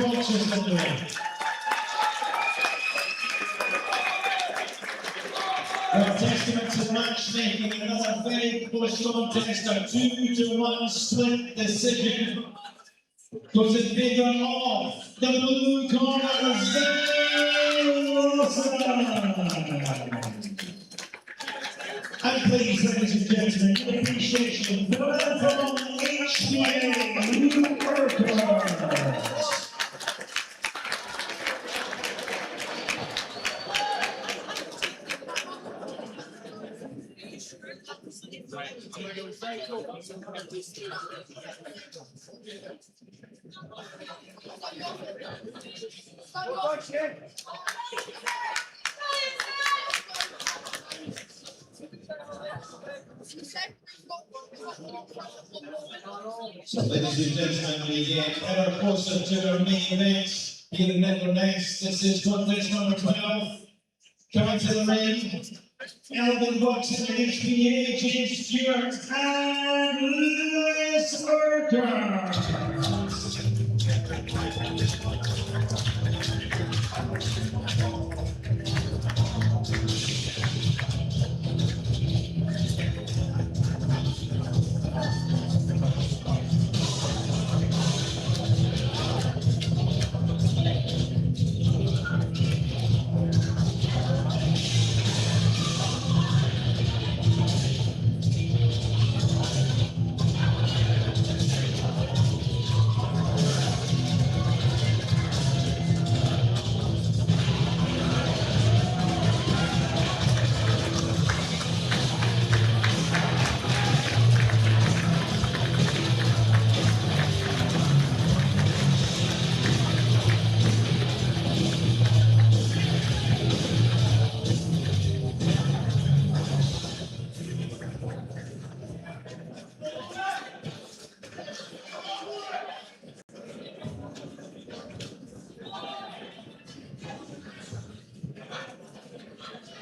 boxers on the way. A testament to matchmaking, another very close contest, a 2-1 split decision. Goes in favour of the blue corner, and please, ladies and gentlemen, your appreciation for from HBA New Workers. So, ladies and gentlemen, we get ever closer to our main event here in Inverness. This is contest number 12. Coming to the ring, Eleventh boxing HBA, James Stewart and Lewis Worker.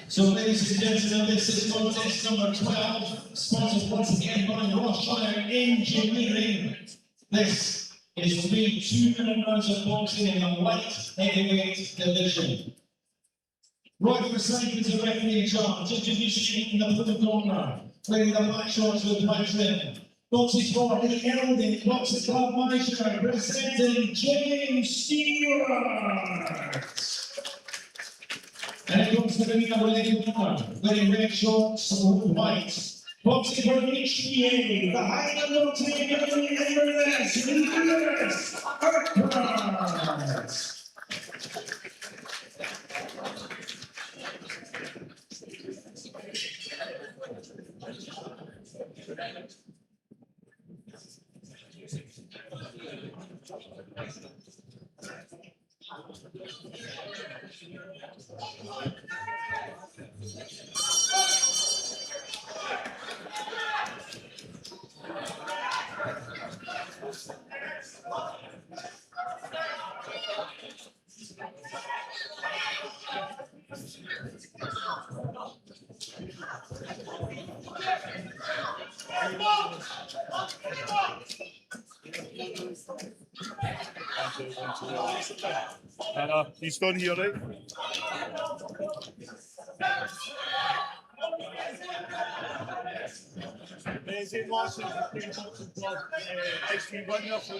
So, ladies and gentlemen, this is contest number 12, sponsored once again by Rothschild Engineering. This is 3 2-minute rounds of boxing in the light heavyweight division. Right beside is the referee in charge, introducing in the blue corner, playing the black shorts with black trim. Boxing for the Highland Boxing Club Manager, presenting James Stewart. And it comes to the winner with wearing red shorts and white. Boxing for HBA, the Highland Rotating Inverness, Lewis Worker. He's done here, right? Zane Larson, XP winner for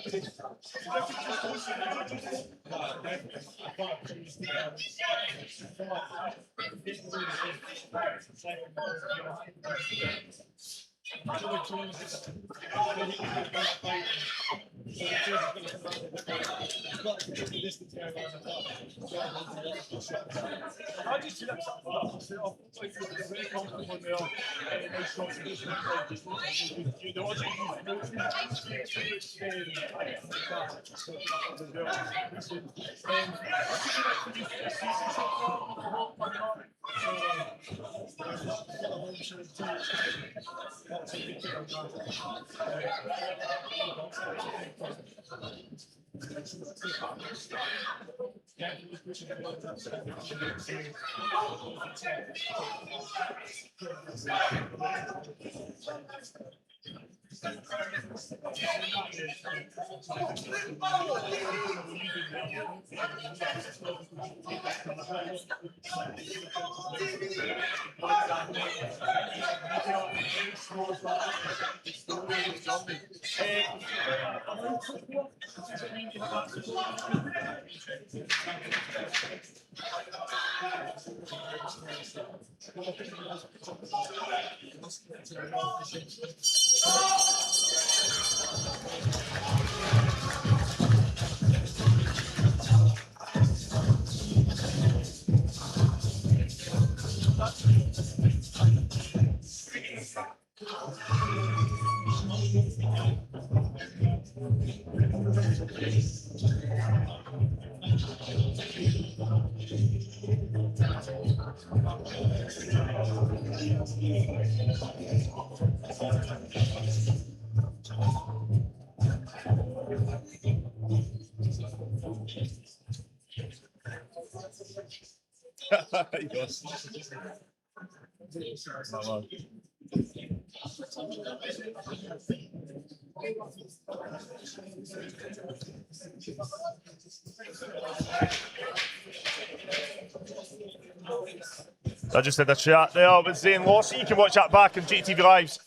I just did a chat there with Zane Lawson. You can watch that back on JTV Live's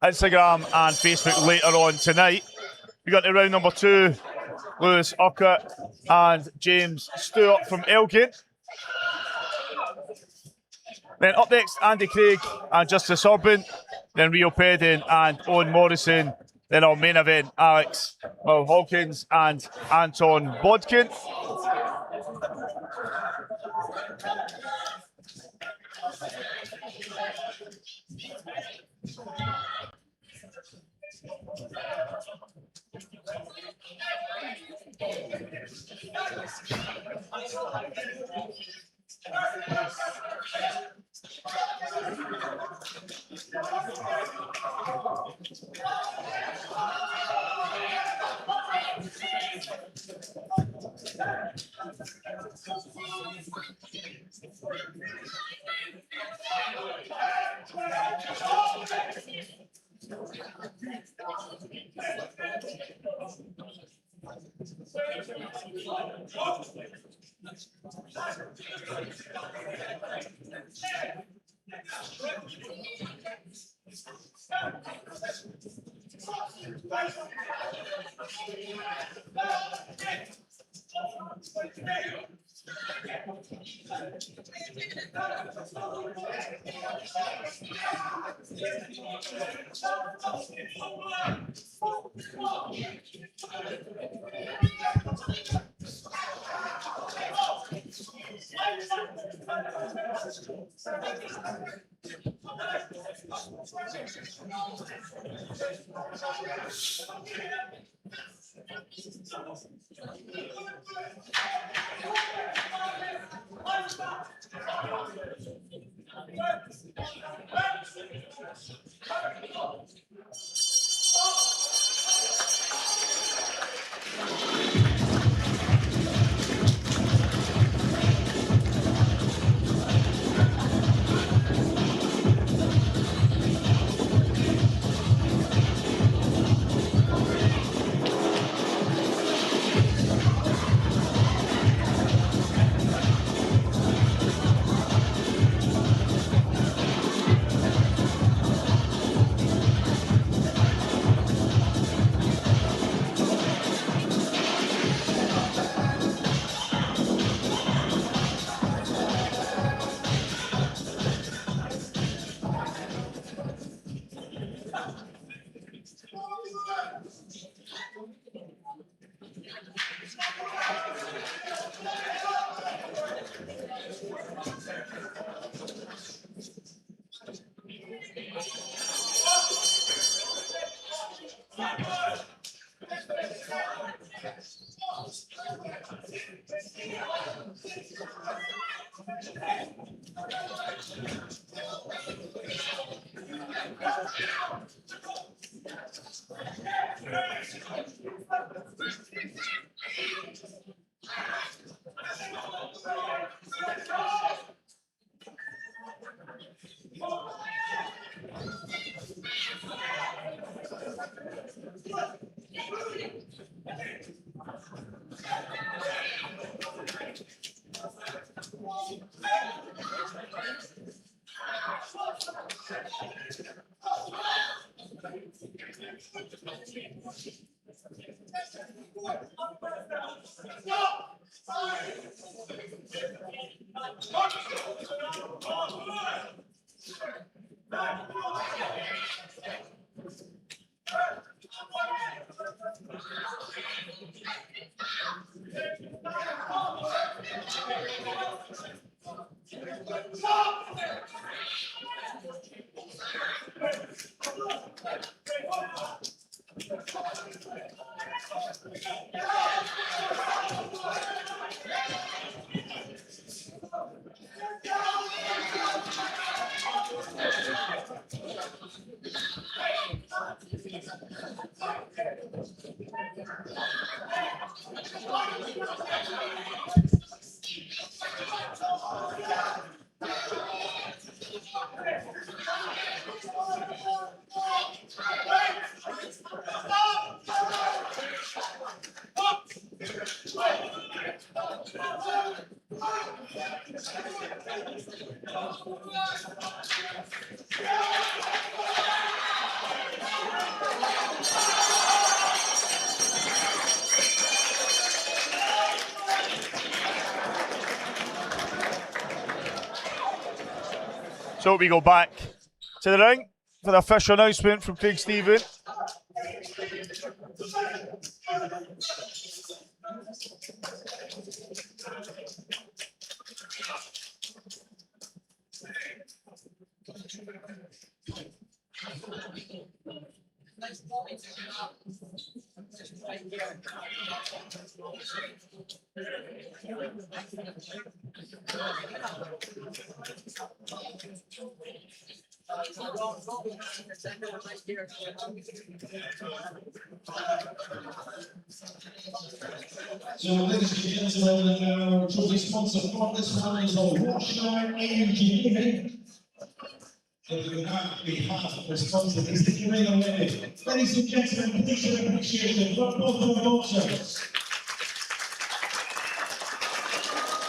Instagram and Facebook later on tonight. We got to round number 2, Lewis Urquhart and James Stewart from Elgin. Then up next, Andy Craig and Justice Urban. Then Rio Pedden and Owen Morrison. Then our main event, Alex Hawkins and Anton Bodkin. So we go back to the ring for the official announcement from Craig Stephen. So, ladies and gentlemen, our trophy sponsor for this one is Armstrong Engineering. So, on behalf of the sponsor, is the ring away. Ladies and gentlemen, please show appreciation for both our boxers.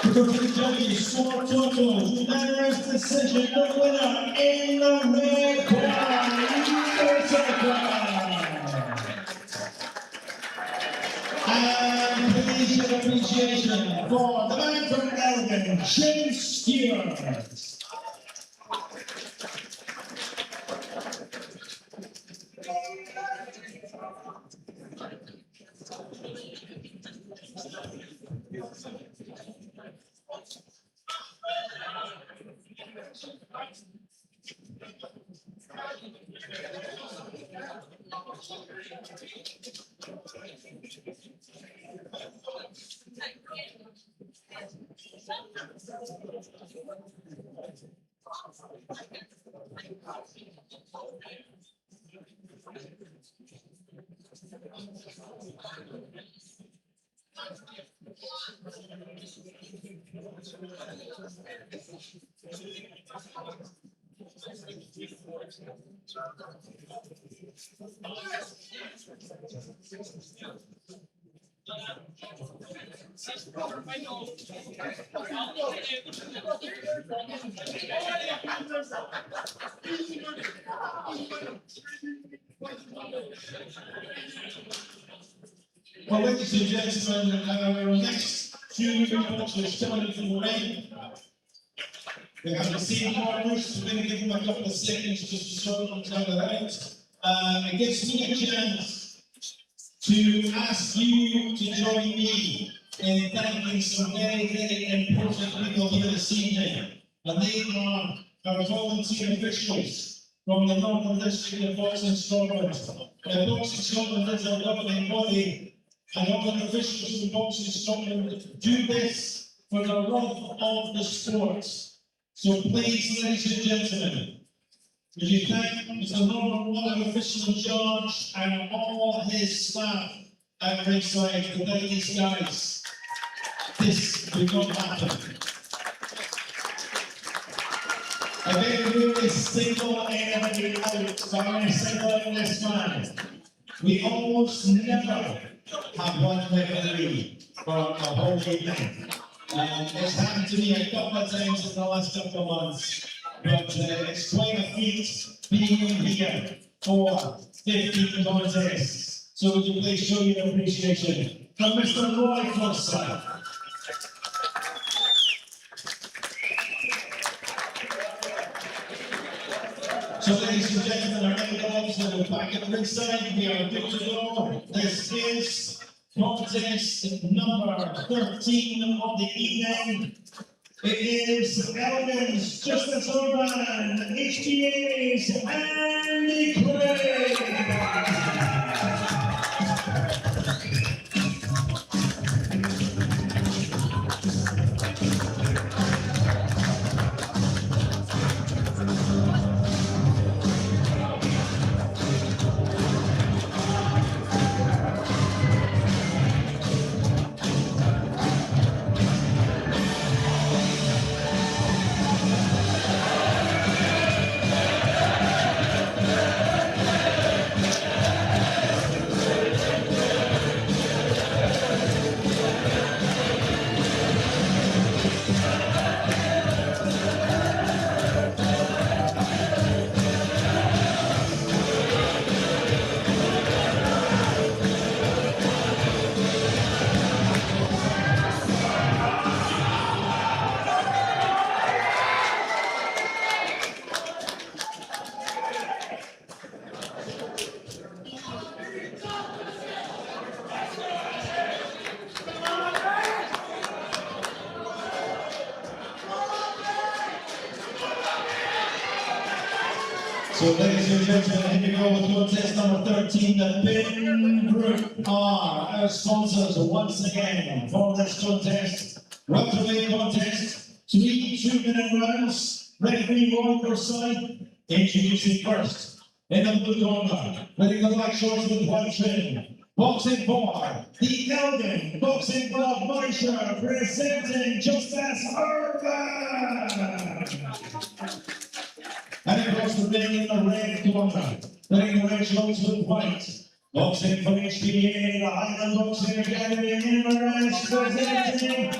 Because the judges score total, unanimous decision, the winner in the red corner, and please show appreciation for the man from Eleventh, James Stewart. Well, ladies and gentlemen, our next two boxers coming from the ring. They have the same partners, so we're going to give them a couple of seconds just to sort them out. it gives me a chance to ask you to join me in thanking some very, very important people here this evening. And they are our volunteer officials from the Northern District of Boxing Scotland. Boxing Scotland is a governing body, and all the officials from Boxing Scotland do this for the love of the sport. So please, ladies and gentlemen, would you thank Mr. Norman Waller, official in charge, and all his staff at ringside. Without these guys, this would not happen. I think we really single anybody out, so I'm going to single out this man. We almost never have one referee for a whole evening. It's happened to me a couple of times in the last couple of months, but it's quite a feat being in here for 15 contests. So would you please show your appreciation from Mr. Roy Forsyth. So ladies and gentlemen, our main dogs that are back at the ringside, we are good to go. This is contest number 13 of the evening. It is Eleventh, Justice Urban, HTA's Andy Craig. So ladies and gentlemen, here we go with contest number 13, the Bin Group are our sponsors once again for this contest. Welterweight contest, 3 2-minute rounds, referee Roy Forsyth, introducing first. In the blue corner, wearing the black shorts with white trim, boxing for the KELVIN Boxing Club Marsha, presenting Justice Urban. And across the ring in the red corner, wearing the red shorts with white, boxing for HBA, the Highland Boxing Academy in the red, presenting Andy Craig.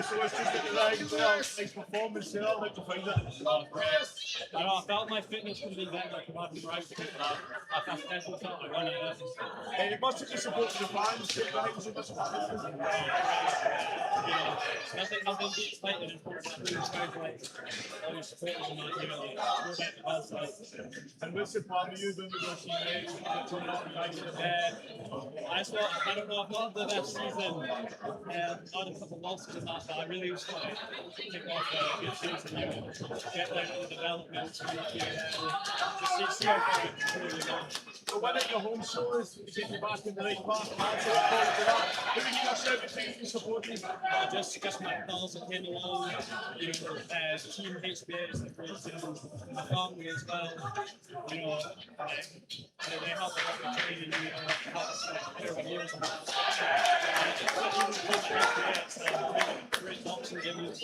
so it's just at the right nice performance there. I'd like to find it. I know, I felt my fitness could have been better like about the right because I definitely felt like running it. You must have just supported the fans. Nothing beats fighting in Portland. All your supporters and that, you know, and what's the plan with you doing the I don't know, I've not had the best season. I had a couple of losses in that, but I really was trying to kick off a good season, you know, get down to the development, just see how far I can really go. So when at your home shows, you take you back in the right path, who do you shout between you supporting? Just my pals that came along, you know, Team HBA is the great team, my family as well, you know, they help a lot with training, you know, help us clear our meals and that. Great boxing gyms.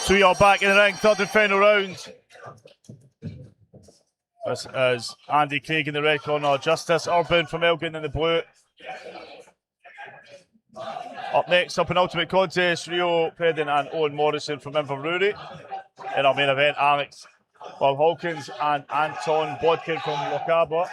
So we are back in the ring, third and final round. This is Andy Craig in the red corner, Justice Urban from Elgin in the blue. Up next, up in Ultimate Contest, Rio Pedden and Owen Morrison from Inverurie. In our main event, Alex Bob Hawkins and Anton Bodkin from Lochaber.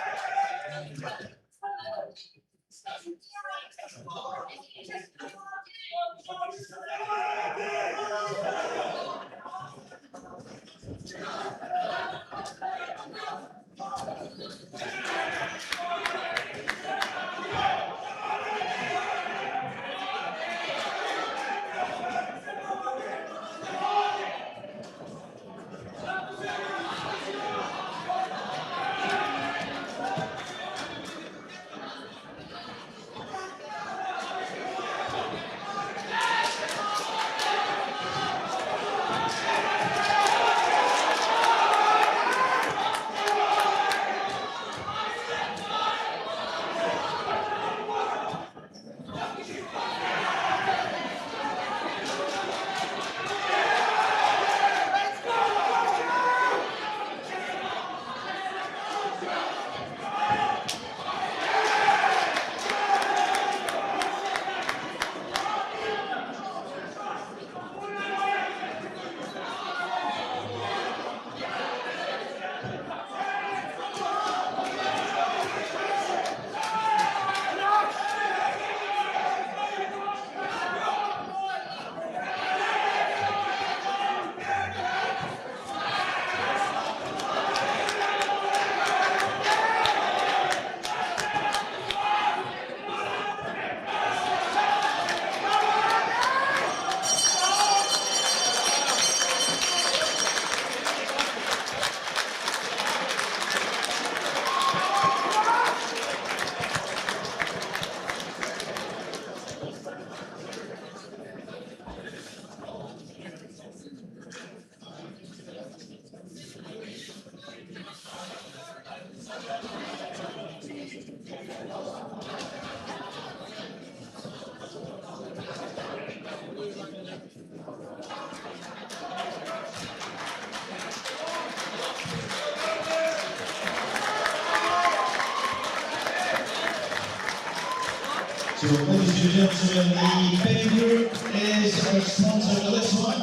So, ladies and gentlemen, the betting group is our sponsor for this one.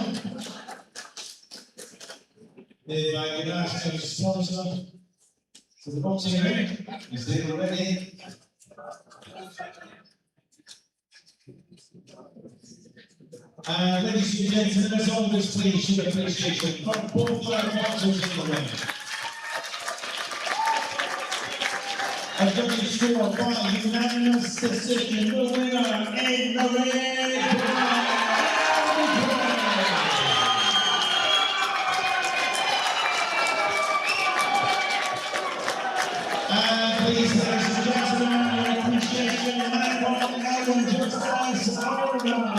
They've been asked to sponsor for the boxing ring. Is they ready? Ladies and gentlemen, as always, please show appreciation for both our boxers in the ring. A judging score by unanimous decision, the winner in the red corner. Please, ladies and gentlemen, your appreciation, man on Highland, Justice Armstrong.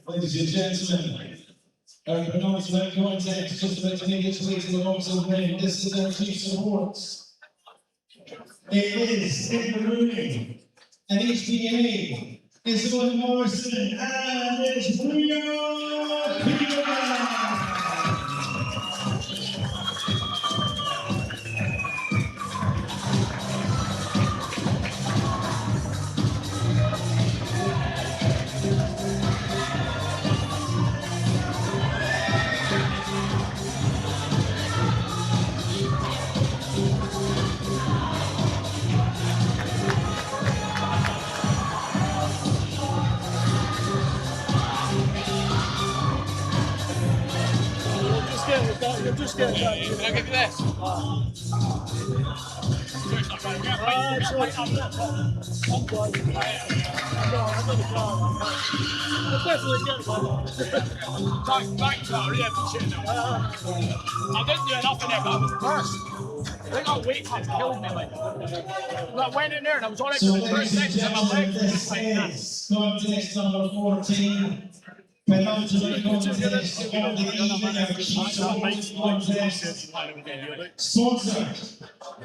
Ladies and gentlemen, our penultimate contest is just about to make its way to the boxing ring. This is our chief awards. It is in the room, and HBA is Owen Morrison, and it's Rio Pedden. just get it done. Can I give you this? Thanks, I really appreciate it. I didn't do enough in it, but I was first. I think our weight cut killed me. Like, I went in there and I was already So, in the first ladies and section and my gentlemen, legs were this just like that. is contest number 14. Penultimate contest of the evening, our chief contest, sponsored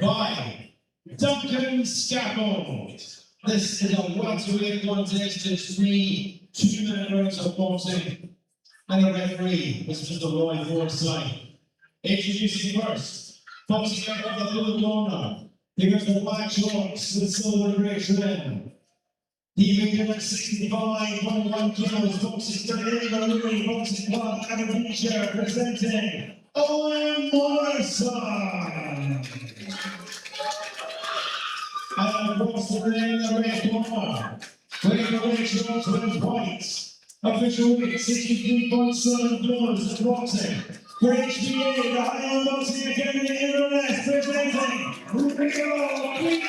by Duncan Scaffold. This is a welterweight contest. There's 3 2-minute rounds of boxing, and the referee is Mr. Roy Forsyth. Introducing first, boxing out of the blue corner. Here's the black shorts with silver grey trim. He weighed 65.1 kilos, boxing 38 Louis Boxing Club, Aberdeenshire, presenting Owen Morrison. And across the ring, the red corner, weighing the red shorts with his points. Official weight 63.7 kilos in boxing. For HBA, the Highland Boxing Academy Inverness, presenting Rio Queen.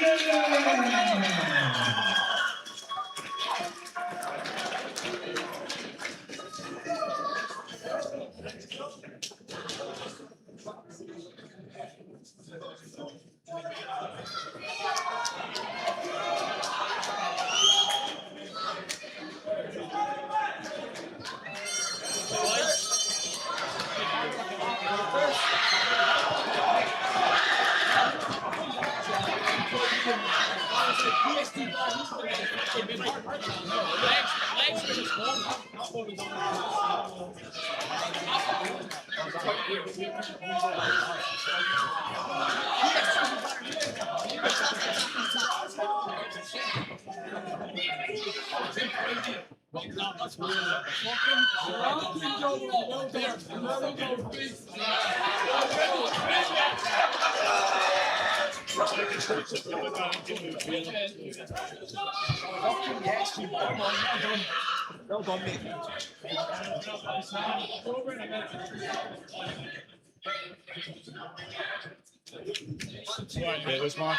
Well done, mate. It was Mark.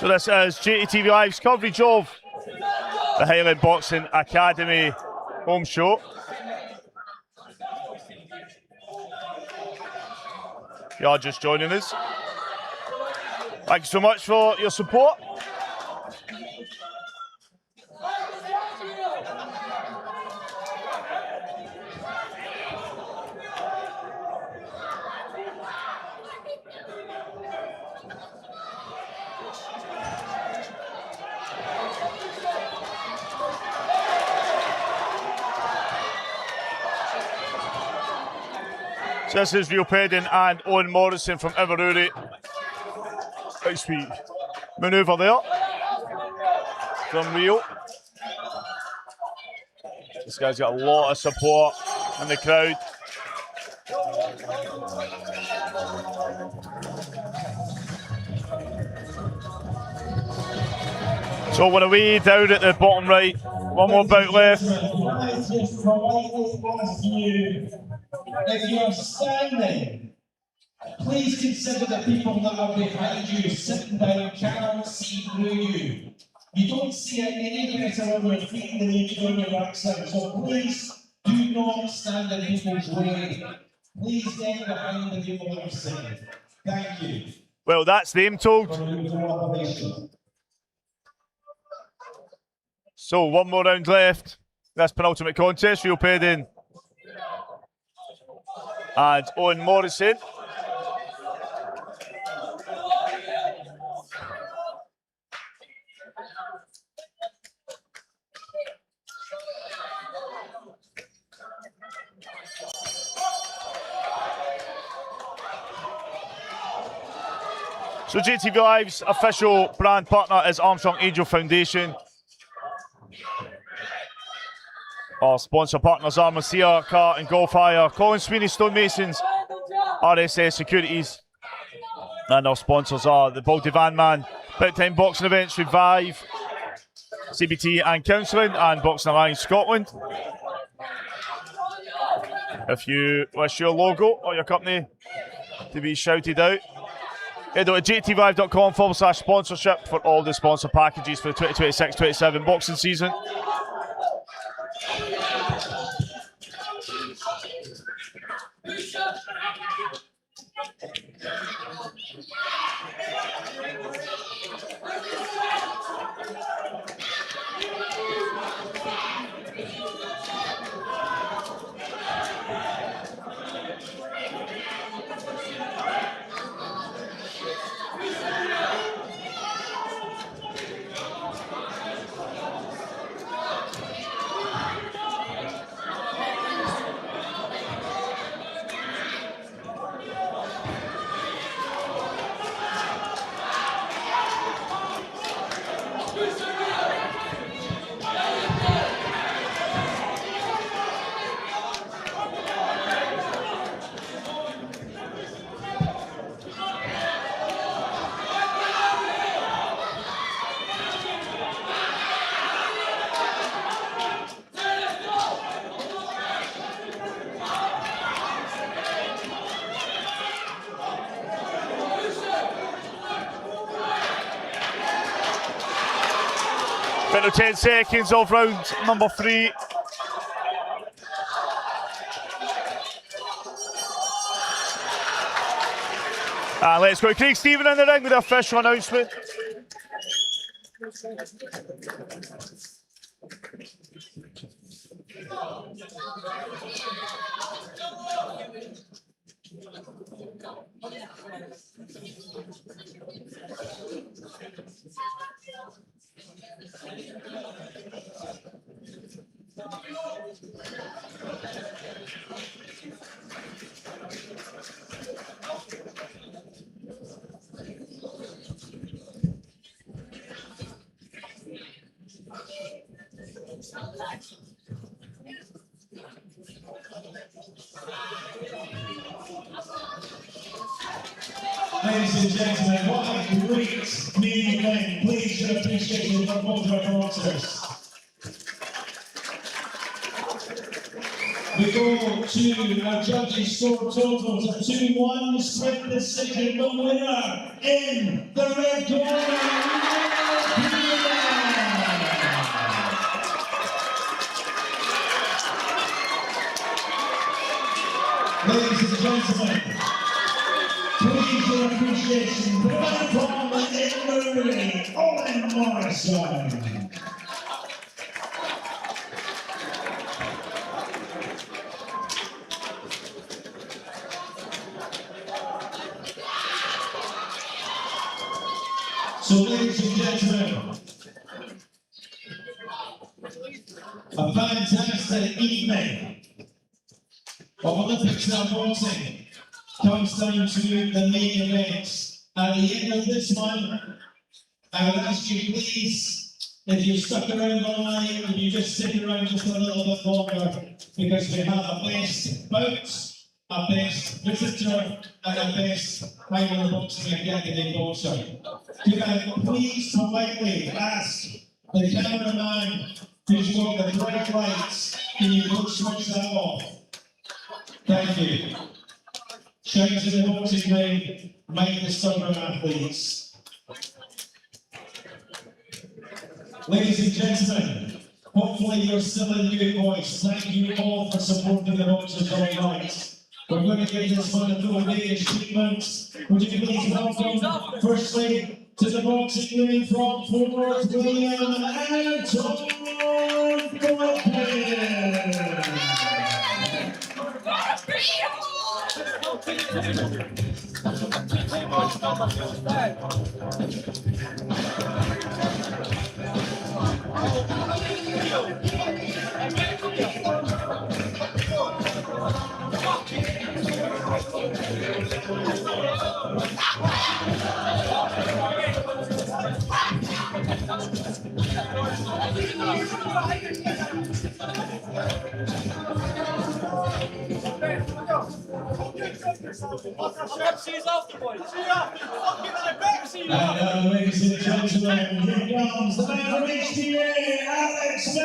So this is JATV Live's coverage of the Highland Boxing Academy home show. If you are just joining us, thank you so much for your support. So this is Rio Pedden and Owen Morrison from Inverurie. Nice wee manoeuvre there from Rio. This guy's got a lot of support in the crowd. So we're away down at the bottom right. One more bout left. If you are standing, please consider the people that are behind you sitting down cannot see through you. You don't see it any better on your feet than you do on your backside. So please do not stand in people's way. Please get behind the people that are sitting. Thank you. Well, that's them told. So one more round left. That's penultimate contest. Rio Pedden and Owen Morrison. So JATV Live's official brand partner is Armstrong Angel Foundation. Our sponsor partners are Marcia Car and Golf Hire, Colin Sweeney Stonemasons, RSS Securities, and our sponsors are the Baldy Van Man, Big Time Boxing Events, Revive, CBT and Counselling, and Boxing Alliance Scotland. If you wish your logo or your company to be shouted out, head over to jtvlive.com/sponsorship for all the sponsor packages for the 2026-27 boxing season. Final 10 seconds of round number 3. And let's go. Craig Stephen in the ring with the official announcement. Ladies and gentlemen, what a great main event. Please show appreciation for both our boxers. We go to our judges' score totals of 2-1 split decision. The winner in the red corner. Ladies and gentlemen, please your appreciation for the performance in the ring, Owen Morrison. So, ladies and gentlemen, a fantastic evening of Olympic style boxing comes down to the main event. At the end of this one, I would ask you please, if you stuck around all night, if you just stick around just a little bit longer, because we have a best bout, a best visitor, and a best Highland Boxing Academy boxer. Could I please politely ask the cameraman who's got the bright lights, can you please switch that off? Thank you. Shout to the boxing ring, Mike the Stubborn athletes. Ladies and gentlemen, hopefully you're still in good voice. Thank you all for supporting the boxers all night. We're going to give this one a full day of treatment. Would you please welcome, firstly, to the boxing ring from Fourteenth, William and Tom ladies and gentlemen, here comes the man of HTA, Alex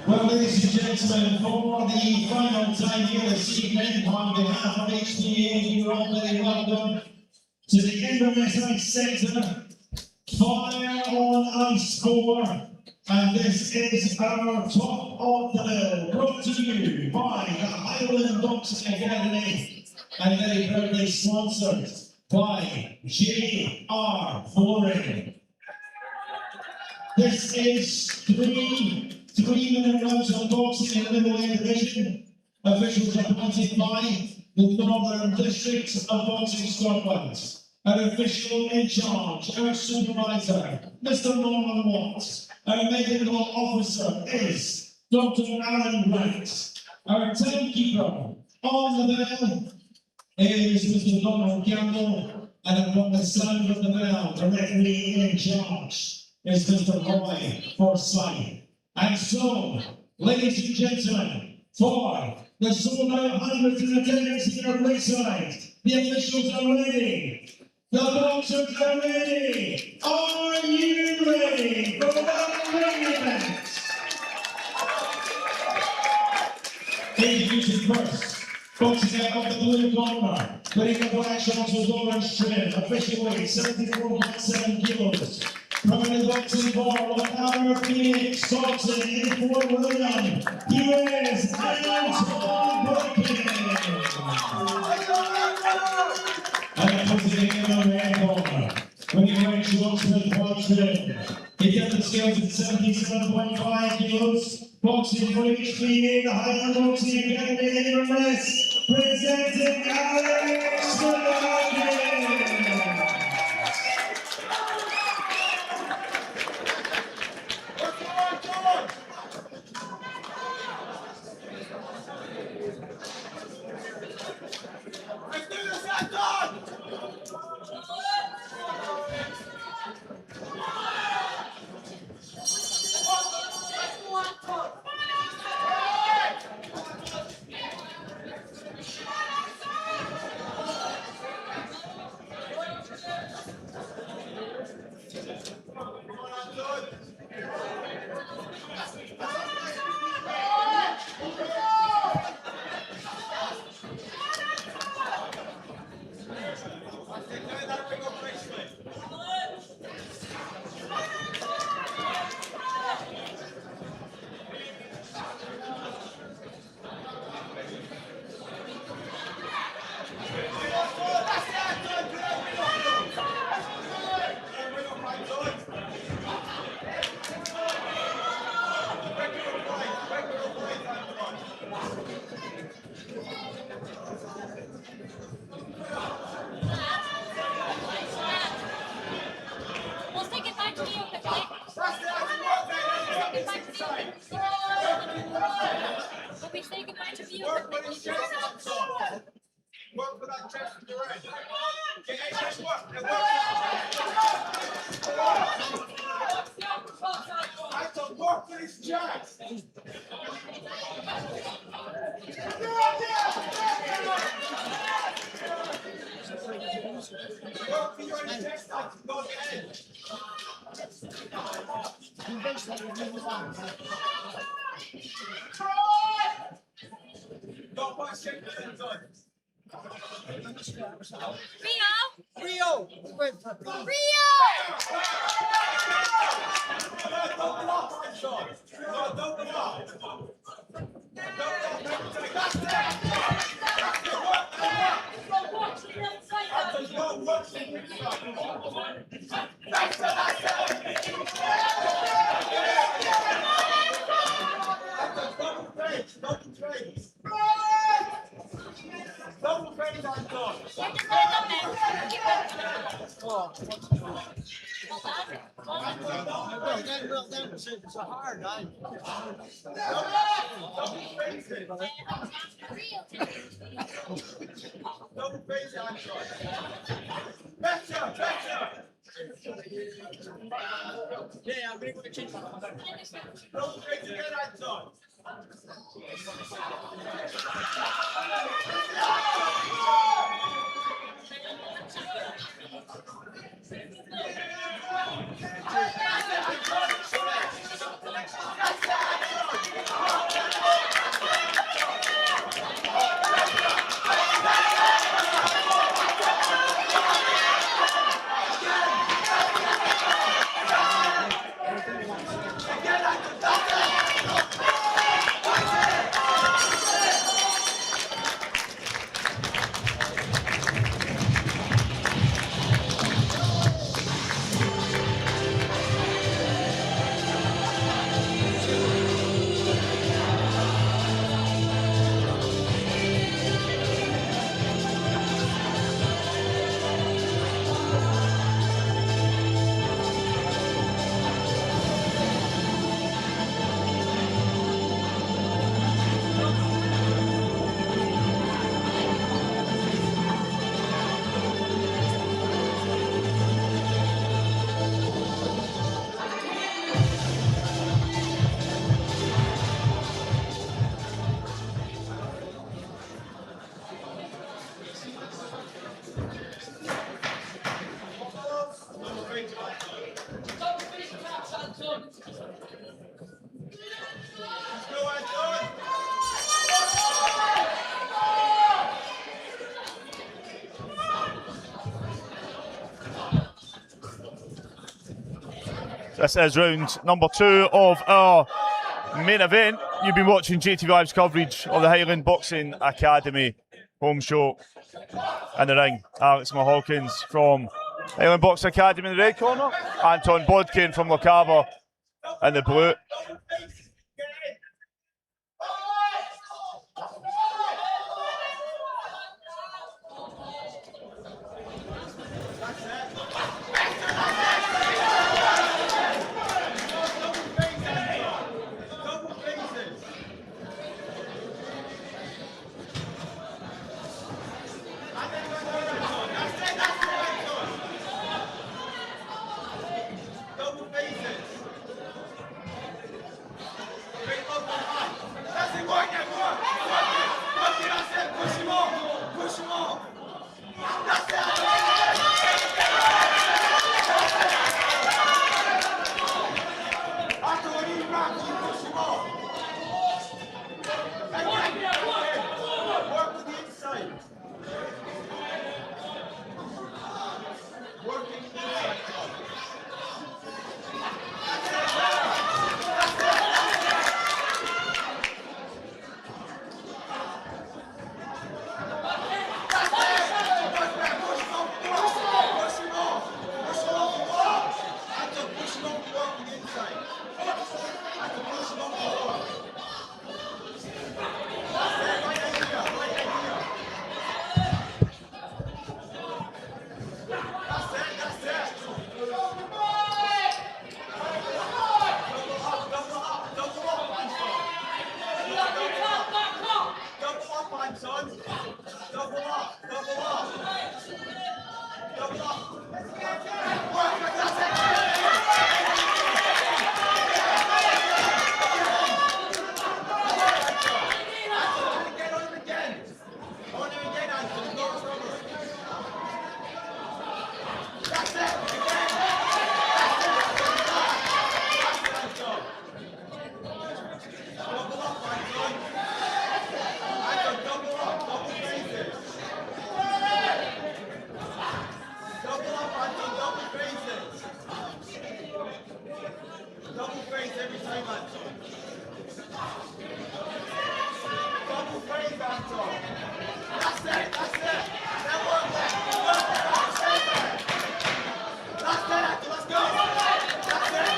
Well, ladies and gentlemen, for the final time here this evening, on behalf of HTA, you're all very welcome to the Inverness Ice Centre Fire on Ice Score, and this is our top of the bill, brought to you by the Highland Boxing Academy, and very proudly sponsored by JR Flooring. This is three-minute rounds of boxing in the middleweight division. Officials appointed by the Northern District of Boxing Scotland. Our official in charge, our supervisor, Mr. Norman Watts. Our medical officer is Dr. Alan Grant. Our timekeeper on the bell is Mr. Donald Campbell. And upon the sound of the bell, the referee in charge is Mr. Roy Forsyth. And so, ladies and gentlemen, for the sold-out hundreds in attendance here at ringside, the officials are ready. The boxers are ready. Are you ready for the ring event? Introducing first, boxing out of the blue corner, wearing the black shorts with orange trim, official weight 74.7 kilos. Coming boxing for the power of Phoenix, boxing in Fort William, he is Anton Perkins. And opposing in the red corner, winning red shorts with white trim. He kept the scales at 77.5 kilos. Boxing for HBA, the Highland Boxing Academy in Inverness, presenting Alex Perkins. we say goodbye to you? Work with his chest, Armstrong. Work with that chest to the right. Get his chest work. Armstrong, work with his chest. Work with your chest, Armstrong. Go ahead. Don't put shit in the Rio! Double praise on God. Well done. It's a hard line. Double praise on God. Better. Yeah, I'm going to change that. Double praise again, Anton. This is round number 2 of our main event. You've been watching JATV Live's coverage of the Highland Boxing Academy home show. In the ring, Alex Mahawkins from Highland Boxing Academy in the red corner, Anton Bodkin from Lochaber in the blue. Anton. Double up. Double up. Double up. Work, that's it. Again, on him again. On him again, Anton. No trouble. That's it. Again. Double up, Anton. Anton, double up. Double faces. Double up, Anton. Double faces. Double face every time, Anton. Double face, Anton. That's it. That's it. Now work there. Work there. Stay there. That's it, Anton. Let's go. That's it.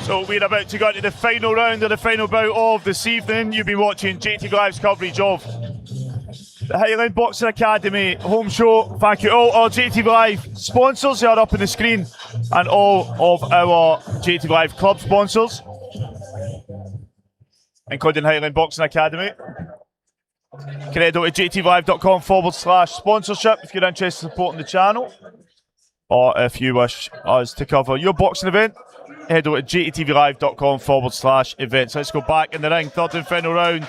So we're about to go into the final round of the final bout of this evening. You've been watching JATV Live's coverage of the Highland Boxing Academy home show. Thank you all our JATV Live sponsors who are up on the screen and all of our JATV Live club sponsors, including Highland Boxing Academy. You can head over to jtvlive.com/sponsorship if you're interested in supporting the channel, or if you wish us to cover your boxing event, head over to jtvlive.com/events. Let's go back in the ring, third and final round.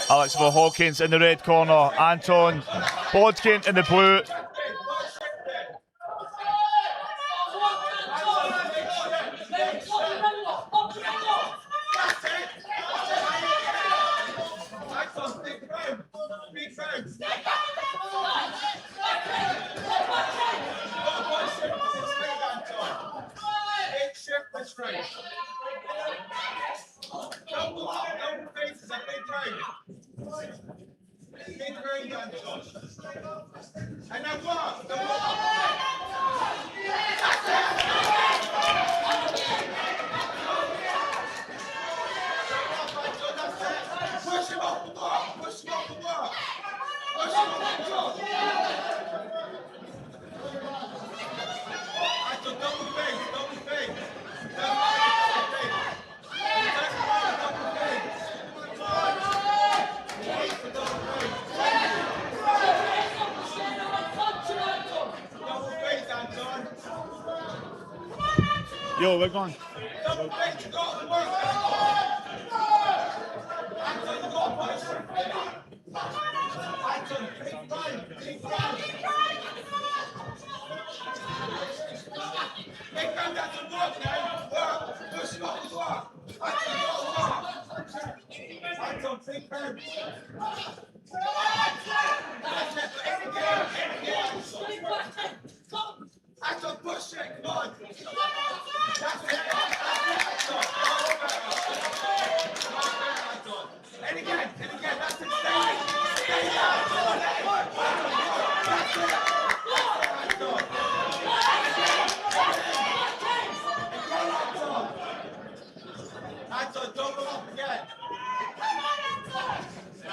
Alex Hawkins in the red corner, Anton Bodkin in the blue. And now what? Push him off the block! Push him off the block! Push him off the block! Anton, double face, double face! Double face! Double face! Wait for double face! Double face, Anton! Yo, we're gone. Double face, you got to work! Anton, you got to push! Anton, big time! Big time! Big time, that's a work now! Work! Push him off the block! Anton, you got to work! Anton, big time! That's it, any game, Anton, push it, come on! That's it! And again, that's it, stay! Stay down! That's it! Anton, double up again! That's it!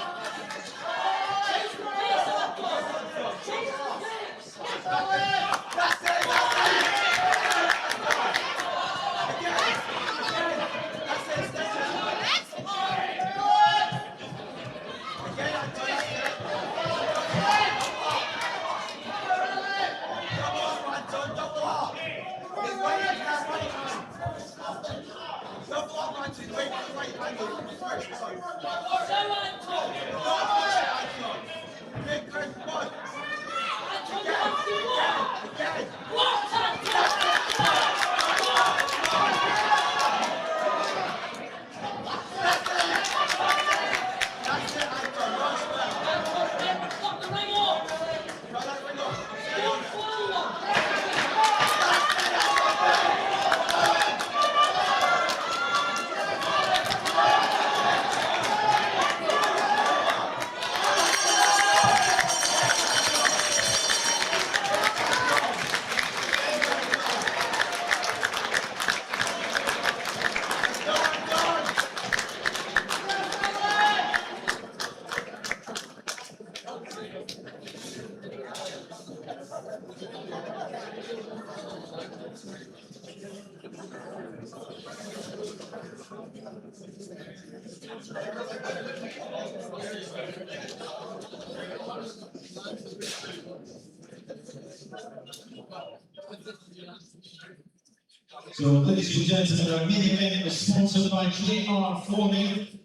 So, ladies and gentlemen, our main event is sponsored by JATV.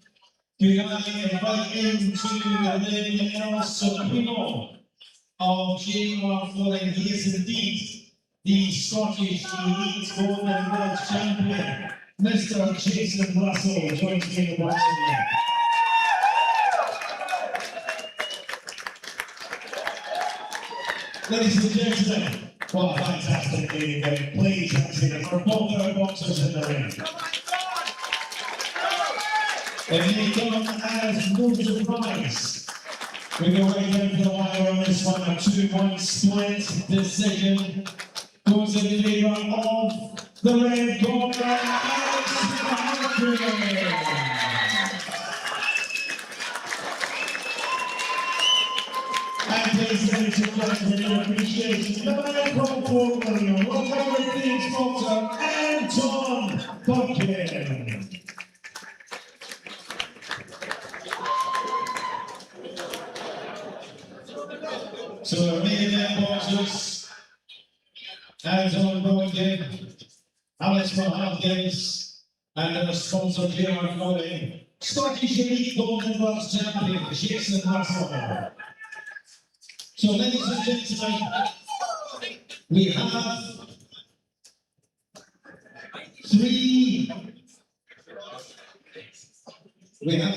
We are inviting to the El Supremo of JATV. He is indeed the Scottish Elite Golden World Champion, Mr. Jason Russell, joins me in the boxing ring. Ladies and gentlemen, what a fantastic main event. Please have it for both our boxers in the ring. It may come as no surprise. We go right down to the wire on this one, a 2-1 split decision. Goes in favour of the red corner, Armstrong. And please, ladies and gentlemen, in appreciation, the microphone warrior, welcome with the sponsor, Anton Buckin. So our main event boxers, Anton Buckin, Alex Hopkins, and our sponsor, JR Flowing, Scottish Elite Golden World Champion, Jason Russell. So, ladies and gentlemen, we have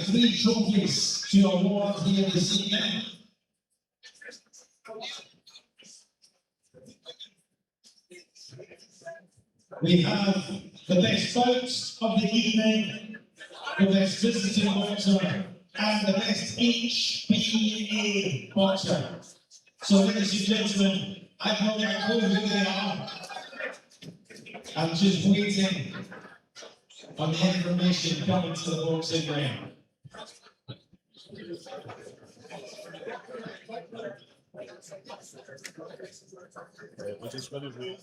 three trophies to award here this evening. We have the best bout of the evening, the best visiting boxer, and the best HBA boxer. So, ladies and gentlemen, I've not got a clue who they are. I'm just waiting on the information coming to the boxing ring. We just got to wait.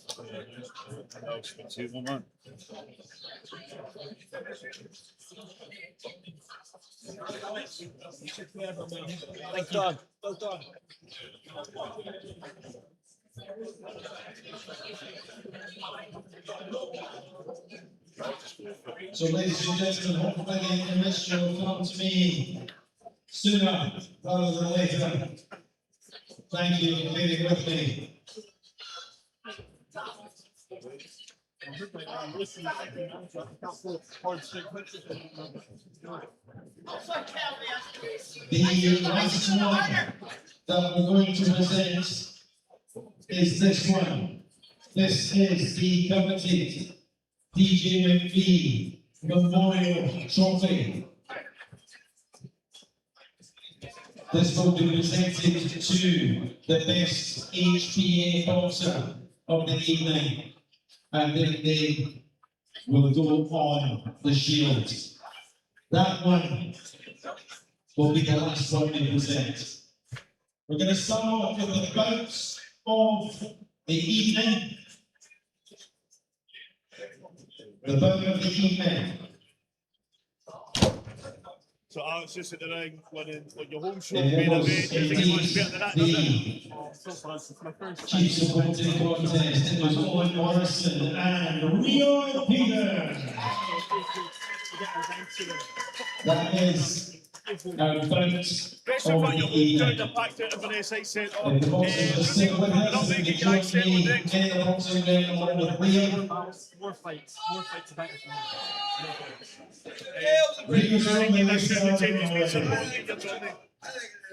Well done. Well done. So, ladies and gentlemen, hopefully the information will come to me sooner rather than later. Thank you for being with me. The last one that we're going to present is this one. This is the coveted DJ McVie Memorial Trophy. This will be presented to the best HPA boxer of the evening, and then they will go on the shield. That one will be the last one we present. We're going to start off with the bouts of the evening. The bout of the evening. So Alex just at the ring, winning like your home show main event. You think it's much better than that, doesn't it? Chief supporting contest. It was Owen Morrison and Rio Peter. That is our bout Especially of when the your home evening. crowd are packed out of an SI centre. And the boxers are still with us. Not They making join guys settle me next. in the boxing ring along with Liam. More fights are better for me. Rio's on the list of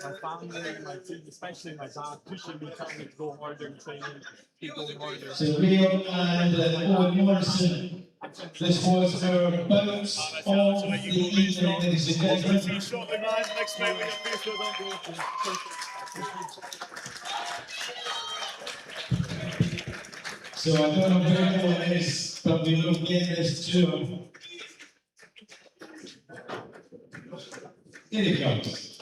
My family, my team, especially my dad, pushing me, telling me to go harder and training, keep going harder. So Rio and Owen Morrison. This was our bout of the evening, ladies and gentlemen. See shortly, man. Next time we get face with them. So I don't know where Owen is, but we will get this to him. Here he comes.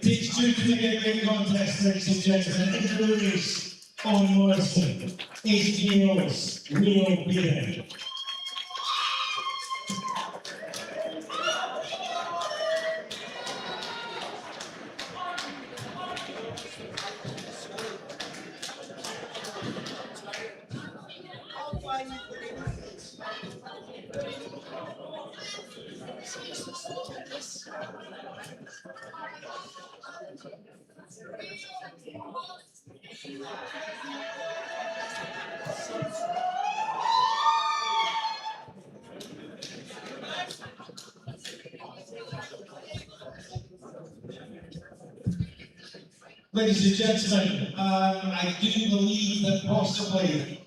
Stage 2 two to make a great contest, ladies and gentlemen. Introduce Owen Morrison, HBO's Rio Beer. Ladies and gentlemen, I do believe that possibly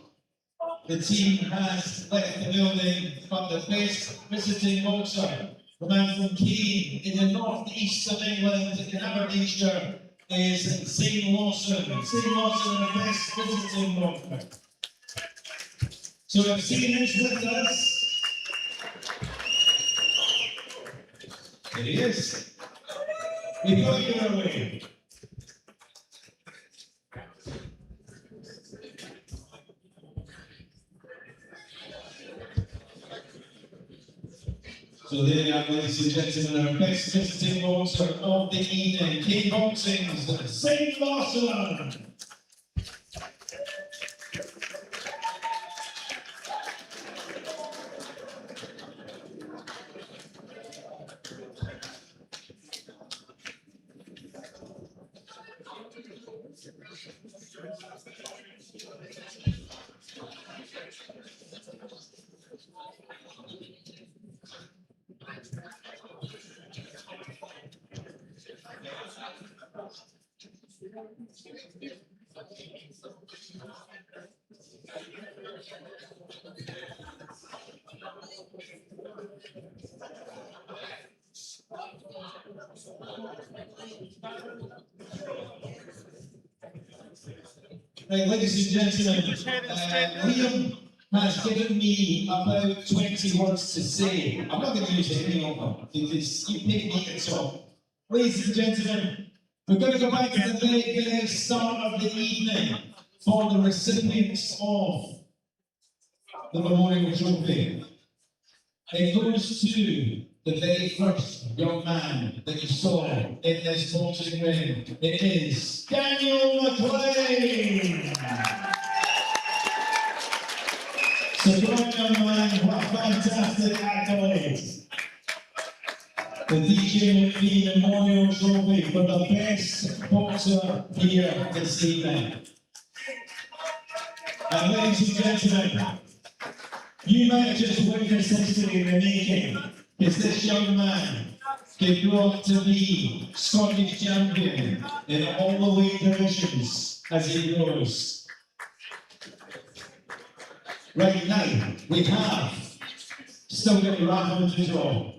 the team has left the building, but the best visiting boxer, the man from Keene in the northeast of England, in Aberdeenshire, is Zane Lawson. Zane Lawson, the best visiting boxer. So if Zane is with us, there he is. We thought you were away. So there you are, ladies and gentlemen, our best visiting boxer of the evening, Kickboxing's Zane Lawson. Right, ladies and gentlemen, Liam has given me about 20 words to say. I'm not going to use any of them because you pick me at all. Ladies and gentlemen, we're going to go back to the very start of the evening for the recipients of the Memorial Trophy. It goes to the very first young man that you saw in this boxing ring. It is Daniel McLean. So great young man, what a fantastic accolade. The DJ McLean Memorial Trophy for the best boxer here this evening. And ladies and gentlemen, you might have just witnessed history in the making, because this young man can grow up to be Scottish champion in all the weight divisions as he grows. Right now, we have still got the raffle to draw.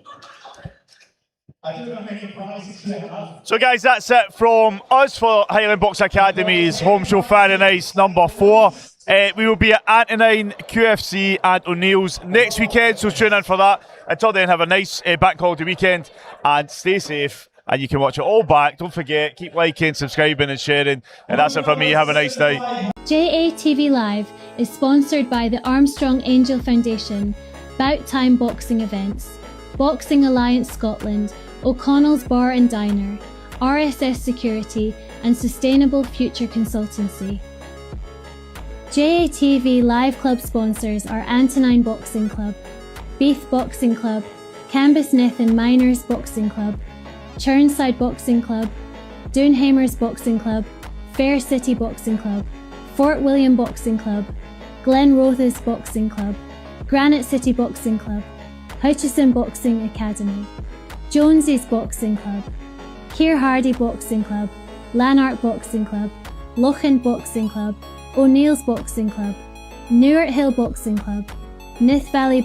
I don't know how many prizes we have. So guys, that's it from us for Highland Box Academy's home show Friday nights number 4. We will be at Antonine, QFC and O'Neill's next weekend, so tune in for that. Until then, have a nice bank holiday weekend and stay safe, and you can watch it all back. Don't forget, keep liking, subscribing and sharing, and that's it from me. Have a nice night. JATV Live is sponsored by the Armstrong Angel Foundation, Bout Time Boxing Events, Boxing Alliance Scotland, O'Connell's Bar and Diner, RSS Security and Sustainable Future Consultancy. JATV Live Club sponsors are Antonine Boxing Club, Beath Boxing Club, Cambusneth and Miners Boxing Club, Churnside Boxing Club, Doonhamers Boxing Club, Fair City Boxing Club, Fort William Boxing Club, Glen Rothes Boxing Club, Granite City Boxing Club, Hutchison Boxing Academy, Jonesy's Boxing Club, Keir Hardy Boxing Club, Lanark Boxing Club, Lochan Boxing Club, O'Neill's Boxing Club, Newark Hill Boxing Club, Nith Valley